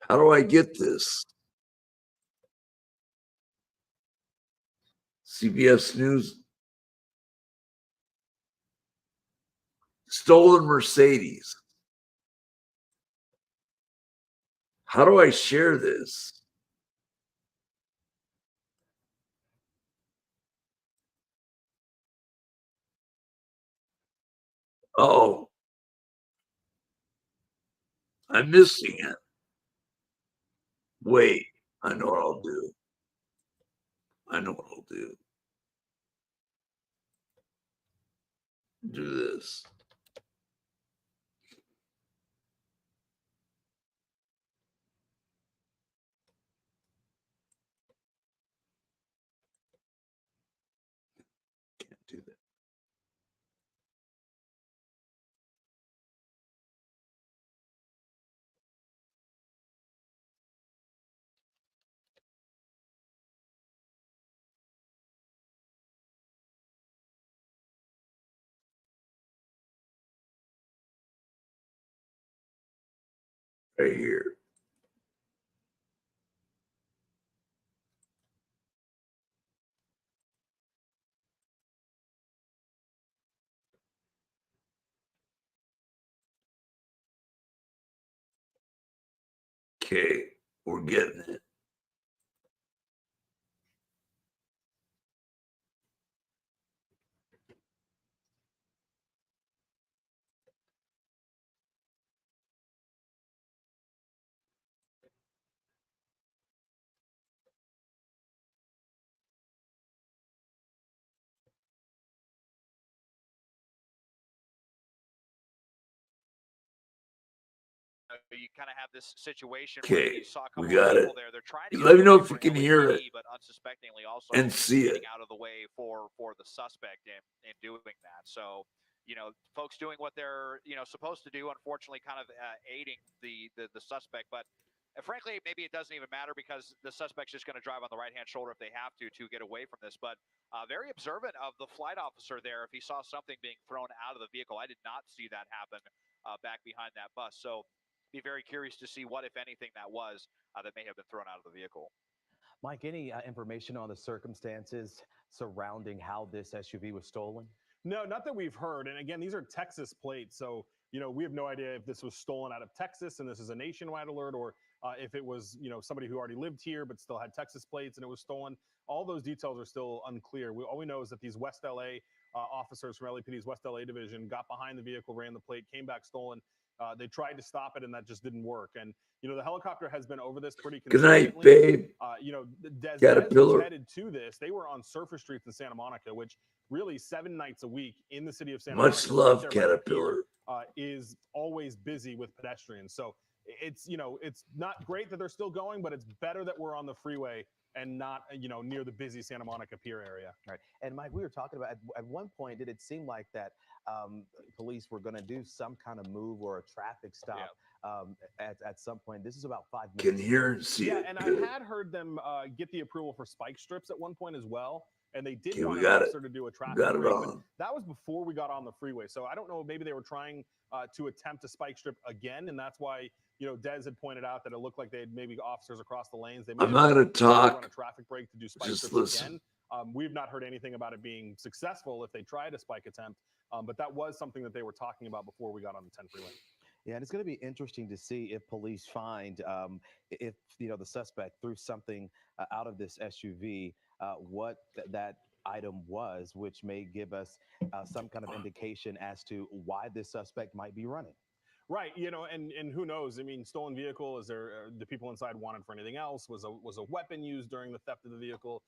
How do I get this? CBS News. Stolen Mercedes. How do I share this? Oh, I'm missing it. Wait, I know what I'll do. I know what I'll do. Do this. Can't do that. Right here. Okay, we're getting it. You kind of have this situation Okay, where you saw a we couple of got people it. there. They're trying to get Let me know away if you for can hear it LAPD, but unsuspectingly also and see it. getting out of the way for the suspect in doing that. So, folks doing what they're supposed to do, unfortunately, kind of aiding the suspect. But frankly, maybe it doesn't even matter because the suspect's just going to drive on the right hand shoulder if they have to get away from this. But very observant of the flight officer there. If he saw something being thrown out of the vehicle, I did not see that happen back behind that bus. So be very curious to see what, if anything, that was that may have been thrown out of the vehicle. Mike, any information on the circumstances surrounding how this SUV was stolen? No, not that we've heard. And again, these are Texas plates. So, we have no idea if this was stolen out of Texas and this is a nationwide alert, or if it was, somebody who already lived here but still had Texas plates and it was stolen. All those details are still unclear. All we know is that these West LA officers from LAPD's West LA division got behind the vehicle, ran the plate, came back stolen. They tried to stop it and that just didn't work. And, the helicopter has been over this pretty Good consistently. night, babe. Des was Caterpillar. headed to this. They were on surface streets in Santa Monica, which really 7 nights a week in the city of Santa Monica. Much love, right there by the pier, Caterpillar. is always busy with pedestrians. So it's not great that they're still going, but it's better that we're on the freeway and not near the busy Santa Monica pier area. Right. And Mike, we were talking about at one point, did it seem like that police were going to do some kind of move or a traffic stop at some point? This is about 5 minutes. Can hear and see it. And Good. I had heard them get the approval for spike strips at one point as well. And they did Okay, want we an got officer it. to do a traffic Got it break, on. but that was before we got on the freeway. So I don't know, maybe they were trying to attempt a spike strip again, and that's why Des had pointed out that it looked like they had maybe officers across the lanes. They may I'm not going to run a talk. traffic break to do spike Just strips listen. again. We've not heard anything about it being successful if they tried a spike attempt, but that was something that they were talking about before we got on the 10 freeway. Yeah, and it's going to be interesting to see if police find if the suspect threw something out of this SUV, what that item was, which may give us some kind of indication as to why this suspect might be running. Right, and who knows? I mean, stolen vehicle. Is there the people inside wanted for anything else? Was a weapon used during the theft of the vehicle?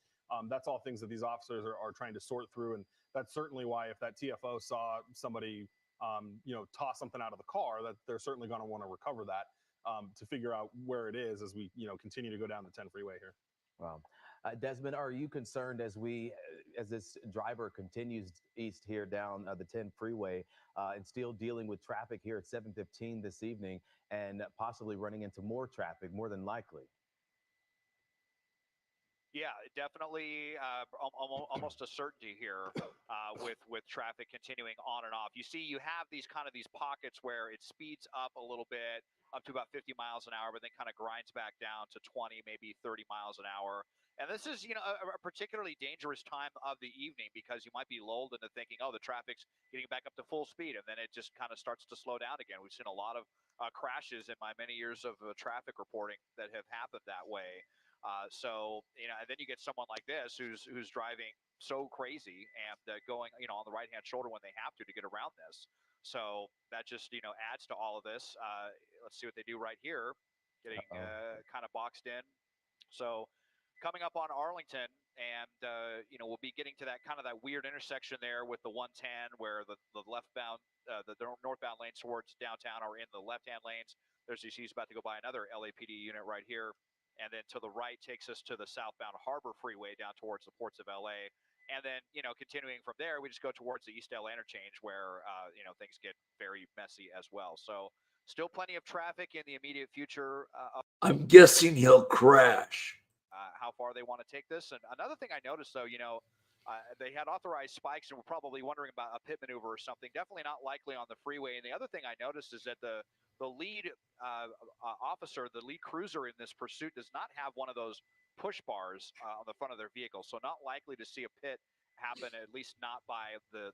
That's all things that these officers are trying to sort through, and that's certainly why if that TFO saw somebody, toss something out of the car, that they're certainly going to want to recover that to figure out where it is as we continue to go down the 10 freeway here. Wow. Desmond, are you concerned as this driver continues east here down the 10 freeway and still dealing with traffic here at 7:15 this evening and possibly running into more traffic, more than likely? Yeah, definitely, almost a certainty here with traffic continuing on and off. You see, you have these pockets where it speeds up a little bit, up to about 50 miles an hour, but then kind of grinds back down to 20, maybe 30 miles an hour. And this is, a particularly dangerous time of the evening because you might be lulled into thinking, oh, the traffic's getting back up to full speed, and then it just kind of starts to slow down again. We've seen a lot of crashes in my many years of traffic reporting that have happened that way. And then you get someone like this who's driving so crazy and going, on the right hand shoulder when they have to get around this. So that just adds to all of this. Let's see what they do right here, getting kind of boxed in. So coming up on Arlington, and we'll be getting to that kind of that weird intersection there with the 110, where the leftbound, the northbound lanes towards downtown are in the left-hand lanes. There's he's about to go by another LAPD unit right here, and then to the right takes us to the southbound Harbor Freeway down towards the ports of LA. And then, continuing from there, we just go towards the East LA interchange where, things get very messy as well. So still plenty of traffic in the immediate future. I'm guessing he'll crash. How far they want to take this. And another thing I noticed, though, they had authorized spikes and were probably wondering about a pit maneuver or something. Definitely not likely on the freeway. And the other thing I noticed is that the lead officer, the lead cruiser in this pursuit, does not have one of those push bars on the front of their vehicle. So not likely to see a pit happen, at least not by the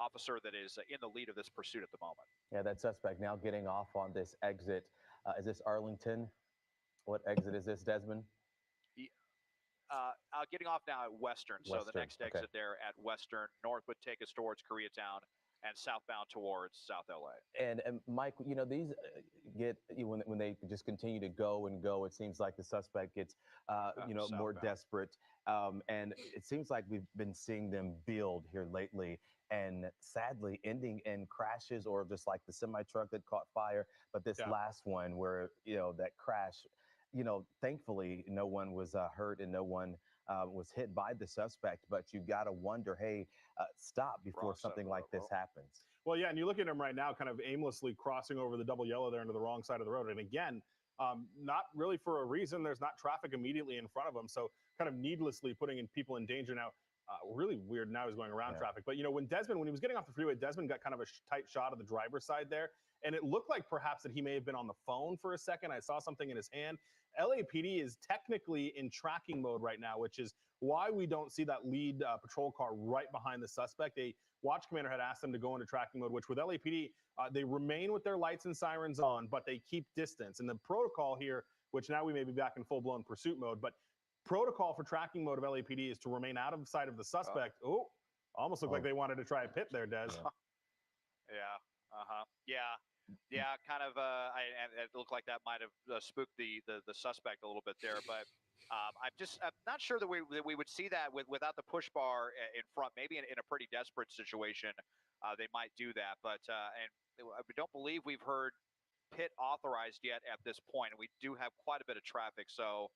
officer that is in the lead of this pursuit at the moment. Yeah, that suspect now getting off on this exit. Is this Arlington? What exit is this, Desmond? Getting off now at Western. So the next exit okay. there at Western. North would take us towards Koreatown, and southbound towards South LA. And Mike, these when they just continue to go and go, it seems like the suspect gets more desperate, and it seems like we've been seeing them build here lately, and sadly ending in crashes or just like the semi truck that caught fire. But this last one where that crash, thankfully no one was hurt and no one was hit by the suspect. But you got to wonder, hey, stop before something like this happens. Well, yeah, and you look at him right now, kind of aimlessly crossing over the double yellow there into the wrong side of the road. And again, not really for a reason. There's not traffic immediately in front of him, so kind of needlessly putting people in danger. Now, really weird. Now he's going around traffic. But when he was getting off the freeway, Desmond got kind of a tight shot of the driver's side there, and it looked like perhaps that he may have been on the phone for a second. I saw something in his hand. LAPD is technically in tracking mode right now, which is why we don't see that lead patrol car right behind the suspect. A watch commander had asked them to go into tracking mode, which with LAPD, they remain with their lights and sirens on, but they keep distance. And the protocol here, which now we may be back in full-blown pursuit mode, but protocol for tracking mode of LAPD is to remain out of sight of the suspect. Almost looked like they wanted to try a pit there, Des. Yeah. Yeah, kind of. It looked like that might have spooked the suspect a little bit there, but I'm not sure that we would see that without the push bar in front. Maybe in a pretty desperate situation, they might do that. But and we don't believe we've heard pit authorized yet at this point, and we do have quite a bit of traffic. So,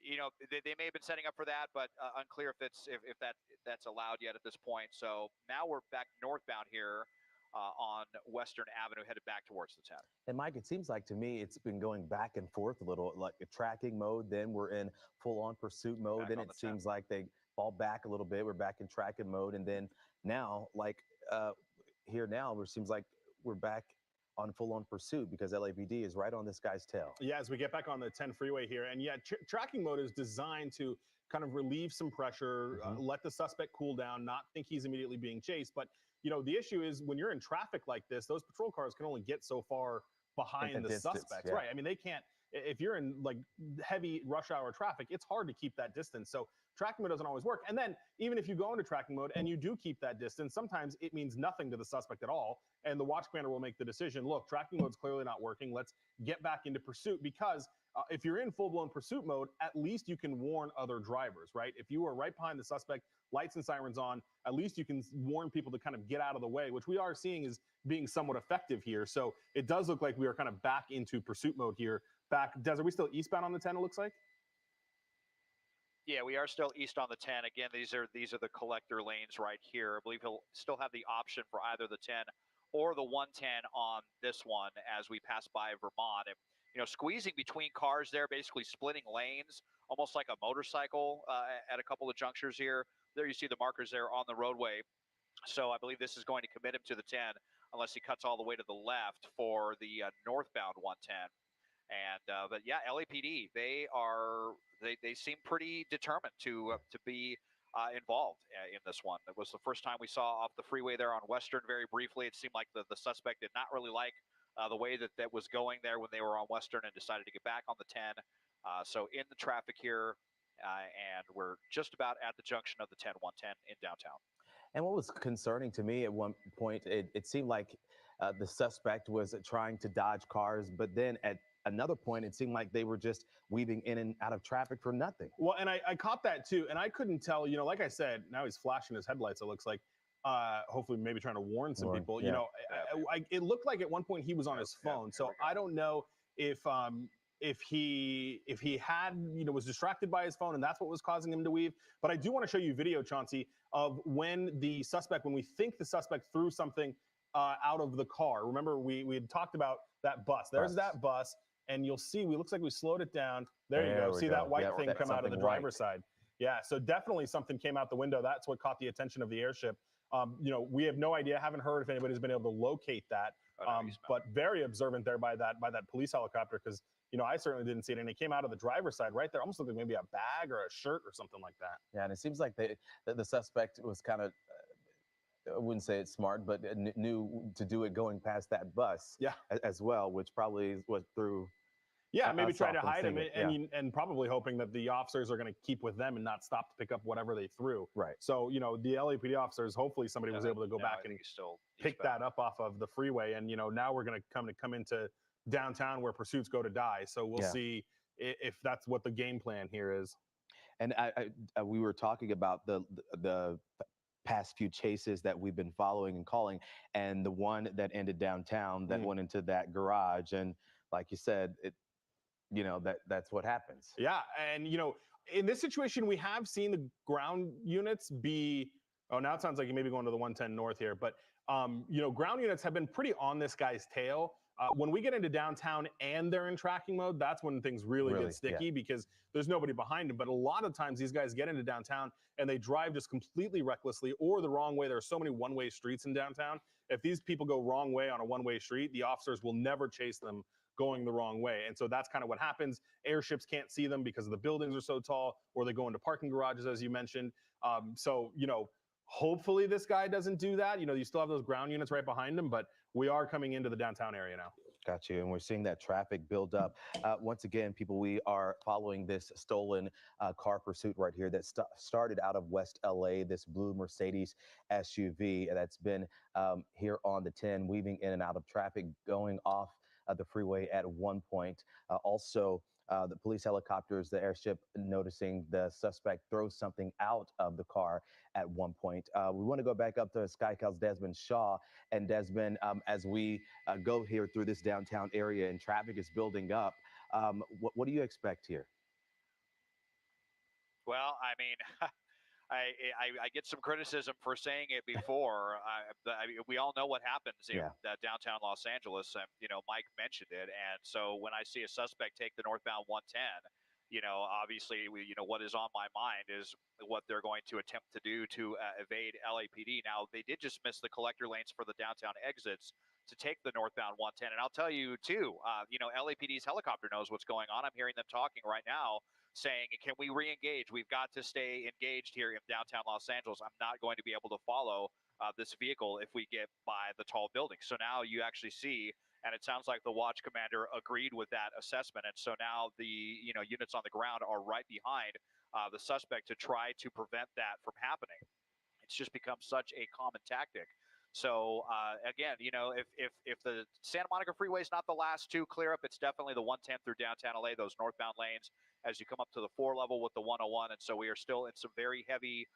they may have been setting up for that, but unclear if that's allowed yet at this point. So now we're back northbound here. On Western Avenue, headed back towards the 10. And Mike, it seems like to me it's been going back and forth a little, like a tracking mode. Then we're in full-on pursuit mode. Then it seems like they fall back a little bit. We're back in tracking mode, and then now, here now, it seems like we're back on full-on pursuit because LAPD is right on this guy's tail. Yeah, as we get back on the 10 freeway here, and tracking mode is designed to kind of relieve some pressure, let the suspect cool down, not think he's immediately being chased, but the issue is when you're in traffic like this, those patrol cars can only get so far behind the suspects. Yeah. Right. I mean, they can't if you're in like heavy rush hour traffic, it's hard to keep that distance. So tracking mode doesn't always work. And then even if you go into tracking mode and you do keep that distance, sometimes it means nothing to the suspect at all. And the watch commander will make the decision, look, tracking mode's clearly not working. Let's get back into pursuit, because if you're in full-blown pursuit mode, at least you can warn other drivers, right? If you are right behind the suspect, lights and sirens on, at least you can warn people to kind of get out of the way, which we are seeing is being somewhat effective here. So it does look like we are kind of back into pursuit mode here. Des, are we still eastbound on the 10, it looks like? Yeah, we are still east on the 10. Again, these are the collector lanes right here. I believe he'll still have the option for either the 10 or the 110 on this one as we pass by Vermont. And, squeezing between cars there, basically splitting lanes, almost like a motorcycle at a couple of junctures here. There you see the markers there on the roadway. So I believe this is going to commit him to the 10 unless he cuts all the way to the left for the northbound 110. And but yeah, LAPD, they seem pretty determined to be involved in this one. It was the first time we saw off the freeway there on Western very briefly. It seemed like the suspect did not really like the way that was going there when they were on Western and decided to get back on the 10. So in the traffic here, and we're just about at the junction of the 10-110 in downtown. And what was concerning to me at one point, it seemed like the suspect was trying to dodge cars, but then at another point, it seemed like they were just weaving in and out of traffic for nothing. Well, and I caught that too, and I couldn't tell, like I said, now he's flashing his headlights, it looks like, hopefully maybe trying to warn some people. Yeah. It looked like at one point he was on his phone, so I don't know if he had, was distracted by his phone and that's what was causing him to weave. But I do want to show you video, Chauncey, of when we think the suspect threw something out of the car. Remember, we had talked about that bus. There's that bus, and you'll see, looks like we slowed it down. There you go. See that white thing come out of the driver's side. Yeah, so definitely something came out the window. That's what caught the attention of the airship. We have no idea, haven't heard if anybody's been able to locate that. But very observant there by that police helicopter, because I certainly didn't see it, and it came out of the driver's side right there, almost looked like maybe a bag or a shirt or something like that. Yeah, and it seems like the suspect was kind of, I wouldn't say it's smart, but knew to do it going past that bus. Yeah, as well, which probably was through. Yeah, maybe try to hide him, and probably hoping that the officers are going to keep with them and not stop to pick up whatever they threw. Right. So, the LAPD officers, hopefully somebody was able to go back and pick that up off of the freeway. And, now we're going to come into downtown where pursuits go to die. So we'll see if that's what the game plan here is. And we were talking about the past few chases that we've been following and calling, and the one that ended downtown that went into that garage. And like you said, that's what happens. Yeah. And, in this situation, we have seen the ground units be, now it sounds like you may be going to the 110 north here, but, ground units have been pretty on this guy's tail. When we get into downtown and they're in tracking mode, that's when things really get sticky because there's nobody behind them. But a lot of times these guys get into downtown and they drive just completely recklessly or the wrong way. There are so many one-way streets in downtown. If these people go wrong way on a one-way street, the officers will never chase them going the wrong way. And so that's kind of what happens. Airships can't see them because the buildings are so tall, or they go into parking garages, as you mentioned. Hopefully this guy doesn't do that. You still have those ground units right behind him, but we are coming into the downtown area now. Got you. And we're seeing that traffic build up. Once again, people, we are following this stolen car pursuit right here that started out of West LA, this blue Mercedes SUV that's been here on the 10, weaving in and out of traffic, going off the freeway at one point. Also, the police helicopters, the airship, noticing the suspect throw something out of the car at one point. We want to go back up to SkyCal's Desmond Shaw. And Desmond, as we go here through this downtown area and traffic is building up, what do you expect here? Well, I mean, I get some criticism for saying it before. We all know what happens in downtown Los Angeles. Mike mentioned it. And so when I see a suspect take the northbound 110, obviously, what is on my mind is what they're going to attempt to do to evade LAPD. Now, they did just miss the collector lanes for the downtown exits to take the northbound 110. And I'll tell you, too, LAPD's helicopter knows what's going on. I'm hearing them talking right now saying, can we re-engage? We've got to stay engaged here in downtown Los Angeles. I'm not going to be able to follow this vehicle if we get by the tall building. So now you actually see, and it sounds like the watch commander agreed with that assessment. And so now the units on the ground are right behind the suspect to try to prevent that from happening. It's just become such a common tactic. So again, if the Santa Monica Freeway is not the last to clear up, it's definitely the 110 through downtown LA, those northbound lanes as you come up to the 4 level with the 101. And so we are still in some very heavy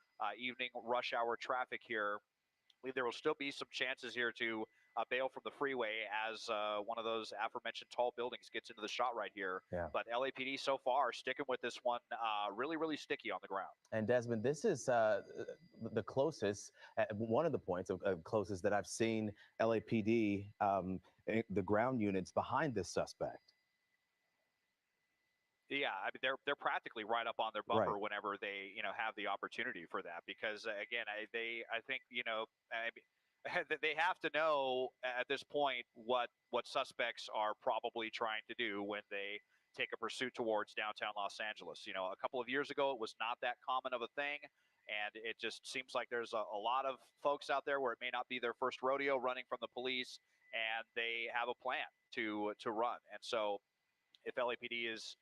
evening rush hour traffic here. I believe there will still be some chances here to bail from the freeway as one of those aforementioned tall buildings gets into the shot right here. Yeah. But LAPD so far sticking with this one, really, really sticky on the ground. And Desmond, this is the closest, one of the points of closest that I've seen LAPD, the ground units behind this suspect. Yeah, I mean they're practically right up on their bumper Right. whenever they have the opportunity for that, because again I think I mean, they have to know at this point what suspects are probably trying to do when they take a pursuit towards downtown Los Angeles. A couple of years ago it was not that common of a thing, and it just seems like there's a lot of folks out there where it may not be their first rodeo running from the police, and they have a plan to run. And so if LAPD is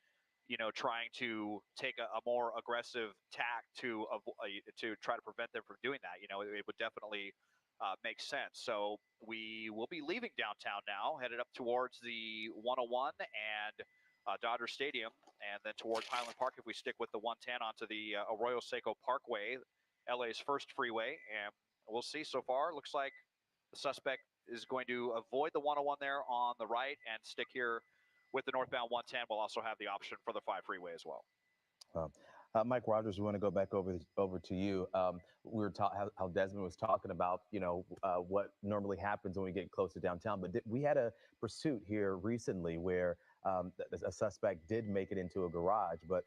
trying to take a more aggressive tack to try to prevent them from doing that, it would definitely make sense. So we will be leaving downtown now, headed up towards the 101 and Dodger Stadium, and then towards Highland Park if we stick with the 110 onto the Arroyo Seco Parkway, LA's first freeway. And we'll see. So far, looks like the suspect is going to avoid the 101 there on the right and stick here with the northbound 110. We'll also have the option for the 5 freeway as well. Mike Rogers, we want to go back over to you. We were how Desmond was talking about, what normally happens when we get close to downtown. But we had a pursuit here recently where a suspect did make it into a garage, but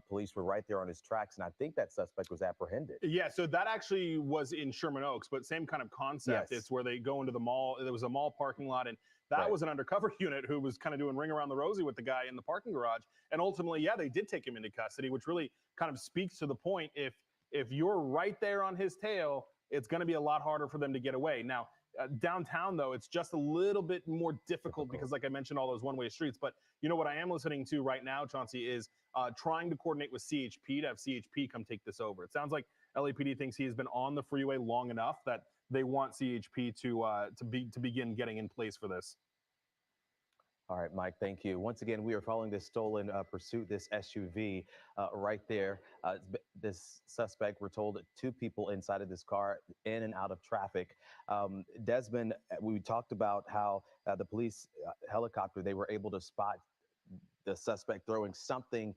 police were right there on his tracks, and I think that suspect was apprehended. Yeah, so that actually was in Sherman Oaks, but same kind of concept. Yes. It's where they go into the mall. There was a mall parking lot, and that Right. was an undercover unit who was kind of doing ring around the rosy with the guy in the parking garage. And ultimately, yeah, they did take him into custody, which really kind of speaks to the point. If you're right there on his tail, it's going to be a lot harder for them to get away. Now, downtown, though, it's just a little bit more difficult because, like I mentioned, all those one-way streets. But what I am listening to right now, Chauncey, is trying to coordinate with CHP to have CHP come take this over. It sounds like LAPD thinks he has been on the freeway long enough that they want CHP to begin getting in place for this. All right, Mike, thank you. Once again, we are following this stolen pursuit, this SUV right there. This suspect, we're told, 2 people inside of this car, in and out of traffic. Desmond, we talked about how the police helicopter, they were able to spot the suspect throwing something,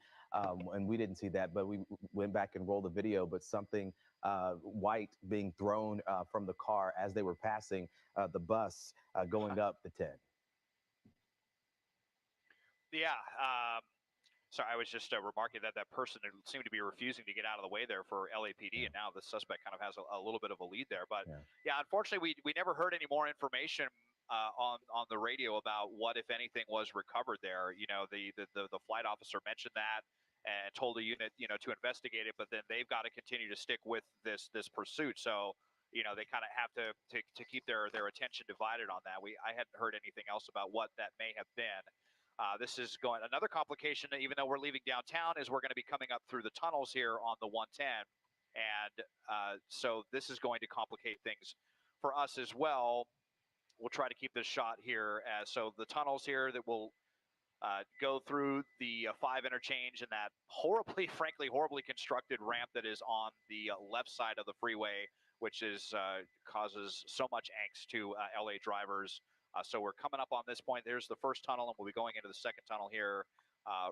and we didn't see that, but we went back and rolled the video, but something white being thrown from the car as they were passing the bus going up the 10. Yeah. Sorry, I was just remarking that person seemed to be refusing to get out of the way there for LAPD, and now the suspect kind of has a little bit of a lead there. But yeah, unfortunately, we never heard any more information on the radio about what, if anything, was recovered there. The flight officer mentioned that and told the unit, to investigate it, but then they've got to continue to stick with this pursuit. So they kind of have to keep their attention divided on that. I hadn't heard anything else about what that may have been. This is going another complication, even though we're leaving downtown, is we're going to be coming up through the tunnels here on the 110. And so this is going to complicate things for us as well. We'll try to keep this shot here. So the tunnels here that will go through the 5 interchange and that frankly, horribly constructed ramp that is on the left side of the freeway, which causes so much angst to LA drivers. So we're coming up on this point. There's the first tunnel, and we'll be going into the second tunnel here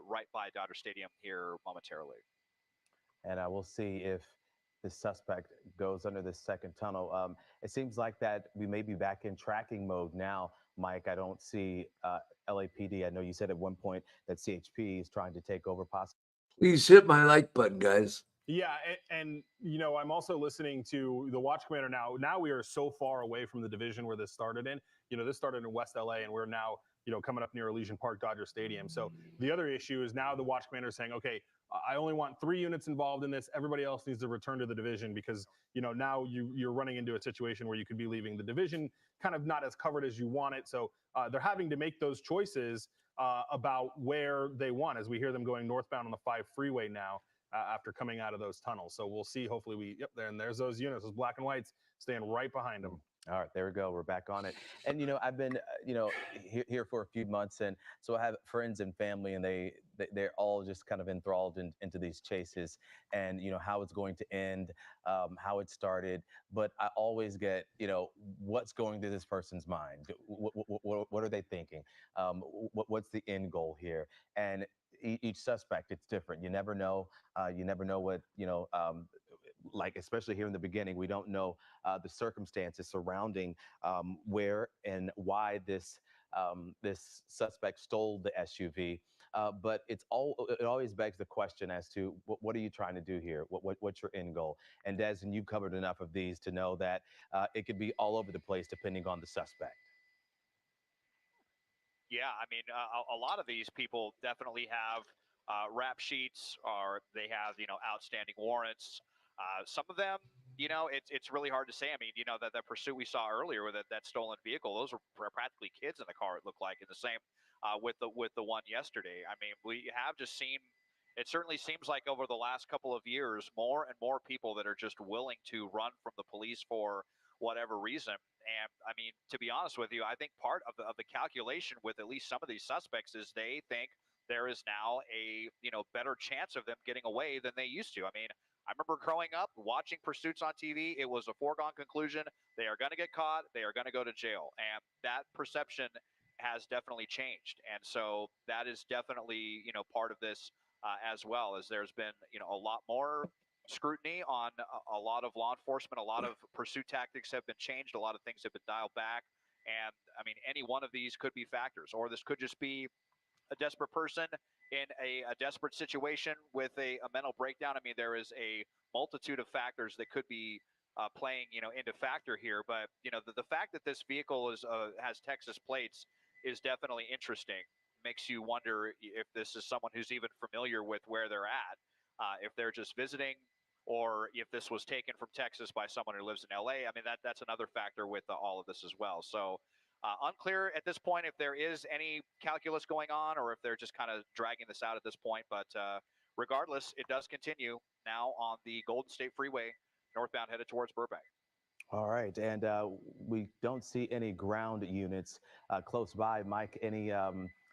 right by Dodger Stadium here momentarily. And I will see if the suspect goes under this second tunnel. It seems like that we may be back in tracking mode now, Mike. I don't see LAPD. I know you said at one point that CHP is trying to take over possibly. Please hit my like button, guys. Yeah, and I'm also listening to the watch commander now. Now we are so far away from the division where this started in. This started in West LA, and we're now coming up near Elysian Park, Dodger Stadium. So the other issue is now the watch commander is saying, okay, I only want 3 units involved in this. Everybody else needs to return to the division because, now you're running into a situation where you could be leaving the division kind of not as covered as you want it. So they're having to make those choices about where they want, as we hear them going northbound on the 5 freeway now after coming out of those tunnels. So we'll see. Hopefully there's those units, those black and whites staying right behind them. All right, there we go. We're back on it. And I've been here for a few months, and so I have friends and family, and they're all just kind of enthralled into these chases, and how it's going to end, how it started. But I always get what's going through this person's mind. What are they thinking? What's the end goal here? And each suspect, it's different. You never know. You never know what like, especially here in the beginning, we don't know the circumstances surrounding where and why this suspect stole the SUV. But it always begs the question as to what are you trying to do here? What's your end goal? And Des, and you've covered enough of these to know that it could be all over the place depending on the suspect. Yeah, I mean, a lot of these people definitely have rap sheets, or they have outstanding warrants. Some of them, it's really hard to say. I mean, that pursuit we saw earlier with that stolen vehicle, those were practically kids in the car. It looked like, in the same with the one yesterday. I mean, we have just seen. It certainly seems like over the last couple of years, more and more people that are just willing to run from the police for whatever reason. And I mean, to be honest with you, I think part of the calculation with at least some of these suspects is they think there is now a better chance of them getting away than they used to. I mean, I remember growing up watching pursuits on TV. It was a foregone conclusion. They are going to get caught. They are going to go to jail. And that perception has definitely changed. And so that is definitely, part of this as well, as there's been, a lot more scrutiny on a lot of law enforcement. A lot of pursuit tactics have been changed. A lot of things have been dialed back. And I mean, any one of these could be factors, or this could just be a desperate person in a desperate situation with a mental breakdown. I mean, there is a multitude of factors that could be playing, into factor here. But the fact that this vehicle has Texas plates is definitely interesting. Makes you wonder if this is someone who's even familiar with where they're at, if they're just visiting, or if this was taken from Texas by someone who lives in LA. I mean, that's another factor with all of this as well. So unclear at this point if there is any calculus going on, or if they're just kind of dragging this out at this point. But regardless, it does continue now on the Golden State Freeway, northbound headed towards Burbank. All right, and we don't see any ground units close by. Mike, any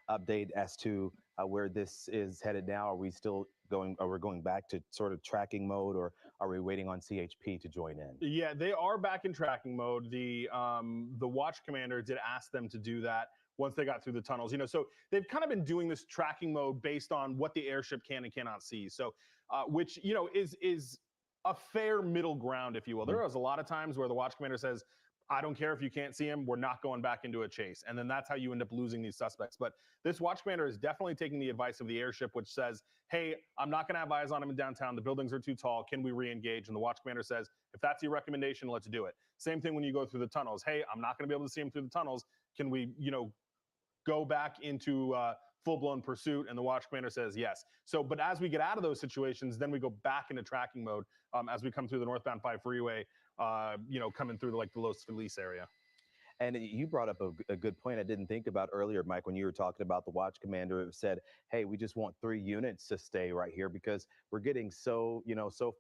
update as to where this is headed now? Are we still going? Are we going back to sort of tracking mode, or are we waiting on CHP to join in? Yeah, they are back in tracking mode. The watch commander did ask them to do that once they got through the tunnels. So they've kind of been doing this tracking mode based on what the airship can and cannot see. So, which is a fair middle ground, if you will. There is a lot of times where the watch commander says, I don't care if you can't see him, we're not going back into a chase. And then that's how you end up losing these suspects. But this watch commander is definitely taking the advice of the airship, which says, hey, I'm not going to have eyes on him in downtown. The buildings are too tall. Can we re-engage? And the watch commander says, if that's your recommendation, let's do it. Same thing when you go through the tunnels. Hey, I'm not going to be able to see him through the tunnels. Can we, go back into full-blown pursuit? And the watch commander says yes. So, but as we get out of those situations, then we go back into tracking mode as we come through the northbound 5 freeway, coming through the Los Feliz area. And you brought up a good point I didn't think about earlier, Mike, when you were talking about the watch commander. It said, hey, we just want 3 units to stay right here because we're getting so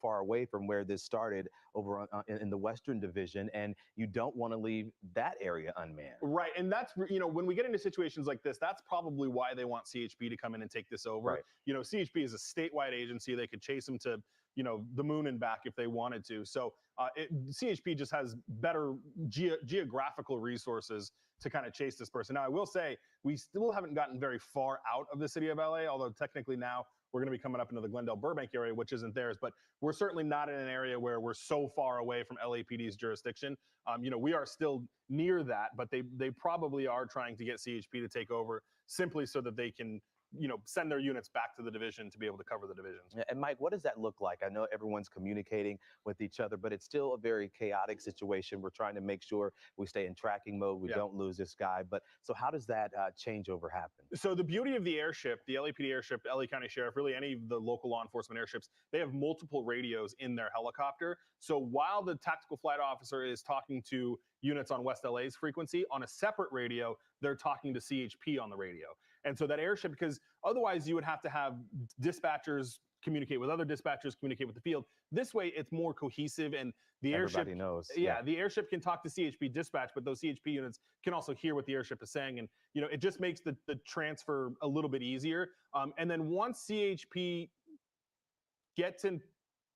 far away from where this started over in the Western Division, and you don't want to leave that area unmanned. Right, and that's, when we get into situations like this, that's probably why they want CHP to come in and take this over. Right. CHP is a statewide agency. They could chase them to the moon and back if they wanted to. So CHP just has better geographical resources to kind of chase this person. Now, I will say we still haven't gotten very far out of the city of LA, although technically now we're going to be coming up into the Glendale Burbank area, which isn't theirs. But we're certainly not in an area where we're so far away from LAPD's jurisdiction. We are still near that, but they probably are trying to get CHP to take over simply so that they can send their units back to the division to be able to cover the divisions. And Mike, what does that look like? I know everyone's communicating with each other, but it's still a very chaotic situation. We're trying to make sure we stay in tracking mode, we don't lose this guy. But so how does that changeover happen? So the beauty of the airship, the LAPD airship, LA County Sheriff, really any of the local law enforcement airships, they have multiple radios in their helicopter. So while the tactical flight officer is talking to units on West LA's frequency, on a separate radio, they're talking to CHP on the radio. And so that airship, because otherwise you would have to have dispatchers communicate with other dispatchers, communicate with the field. This way, it's more cohesive, and the Everybody airship knows. Yeah, the airship can talk to CHP dispatch, but those CHP units can also hear what the airship is saying, and it just makes the transfer a little bit easier. And then once CHP gets in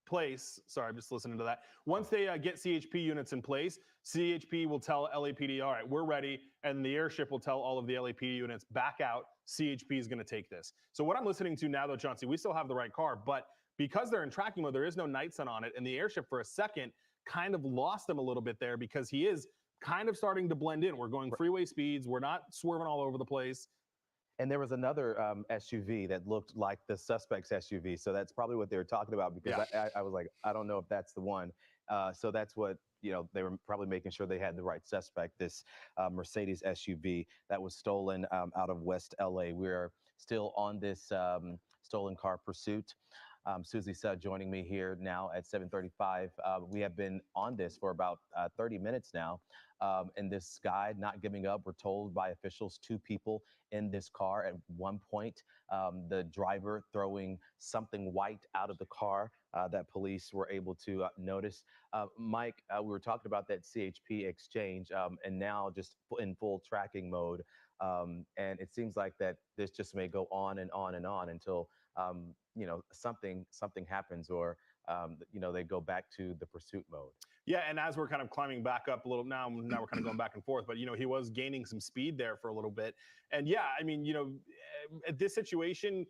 place, sorry, I'm just listening to that. Once they get CHP units in place, CHP will tell LAPD, all right, we're ready, and the airship will tell all of the LAPD units, back out, CHP is going to take this. So what I'm listening to now, though, Chauncey, we still have the right car, but because they're in tracking mode, there is no night sun on it, and the airship for a second kind of lost him a little bit there because he is kind of starting to blend in. We're going freeway speeds. We're not swerving all over the place. And there was another SUV that looked like the suspect's SUV. So that's probably what they were talking about, because I was like, I don't know if that's the one. So that's what, they were probably making sure they had the right suspect, this Mercedes SUV that was stolen out of West LA. We're still on this stolen car pursuit. Susie Sudd joining me here now at 7:35. We have been on this for about 30 minutes now. And this guy not giving up. We're told by officials 2 people in this car at one point. The driver throwing something white out of the car that police were able to notice. Mike, we were talking about that CHP exchange, and now just in full tracking mode. And it seems like that this just may go on and on and on until something happens, or they go back to the pursuit mode. Yeah, and as we're kind of climbing back up a little now we're kind of going back and forth, but he was gaining some speed there for a little bit. And yeah, I mean, at this situation,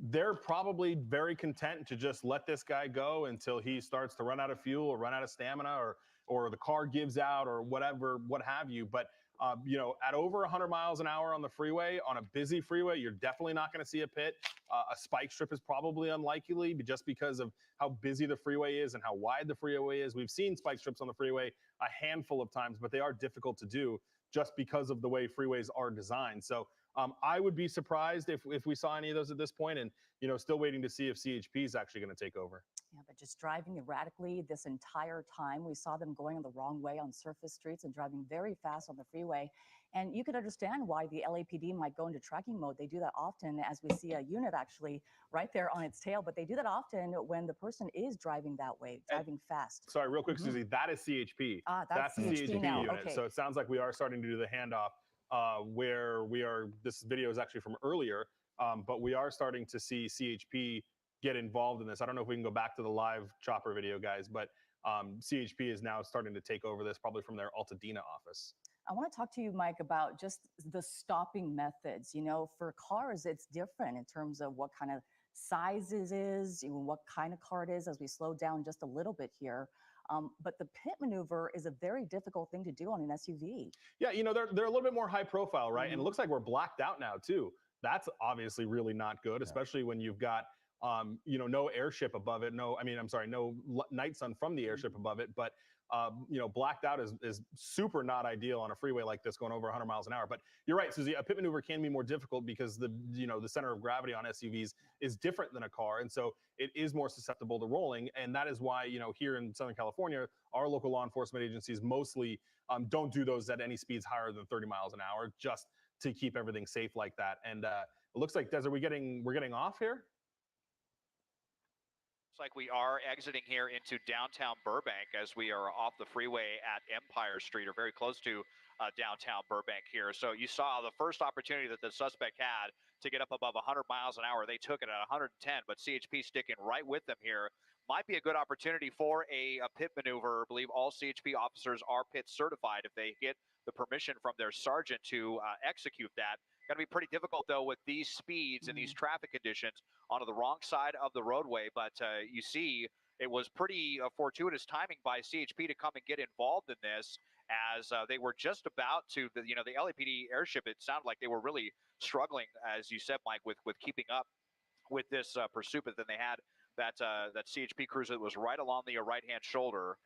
they're probably very content to just let this guy go until he starts to run out of fuel or run out of stamina, or the car gives out, or whatever, what have you. But at over 100 miles an hour on the freeway, on a busy freeway, you're definitely not going to see a pit. A spike strip is probably unlikely, just because of how busy the freeway is and how wide the freeway is. We've seen spike strips on the freeway a handful of times, but they are difficult to do just because of the way freeways are designed. So I would be surprised if we saw any of those at this point, and still waiting to see if CHP is actually going to take over. Yeah, but just driving erratically this entire time. We saw them going the wrong way on surface streets and driving very fast on the freeway. And you could understand why the LAPD might go into tracking mode. They do that often, as we see a unit actually right there on its tail. But they do that often when the person is driving that way, driving fast. Sorry, real quick, Susie, that is CHP. That's the CHP now. unit. Okay. So it sounds like we are starting to do the handoff where we are. This video is actually from earlier, but we are starting to see CHP get involved in this. I don't know if we can go back to the live chopper video, guys, but CHP is now starting to take over this, probably from their Altadena office. I want to talk to you, Mike, about just the stopping methods. For cars, it's different in terms of what kind of size it is, what kind of car it is, as we slow down just a little bit here. But the pit maneuver is a very difficult thing to do on an SUV. Yeah, they're a little bit more high profile, right? And it looks like we're blacked out now, too. That's obviously really not good, especially when you've got no airship above it. No night sun from the airship above it. But blacked out is super not ideal on a freeway like this going over 100 miles an hour. But you're right, Susie. A pit maneuver can be more difficult because the center of gravity on SUVs is different than a car, and so it is more susceptible to rolling. And that is why here in Southern California, our local law enforcement agencies mostly don't do those at any speeds higher than 30 miles an hour, just to keep everything safe like that. And it looks like, Des, we're getting off here. Like we are exiting here into downtown Burbank as we are off the freeway at Empire Street, or very close to downtown Burbank here. So you saw the first opportunity that the suspect had to get up above 100 miles an hour. They took it at 110, but CHP sticking right with them here. Might be a good opportunity for a pit maneuver. I believe all CHP officers are pit certified if they get the permission from their sergeant to execute that. Going to be pretty difficult, though, with these speeds and these traffic conditions onto the wrong side of the roadway. But you see, it was pretty fortuitous timing by CHP to come and get involved in this. as they were just about to, the LAPD airship, it sounded like they were really struggling, as you said, Mike, with keeping up with this pursuit, but then they had that CHP cruiser that was right along the right-hand shoulder.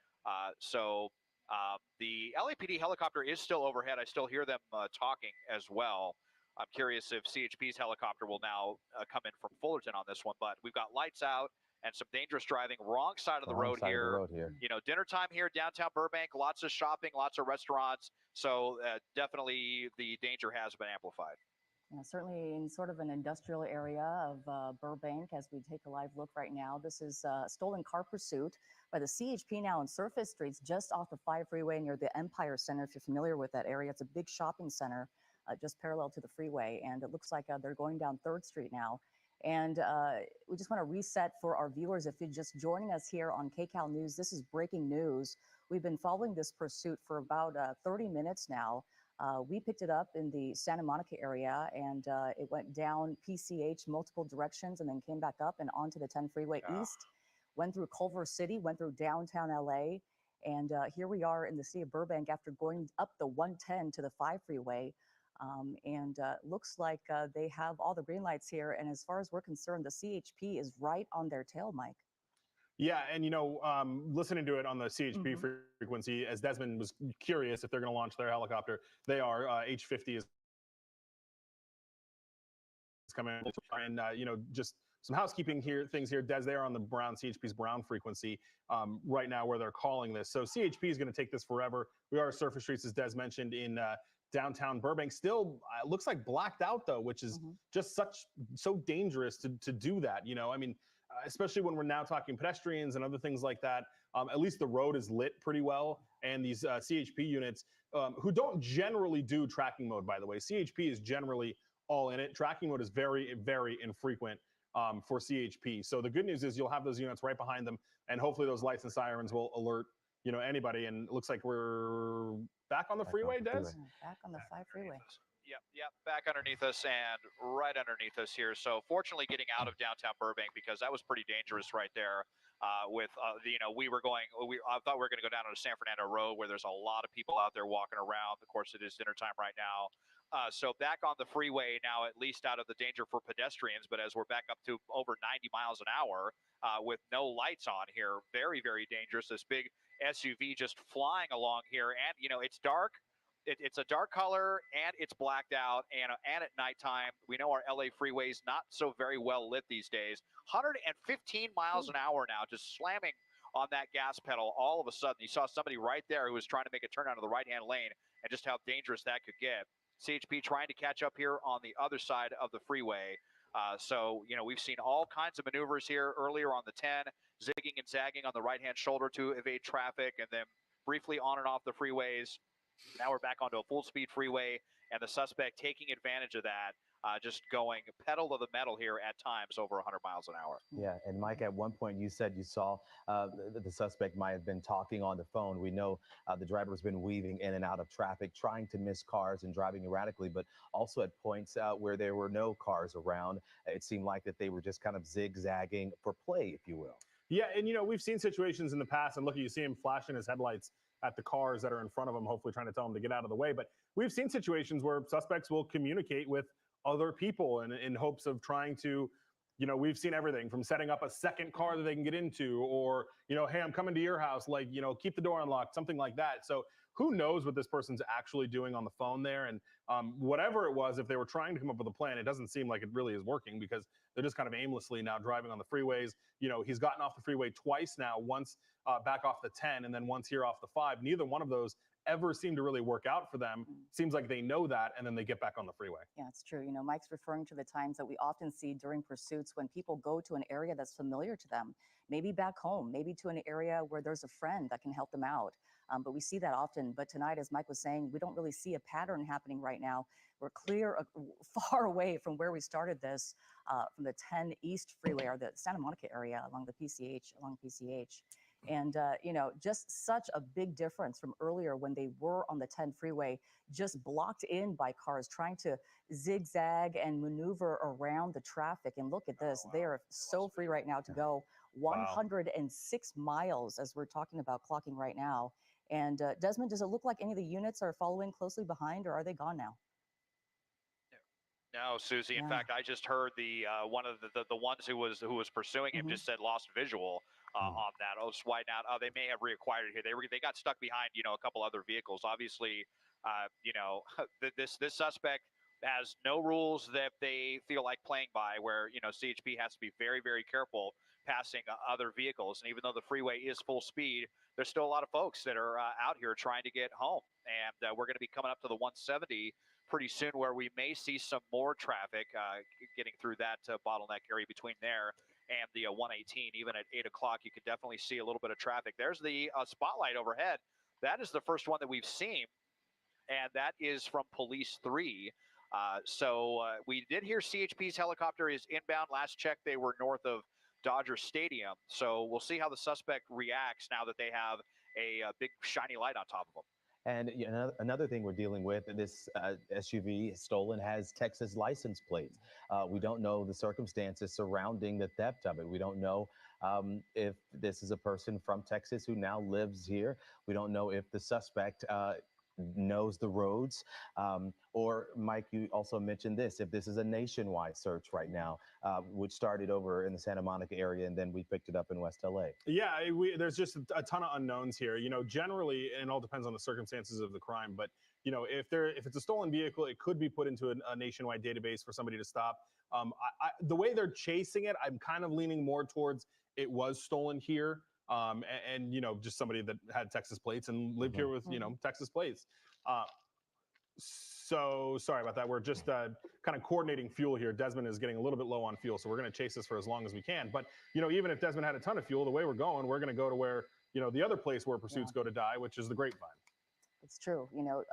The LAPD helicopter is still overhead. I still hear them talking as well. I'm curious if CHP's helicopter will now come in from Fullerton on this one, but we've got lights out and some dangerous driving. Wrong side of the road here. Dinner time here, downtown Burbank. Lots of shopping, lots of restaurants. So definitely the danger has been amplified. Yeah, certainly in sort of an industrial area of Burbank, as we take a live look right now. This is a stolen car pursuit by the CHP now on surface streets just off the 5 freeway near the Empire Center, if you're familiar with that area. It's a big shopping center just parallel to the freeway, and it looks like they're going down 3rd Street now. And we just want to reset for our viewers, if you're just joining us here on KCAL News, this is breaking news. We've been following this pursuit for about 30 minutes now. We picked it up in the Santa Monica area, and it went down PCH multiple directions and then came back up and onto the 10 freeway east, went through Culver City, went through downtown LA. And here we are in the city of Burbank after going up the 110 to the 5 freeway. Looks like they have all the green lights here. And as far as we're concerned, the CHP is right on their tail, Mike. Yeah, and listening to it on the CHP frequency, as Desmond was curious if they're going to launch their helicopter, they are. H-50 is coming, and just some housekeeping things here. Des, they are on the CHP's Brown frequency right now, where they're calling this. So CHP is going to take this forever. We are surface streets, as Des mentioned, in downtown Burbank. Still looks like blacked out though, which is just so dangerous to do that. Especially when we're now talking pedestrians and other things like that. At least the road is lit pretty well. And these CHP units, who don't generally do tracking mode, by the way. CHP is generally all in it. Tracking mode is very, very infrequent for CHP. So the good news is you'll have those units right behind them, and hopefully those lights and sirens will alert anybody. And it looks like we're back on the freeway, Des? Back on the 5 freeway. Yep, back underneath us and right underneath us here. So fortunately getting out of downtown Burbank, because that was pretty dangerous right there. I thought we were going to go down on a San Fernando Road where there's a lot of people out there walking around. Of course, it is dinner time right now. So back on the freeway now, at least out of the danger for pedestrians, but as we're back up to over 90 miles an hour with no lights on here, very, very dangerous. This big SUV just flying along here, and it's dark. It's a dark color, and it's blacked out, and at nighttime. We know our LA freeways not so very well lit these days. 115 miles an hour now, just slamming on that gas pedal. All of a sudden, you saw somebody right there who was trying to make a turn out of the right-hand lane, and just how dangerous that could get. CHP trying to catch up here on the other side of the freeway. We've seen all kinds of maneuvers here earlier on the 10, zigging and zagging on the right-hand shoulder to evade traffic, and then briefly on and off the freeways. Now we're back onto a full-speed freeway, and the suspect taking advantage of that, just going pedal to the metal here at times over 100 miles an hour. Yeah, and Mike, at one point you said you saw the suspect might have been talking on the phone. We know the driver's been weaving in and out of traffic, trying to miss cars and driving erratically, but also at points where there were no cars around. It seemed like that they were just kind of zigzagging for play, if you will. Yeah, and we've seen situations in the past, and look, you see him flashing his headlights at the cars that are in front of him, hopefully trying to tell him to get out of the way. But we've seen situations where suspects will communicate with other people in hopes of trying to, we've seen everything from setting up a second car that they can get into, or, hey, I'm coming to your house, keep the door unlocked, something like that. So who knows what this person's actually doing on the phone there. And whatever it was, if they were trying to come up with a plan, it doesn't seem like it really is working, because they're just kind of aimlessly now driving on the freeways. He's gotten off the freeway twice now, once back off the 10 and then once here off the 5. Neither one of those ever seem to really work out for them. Seems like they know that, and then they get back on the freeway. Yeah, it's true. Mike's referring to the times that we often see during pursuits when people go to an area that's familiar to them, maybe back home, maybe to an area where there's a friend that can help them out. But we see that often. But tonight, as Mike was saying, we don't really see a pattern happening right now. We're far away from where we started this, from the 10 East Freeway, or the Santa Monica area along PCH. And, just such a big difference from earlier when they were on the 10 freeway, just blocked in by cars trying to zigzag and maneuver around the traffic. And look at this. They are so free right now to go 106 miles, as we're talking about clocking right now. And Desmond, does it look like any of the units are following closely behind, or are they gone now? No, Susie. In Yeah. fact, I just heard the one of the ones who was pursuing him just said lost visual on that. Oh, it's wide out. Oh, they may have reacquired it here. They got stuck behind a couple other vehicles. Obviously, this suspect has no rules that they feel like playing by. Where CHP has to be very, very careful passing other vehicles. And even though the freeway is full speed, there's still a lot of folks that are out here trying to get home. And we're going to be coming up to the 170 pretty soon, where we may see some more traffic getting through that bottleneck area between there and the 118. Even at 8 o'clock, you could definitely see a little bit of traffic. There's the spotlight overhead. That is the first one that we've seen, and that is from Police 3. So we did hear CHP's helicopter is inbound. Last check, they were north of Dodger Stadium. So we'll see how the suspect reacts now that they have a big shiny light on top of them. And another thing we're dealing with, this SUV stolen has Texas license plates. We don't know the circumstances surrounding the theft of it. We don't know if this is a person from Texas who now lives here. We don't know if the suspect knows the roads. Or Mike, you also mentioned this, if this is a nationwide search right now, which started over in the Santa Monica area, and then we picked it up in West LA. Yeah, there's just a ton of unknowns here. Generally, and it all depends on the circumstances of the crime, but if it's a stolen vehicle, it could be put into a nationwide database for somebody to stop. The way they're chasing it, I'm kind of leaning more towards it was stolen here. And just somebody that had Texas plates and lived here with Texas plates. So sorry about that. We're just kind of coordinating fuel here. Desmond is getting a little bit low on fuel, so we're going to chase this for as long as we can. But even if Desmond had a ton of fuel, the way we're going to go to where the other place where pursuits go to die, which is the Grapevine. It's true.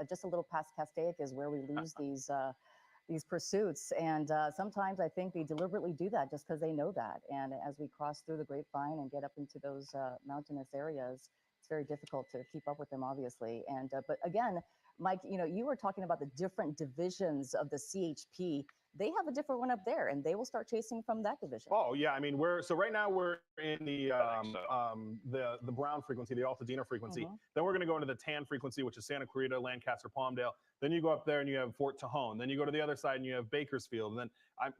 Just a little past Castaic is where we lose these pursuits. And sometimes I think they deliberately do that just because they know that. And as we cross through the Grapevine and get up into those mountainous areas, it's very difficult to keep up with them, obviously. And but again, Mike, you were talking about the different divisions of the CHP. They have a different one up there, and they will start chasing from that division. Oh yeah, I mean right now we're in the brown frequency, the Altadena frequency. Then we're going to go into the tan frequency, which is Santa Clarita, Lancaster, Palmdale. Then you go up there and you have Fort Tejon. Then you go to the other side and you have Bakersfield. And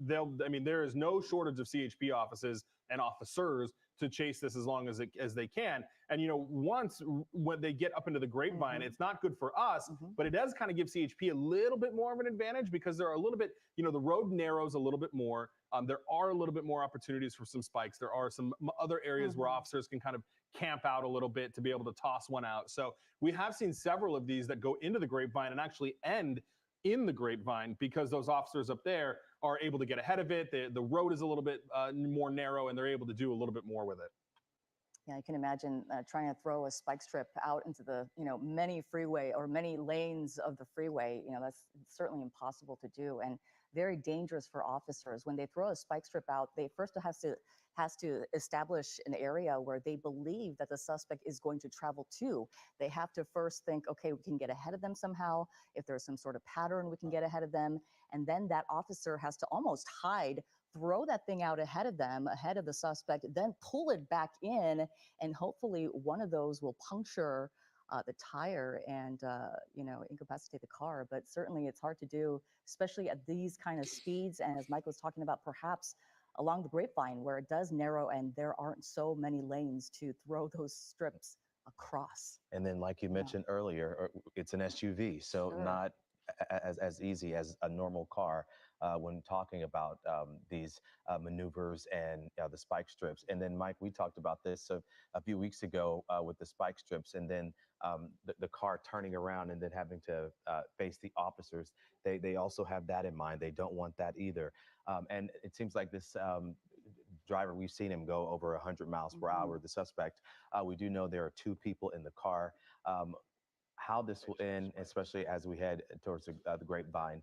then there is no shortage of CHP offices and officers to chase this as long as they can. And once when they get up into the Grapevine, it's not good for us, but it does kind of give CHP a little bit more of an advantage because there are a little bit, the road narrows a little bit more. There are a little bit more opportunities for some spikes. There are some other areas where officers can kind of camp out a little bit to be able to toss one out. So we have seen several of these that go into the Grapevine and actually end in the Grapevine because those officers up there are able to get ahead of it. The road is a little bit more narrow, and they're able to do a little bit more with it. Yeah, I can imagine trying to throw a spike strip out into the many freeway or many lanes of the freeway. That's certainly impossible to do and very dangerous for officers. When they throw a spike strip out, they first has to establish an area where they believe that the suspect is going to travel to. They have to first think, okay, we can get ahead of them somehow. If there's some sort of pattern, we can get ahead of them. And then that officer has to almost hide, throw that thing out ahead of them, ahead of the suspect, then pull it back in, and hopefully one of those will puncture the tire and incapacitate the car. But certainly it's hard to do, especially at these kind of speeds. And as Mike was talking about, perhaps along the Grapevine where it does narrow and there aren't so many lanes to throw those strips across. And then, like you mentioned earlier, it's an SUV, so not as easy as a normal car when talking about these maneuvers and the spike strips. And then, Mike, we talked about this a few weeks ago with the spike strips, and then the car turning around and then having to face the officers. They also have that in mind. They don't want that either. And it seems like this driver, we've seen him go over 100 miles per hour, the suspect. We do know there are two people in the car. How this will end, especially as we head towards the Grapevine,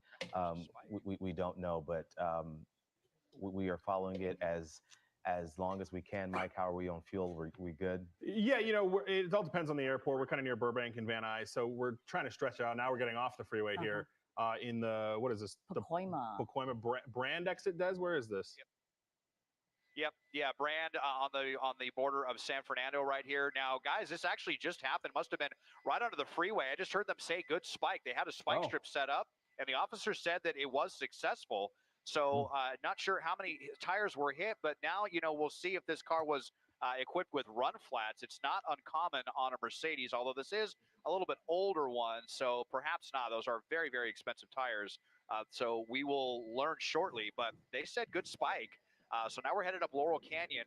we don't know, but we are following it as long as we can. Mike, how are we on fuel? We good? Yeah, it all depends on the airport. We're kind of near Burbank and Van Nuys, so we're trying to stretch out. Now we're getting off the freeway here in the, what is this? Pacoima. The Pacoima brand exit, Des? Where is this? Yep, yeah, Brand on the border of San Fernando right here. Now, guys, this actually just happened. Must have been right under the freeway. I just heard them say good spike. They had a spike strip set up, and the officer said that it was successful. So, not sure how many tires were hit, but now we'll see if this car was equipped with run flats. It's not uncommon on a Mercedes, although this is a little bit older one, so perhaps not. Those are very, very expensive tires. So we will learn shortly. But they said good spike. So now we're headed up Laurel Canyon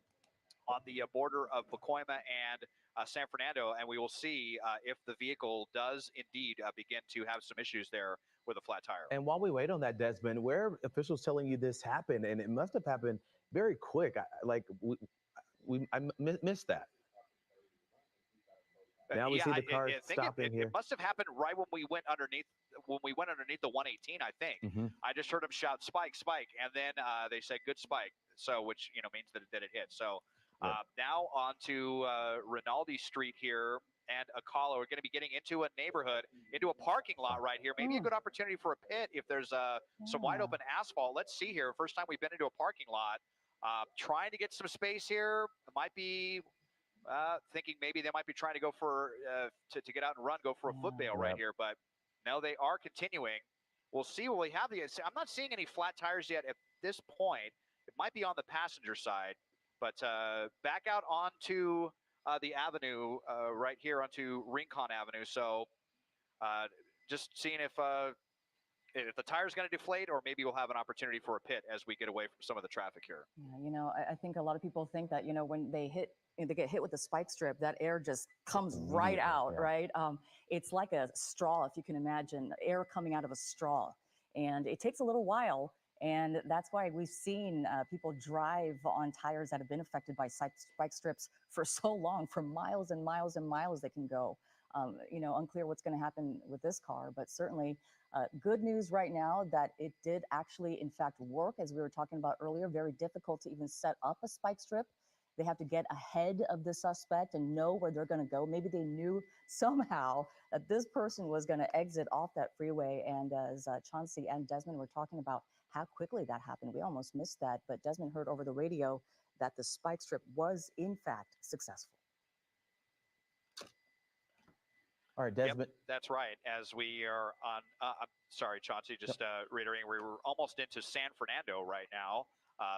on the border of Pacoima and San Fernando, and we will see if the vehicle does indeed begin to have some issues there with a flat tire. And while we wait on that, Desmond, where are officials telling you this happened? And it must have happened very quick. I missed that. Now we see the car stopping here. It must have happened right when we went underneath the 118. I think I just heard them shout spike, spike, and then they said good spike. So which means that it hit. So now on to Rinaldi Street here and Acala. We're going to be getting into a neighborhood, into a parking lot right here. Maybe a good opportunity for a pit if there's some wide open asphalt. Let's see here. First time we've been into a parking lot. Trying to get some space here. It might be thinking maybe they might be trying to go for to get out and run, go for a foot bail right here. But no, they are continuing. We'll see what we have. I'm not seeing any flat tires yet at this point. It might be on the passenger side, but back out onto the avenue right here onto Rincon Avenue. So just seeing if the tire's going to deflate, or maybe we'll have an opportunity for a pit as we get away from some of the traffic here. Yeah, I think a lot of people think that, when they get hit with the spike strip, that air just comes right out, right? It's like a straw, if you can imagine, air coming out of a straw. And it takes a little while. And that's why we've seen people drive on tires that have been affected by spike strips for so long, for miles and miles and miles they can go. Unclear what's going to happen with this car, but certainly good news right now that it did actually, in fact, work, as we were talking about earlier. Very difficult to even set up a spike strip. They have to get ahead of the suspect and know where they're going to go. Maybe they knew somehow that this person was going to exit off that freeway. And as Chauncey and Desmond were talking about how quickly that happened, we almost missed that. But Desmond heard over the radio that the spike strip was, in fact, successful. All right, Desmond. Yep, that's right. As we are on, I'm sorry, Chauncey, just reiterating, we were almost into San Fernando right now,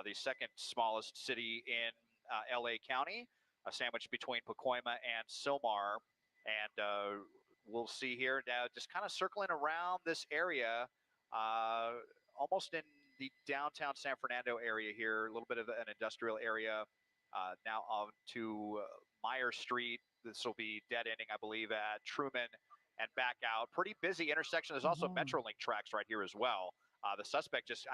the second smallest city in LA County, sandwiched between Pacoima and Sylmar. And we'll see here now, just kind of circling around this area, almost in the downtown San Fernando area here, a little bit of an industrial area. Now on to Meyer Street. This will be dead ending, I believe, at Truman and back out. Pretty busy intersection. There's also Metrolink tracks right here as well. The suspect just,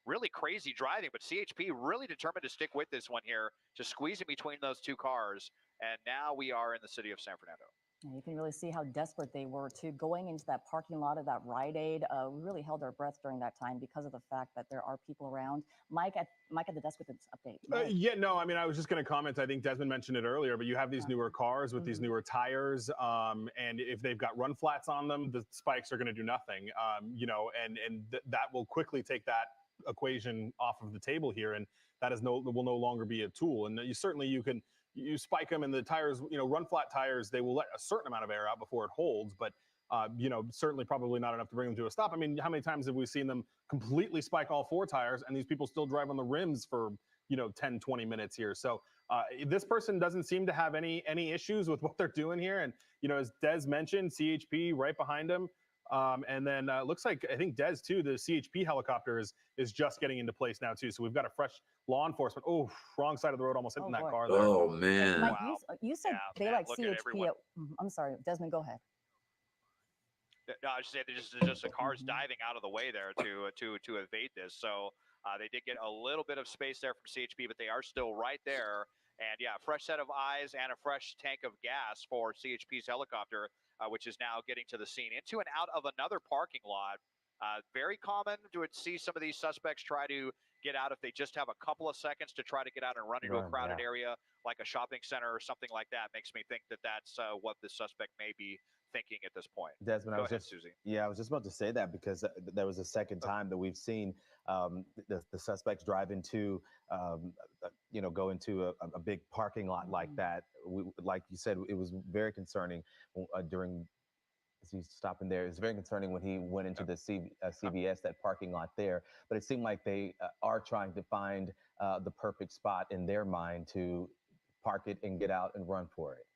really crazy driving, but CHP really determined to stick with this one here, just squeezing between those two cars. And now we are in the city of San Fernando. And you can really see how desperate they were too. Going into that parking lot of that Rite Aid, we really held our breath during that time because of the fact that there are people around. Mike at the desk with this update. I was just going to comment. I think Desmond mentioned it earlier, but you have these newer cars with these newer tires, and if they've got run flats on them, the spikes are going to do nothing. That will quickly take that equation off of the table here, and that will no longer be a tool. And you spike them, and the tires, run flat tires, they will let a certain amount of air out before it holds, but certainly probably not enough to bring them to a stop. How many times have we seen them completely spike all four tires and these people still drive on the rims for 10, 20 minutes here? So this person doesn't seem to have any issues with what they're doing here. And as Des mentioned, CHP right behind him. And then looks like, I think Des too, the CHP helicopter is just getting into place now too. So we've got a fresh law enforcement. Oh, wrong side of the road, almost hitting that car there. Oh man! Mike, you said they like CHP. I'm sorry, Desmond, go ahead. No, I just say there's just the cars diving out of the way there to evade this. So they did get a little bit of space there from CHP, but they are still right there. And yeah, fresh set of eyes and a fresh tank of gas for CHP's helicopter, which is now getting to the scene, into and out of another parking lot. Very common to see some of these suspects try to get out if they just have a couple of seconds to try to get out and run into a crowded area like a shopping center or something like that. Makes me think that that's what the suspect may be thinking at this point. Desmond, Go ahead, Susie. Yeah, I was just about to say that because there was a second time that we've seen the suspects drive into, go into a big parking lot like that. Like you said, it was very concerning during. He's stopping there. It's very concerning when he went into the CVS, that parking lot there. But it seemed like they are trying to find the perfect spot in their mind to park it and get out and run for it.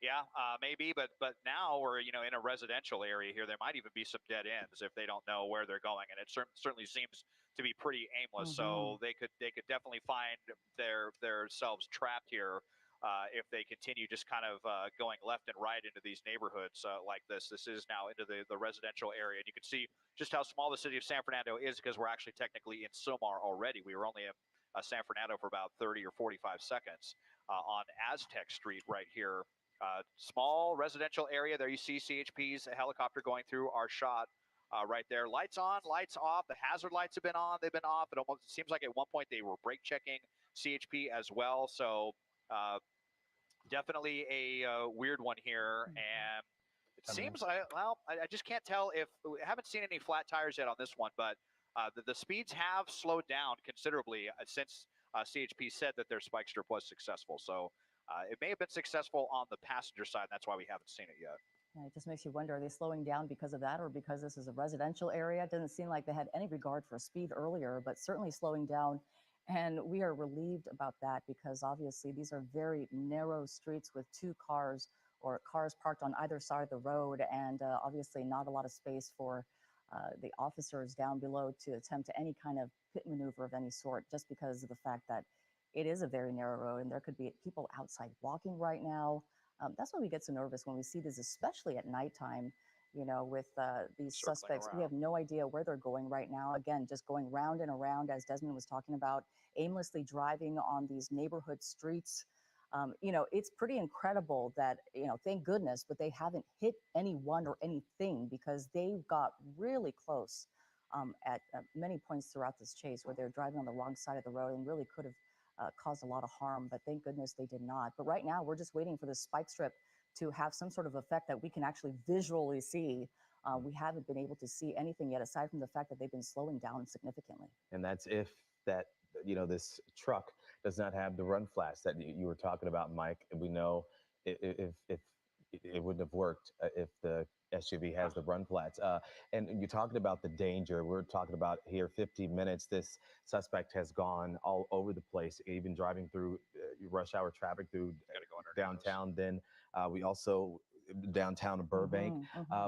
Yeah, maybe, but now we're in a residential area here. There might even be some dead ends if they don't know where they're going, and it certainly seems to be pretty aimless. So they could definitely find themselves trapped here if they continue just kind of going left and right into these neighborhoods like this. This is now into the residential area, and you can see just how small the city of San Fernando is because we're actually technically in Silmar already. We were only in San Fernando for about 30 or 45 seconds on Aztec Street right here. Small residential area. There you see CHP's helicopter going through our shot right there. Lights on, lights off. The hazard lights have been on. They've been off. It almost seems like at one point they were brake checking CHP as well. So definitely a weird one here. And it seems I just can't tell if we haven't seen any flat tires yet on this one, but the speeds have slowed down considerably since CHP said that their spike strip was successful. So it may have been successful on the passenger side. That's why we haven't seen it yet. Yeah, it just makes you wonder, are they slowing down because of that or because this is a residential area? It doesn't seem like they had any regard for speed earlier, but certainly slowing down. And we are relieved about that because obviously these are very narrow streets with two cars or cars parked on either side of the road, and obviously not a lot of space for the officers down below to attempt any kind of pit maneuver of any sort, just because of the fact that it is a very narrow road and there could be people outside walking right now. That's why we get so nervous when we see this, especially at nighttime, with these Circling suspects. around. We have no idea where they're going right now. Again, just going round and around, as Desmond was talking about, aimlessly driving on these neighborhood streets. It's pretty incredible that, thank goodness, but they haven't hit anyone or anything because they got really close at many points throughout this chase where they're driving on the wrong side of the road and really could have caused a lot of harm, but thank goodness they did not. But right now, we're just waiting for the spike strip to have some sort of effect that we can actually visually see. We haven't been able to see anything yet, aside from the fact that they've been slowing down significantly. And that's if that, this truck does not have the run flats that you were talking about, Mike. And we know if it wouldn't have worked if the SUV has the run flats. And you're talking about the danger. We're talking about here 15 minutes. This suspect has gone all over the place, even driving through rush hour traffic through downtown. Then we also downtown Burbank,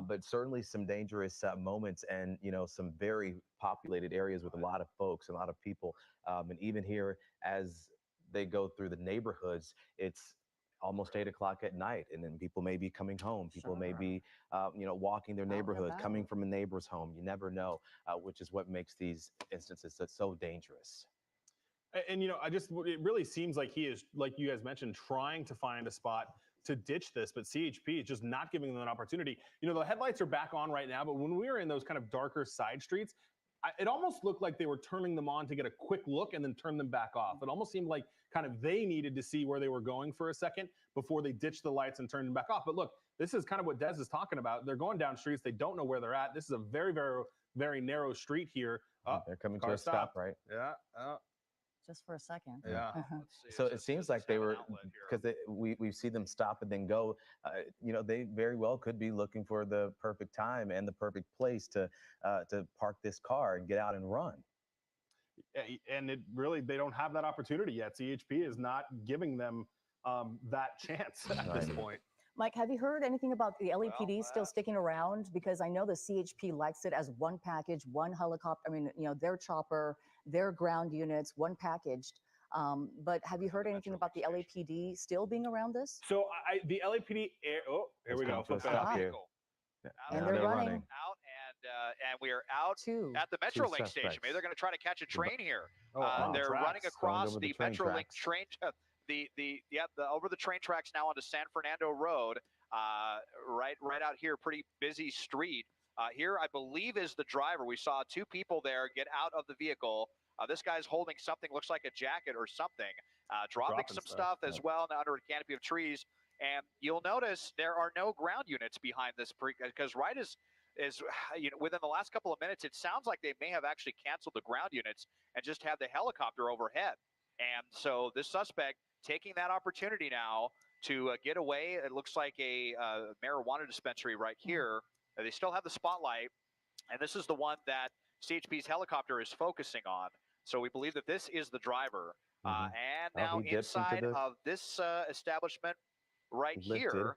but certainly some dangerous moments and, some very populated areas with a lot of folks, a lot of people. And even here, as they go through the neighborhoods, it's almost 8 o'clock at night, and then people may be coming home. People may be, walking their neighborhood, coming from a neighbor's home. You never know, which is what makes these instances so dangerous. And, it really seems like he is, like you guys mentioned, trying to find a spot to ditch this, but CHP is just not giving them an opportunity. The headlights are back on right now, but when we were in those kind of darker side streets, it almost looked like they were turning them on to get a quick look and then turn them back off. It almost seemed like kind of they needed to see where they were going for a second before they ditched the lights and turned them back off. But look, this is kind of what Des is talking about. They're going down streets. They don't know where they're at. This is a very, very, very narrow street here. They're coming to a stop, right? Yeah. Just for a second. Yeah. So it seems like they were, because we see them stop and then go, they very well could be looking for the perfect time and the perfect place to park this car and get out and run. And they don't have that opportunity yet. CHP is not giving them that chance at this point. Mike, have you heard anything about the LAPD still sticking around? Because I know the CHP likes it as one package, one helicopter. I mean, their chopper, their ground units, one packaged. But have you heard anything about the LAPD still being around this? So the LAPD, here we go. And they're running out, and we are out at the Metrolink station. Maybe they're going to try to catch a train here. They're running across the Metrolink train. Over the train tracks now onto San Fernando Road, right out here, pretty busy street. Here, I believe, is the driver. We saw two people there get out of the vehicle. This guy's holding something, looks like a jacket or something, dropping some stuff as well under a canopy of trees. And you'll notice there are no ground units behind this because right is within the last couple of minutes, it sounds like they may have actually canceled the ground units and just had the helicopter overhead. And so this suspect taking that opportunity now to get away. It looks like a marijuana dispensary right here. They still have the spotlight, and this is the one that CHP's helicopter is focusing on. So we believe that this is the driver. And now inside of this establishment right here.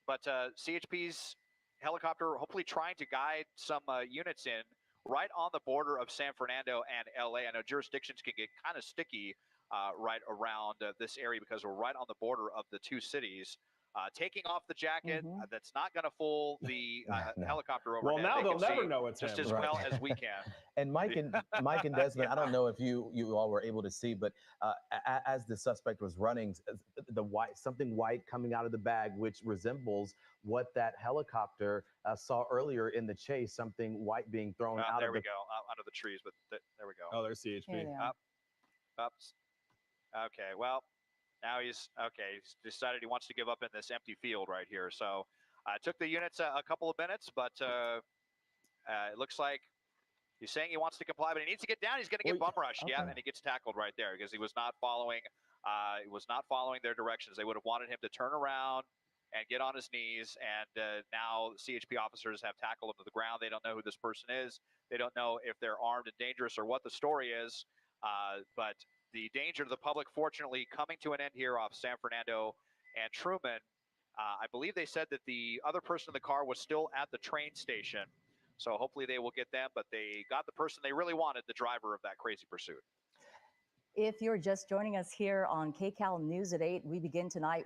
But CHP's helicopter hopefully trying to guide some units in right on the border of San Fernando and LA. I know jurisdictions can get kind of sticky right around this area because we're right on the border of the two cities. Taking off the jacket, that's not going to fool the helicopter overhead. Well, now they'll never know it's just him. as well as we can. And Mike and Desmond, I don't know if you all were able to see, but as the suspect was running, something white coming out of the bag, which resembles what that helicopter saw earlier in the chase, something white being thrown out. There we go, out of the trees, but there we go. Oh, there's CHP. Ups. Okay, well, now he's decided he wants to give up in this empty field right here. So it took the units a couple of minutes, but it looks like he's saying he wants to comply, but he needs to get down. He's going to get bum rushed. Yeah, and he gets tackled right there because he was not following. Their directions. They would have wanted him to turn around and get on his knees. And now CHP officers have tackled him to the ground. They don't know who this person is. They don't know if they're armed and dangerous or what the story is. But the danger to the public, fortunately, coming to an end here off San Fernando and Truman. I believe they said that the other person in the car was still at the train station. So hopefully they will get them, but they got the person they really wanted, the driver of that crazy pursuit. If you're just joining us here on KCAL News at 8, we begin tonight.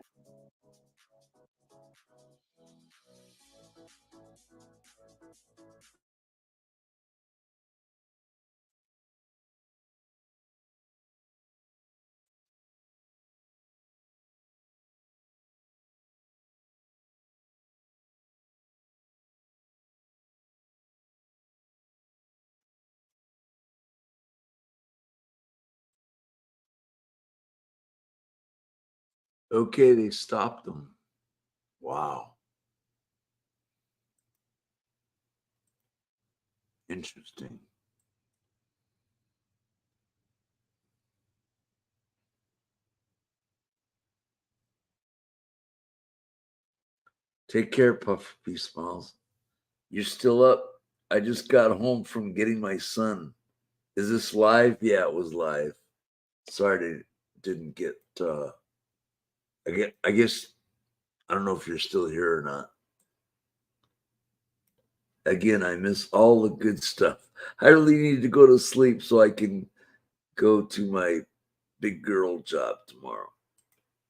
Okay, they stopped them. Wow. Interesting. Take care, Puffy Smiles. You're still up? I just got home from getting my son. Is this live? Yeah, it was live. Sorry, didn't get. I guess I don't know if you're still here or not. Again, I miss all the good stuff. I really need to go to sleep so I can go to my big girl job tomorrow.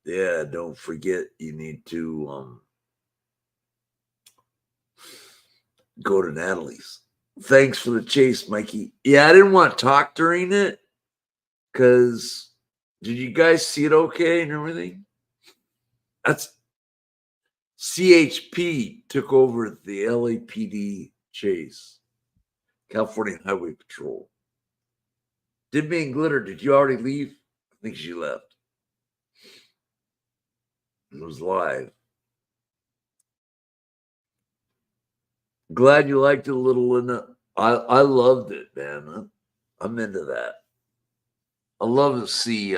Yeah, don't forget you need to go to Natalie's. Thanks for the chase, Mikey. Yeah, I didn't want to talk during it because did you guys see it okay and everything? That's CHP took over the LAPD chase, California Highway Patrol. Did me and Glitter, did you already leave? I think she left. It was live. Glad you liked it, little Linda. I loved it, man. I'm into that. I love to see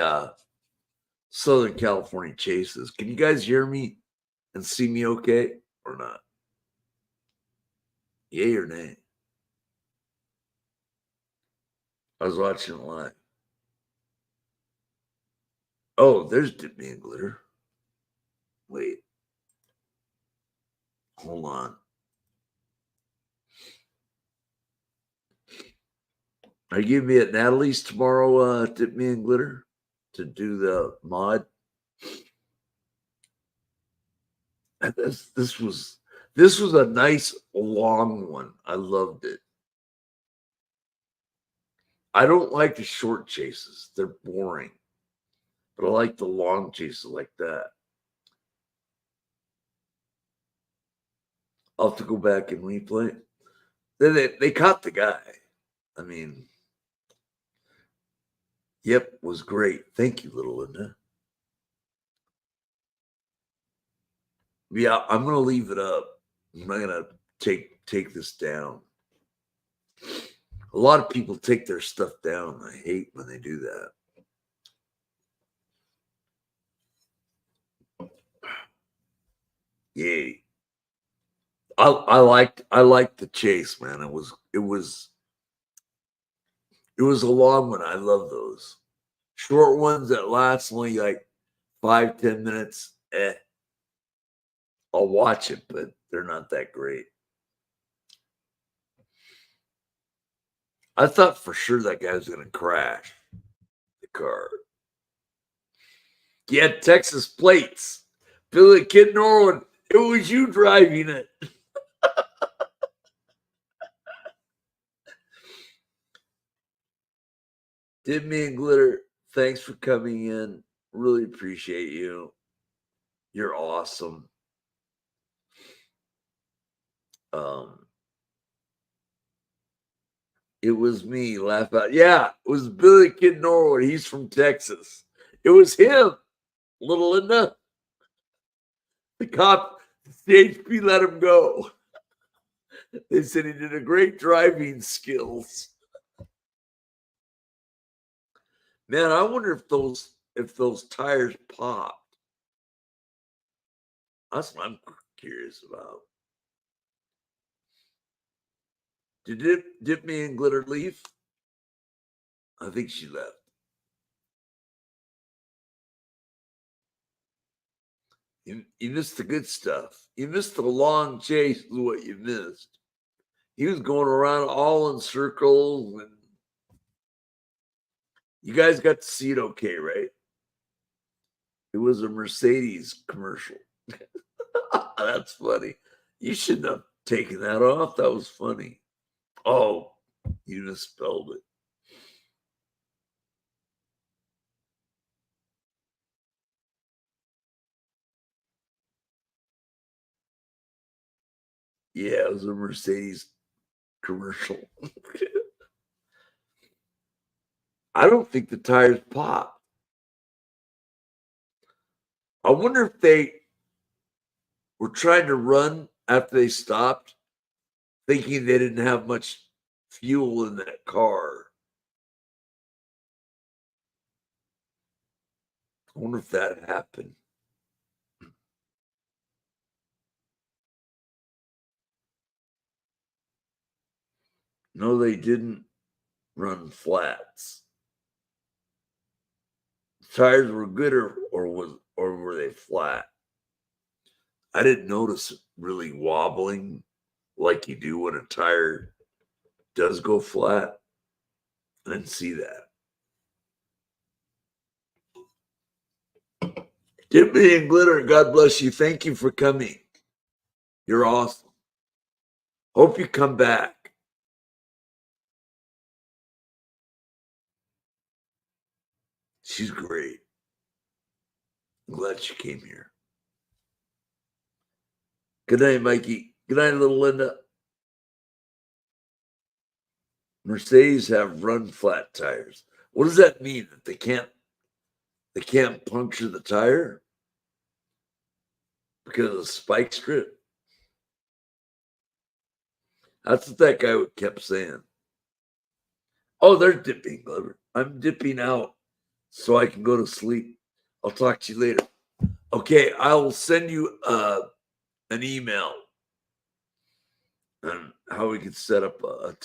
Southern California chases. Can you guys hear me and see me okay or not? Yay or nay? I was watching it live. Oh, there's Dip Me and Glitter. Wait. Hold on. Are you gonna be at Natalie's tomorrow, Dip Me and Glitter, to do the mod? This was a nice long one. I loved it. I don't like the short chases. They're boring. But I like the long chases like that. I'll have to go back and replay. They caught the guy. I mean, yep, was great. Thank you, little Linda. Yeah, I'm gonna leave it up. I'm not gonna take this down. A lot of people take their stuff down. I hate when they do that. Yay. I liked the chase, man. It was a long one. I love those. Short ones that last only like 5-10 minutes. I'll watch it, but they're not that great. I thought for sure that guy was gonna crash the car. He had Texas plates. Billy Kid Norwood, it was you driving it. Did me and Glitter, thanks for coming in. Really appreciate you. You're awesome. It was me. Laugh out. Yeah, it was Billy Kid Norwood. He's from Texas. It was him, little Linda. The cop, the CHP let him go. They said he did a great driving skills. Man, I wonder if those tires popped. That's what I'm curious about. Did Dip Me and Glitter leave? I think she left. You missed the good stuff. You missed the long chase is what you missed. He was going around all in circles, and you guys got to see it okay, right? It was a Mercedes commercial. That's funny. You shouldn't have taken that off. That was funny. Oh, you misspelled it. Yeah, it was a Mercedes commercial. I don't think the tires popped. I wonder if they were trying to run after they stopped, thinking they didn't have much fuel in that car. I wonder if that happened. No, they didn't run flats. The tires were good, or were they flat? I didn't notice it really wobbling like you do when a tire does go flat. I didn't see that. Tiffany and Glitter, God bless you. Thank you for coming. You're awesome. Hope you come back. She's great. I'm glad she came here. Good night, Mikey. Good night, little Linda. Mercedes have run flat tires. What does that mean? That they can't puncture the tire because of the spike strip? That's what that guy kept saying. Oh, they're dipping, Glover. I'm dipping out so I can go to sleep. I'll talk to you later. Okay, I will send you an email on how we can set up a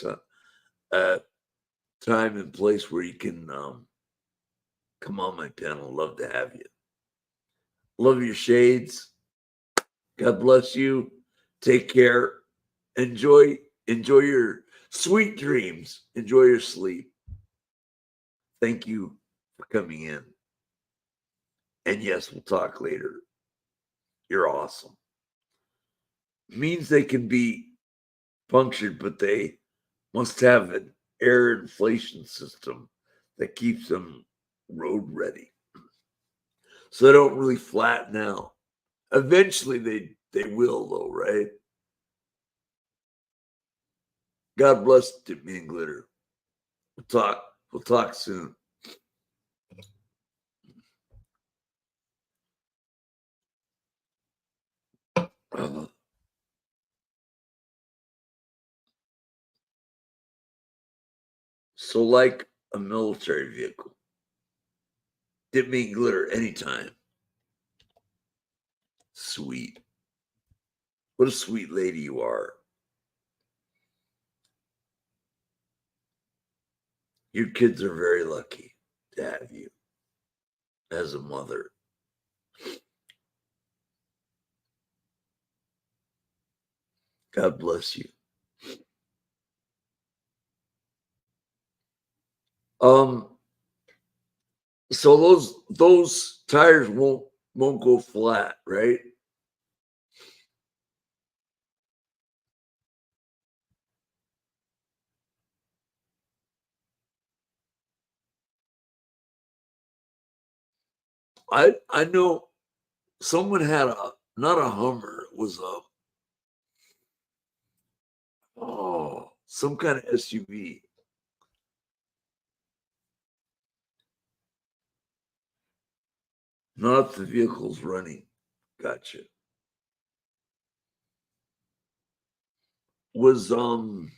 time and place where you can come on my panel. Love to have you. Love your shades. God bless you. Take care. Enjoy your sweet dreams. Enjoy your sleep. Thank you for coming in. And yes, we'll talk later. You're awesome. Means they can be punctured, but they must have an air inflation system that keeps them road ready. So they don't really flatten out. Eventually they will though, right? God bless me and Glitter. We'll talk soon. Uh, so like a military vehicle. Dip me glitter anytime. Sweet. What a sweet lady you are. Your kids are very lucky to have you as a mother. God bless you. So those tires won't go flat, right? I know someone had a not a Hummer, it was a some kind of SUV. Not if the vehicle's running. Gotcha. Was oh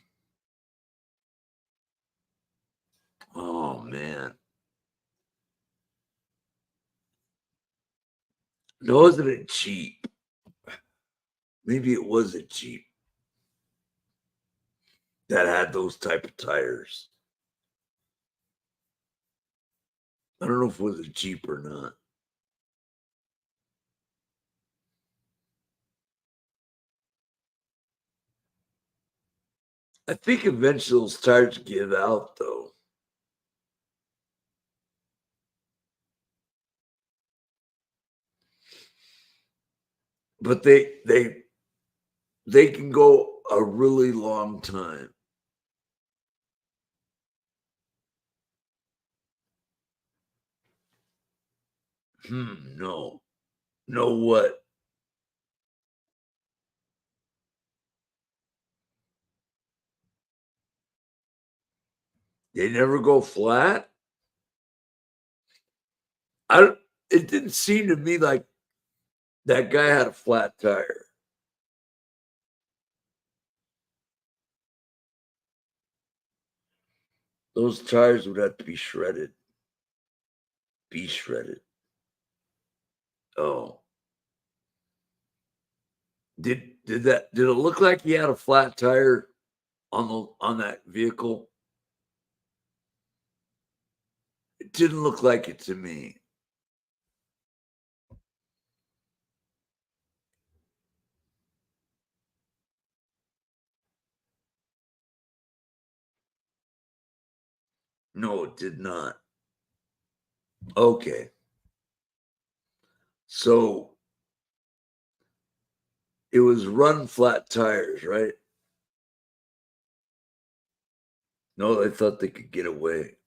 man. No, wasn't it cheap? Maybe it was a Jeep that had those type of tires. I don't know if it was a Jeep or not. I think eventually those tires give out though. But they can go a really long time. No. No what? They never go flat? It didn't seem to me like that guy had a flat tire. Those tires would have to be shredded. Be shredded. Oh. Did it look like he had a flat tire on that vehicle? It didn't look like it to me. No, it did not. Okay. So it was run flat tires, right? No, they thought they could get away.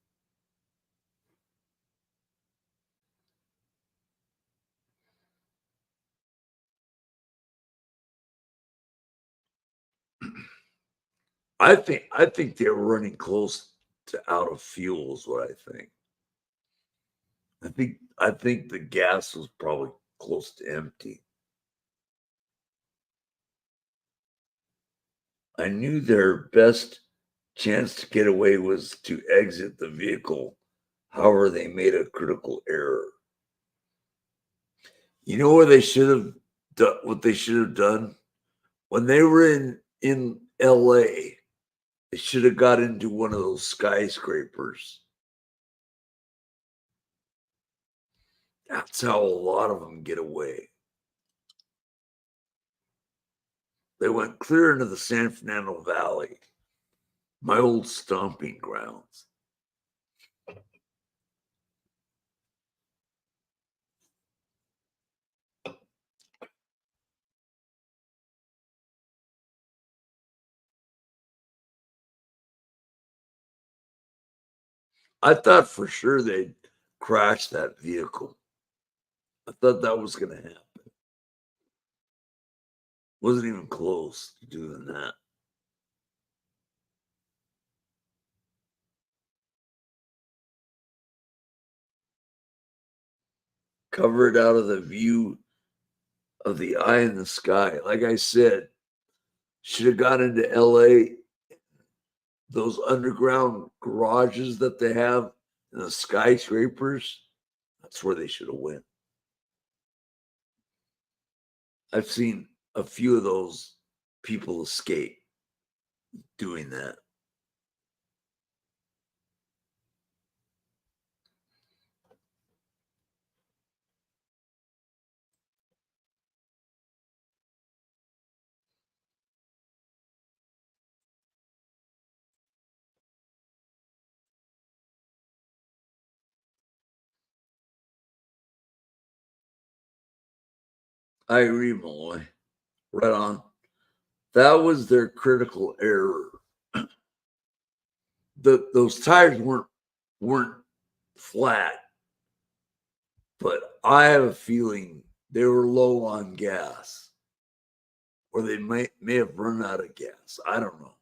I think they were running close to out of fuel is what I think. I think the gas was probably close to empty. I knew their best chance to get away was to exit the vehicle. However, they made a critical error. You know what they should have done? What they should have done when they were in L.A. They should have got into one of those skyscrapers. That's how a lot of them get away. They went clear into the San Fernando Valley, my old stomping grounds. I thought for sure they'd crash that vehicle. I thought that was going to happen. Wasn't even close to doing that. Covered out of the view of the eye in the sky. Like I said, should have gone into LA, those underground garages that they have and the skyscrapers. That's where they should have went. I've seen a few of those people escape doing that. I agree, Malloy. Right on. That was their critical error. Those tires weren't flat, but I have a feeling they were low on gas, or they may have run out of gas. I don't know.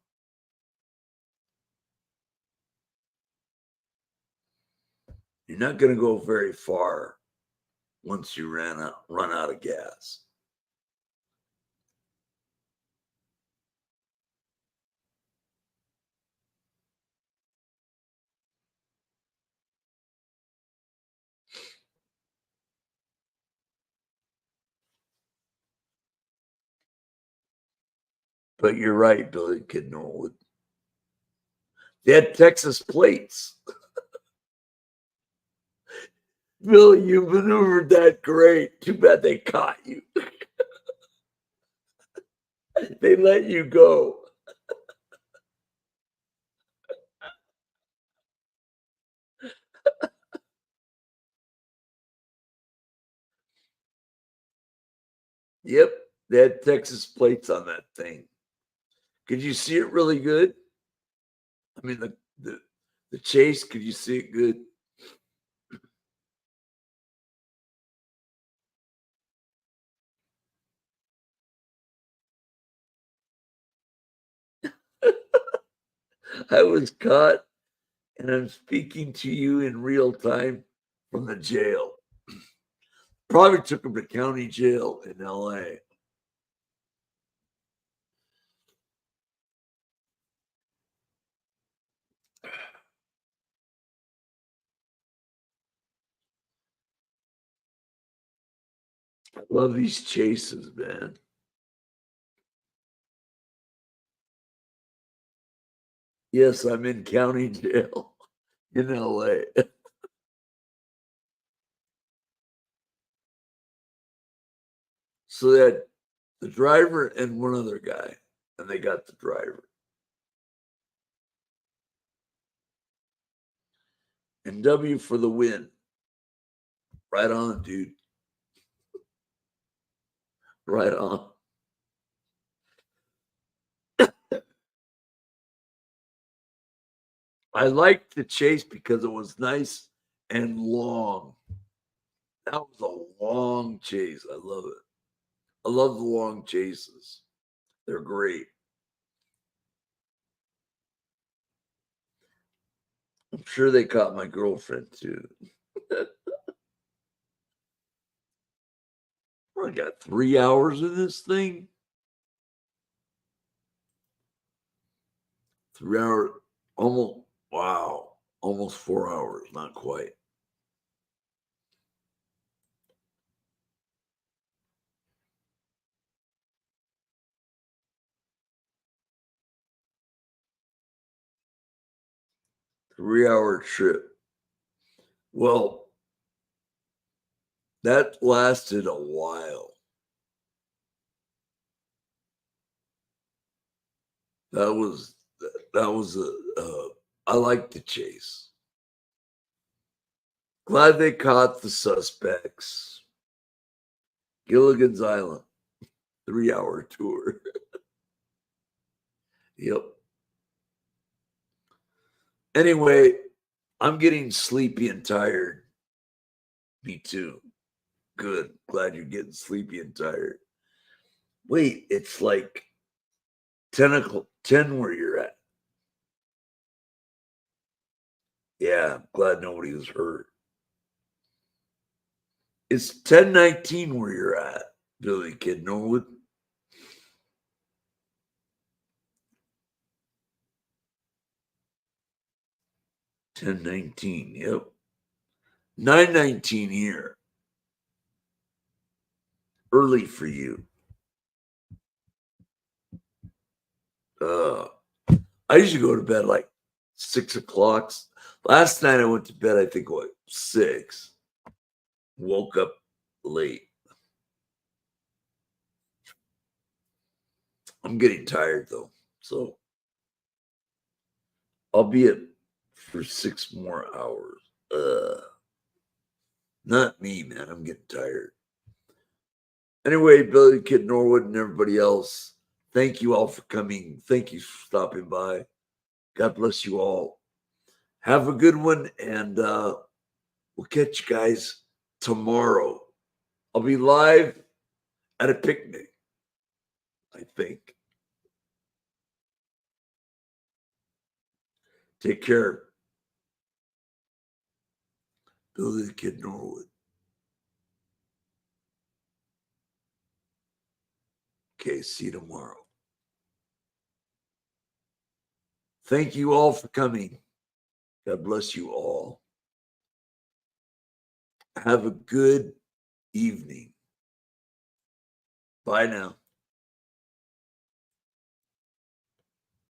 You're not going to go very far once you run out of gas. But you're right, Billy Kid Norwood. They had Texas plates. Billy, you maneuvered that great. Too bad they caught you. They let you go. Yep, they had Texas plates on that thing. Could you see it really good? I mean, the chase, could you see it good? I was caught, and I'm speaking to you in real time from the jail. Probably took him to county jail in LA. I love these chases, man. Yes, I'm in county jail in LA. So they had the driver and one other guy, and they got the driver. And W for the win. Right on, dude. Right on. I liked the chase because it was nice and long. That was a long chase. I love it. I love the long chases. They're great. I'm sure they caught my girlfriend too. I got 3 hours in this thing. 3 hours, almost, wow, almost 4 hours, not quite. Three-hour trip. Well, that lasted a while. That was I liked the chase. Glad they caught the suspects. Gilligan's Island, 3-hour tour. Yep. Anyway, I'm getting sleepy and tired. Me too. Good. Glad you're getting sleepy and tired. Wait, it's like 10 where you're at. Yeah, I'm glad nobody was hurt. It's 10:19 where you're at. Billy Kid Norwood. $10.19. Yep. $9.19 here. Early for you. I usually go to bed like 6 o'clock. Last night I went to bed, I think, 6. Woke up late. I'm getting tired though. So I'll be up for 6 more hours. Not me, man. I'm getting tired. Anyway, Billy Kid Norwood and everybody else, thank you all for coming. Thank you for stopping by. God bless you all. Have a good one, and we'll catch you guys tomorrow. I'll be live at a picnic, I think. Take care. Billy the Kid Norwood. Okay, see you tomorrow. Thank you all for coming. God bless you all. Have a good evening. Bye now.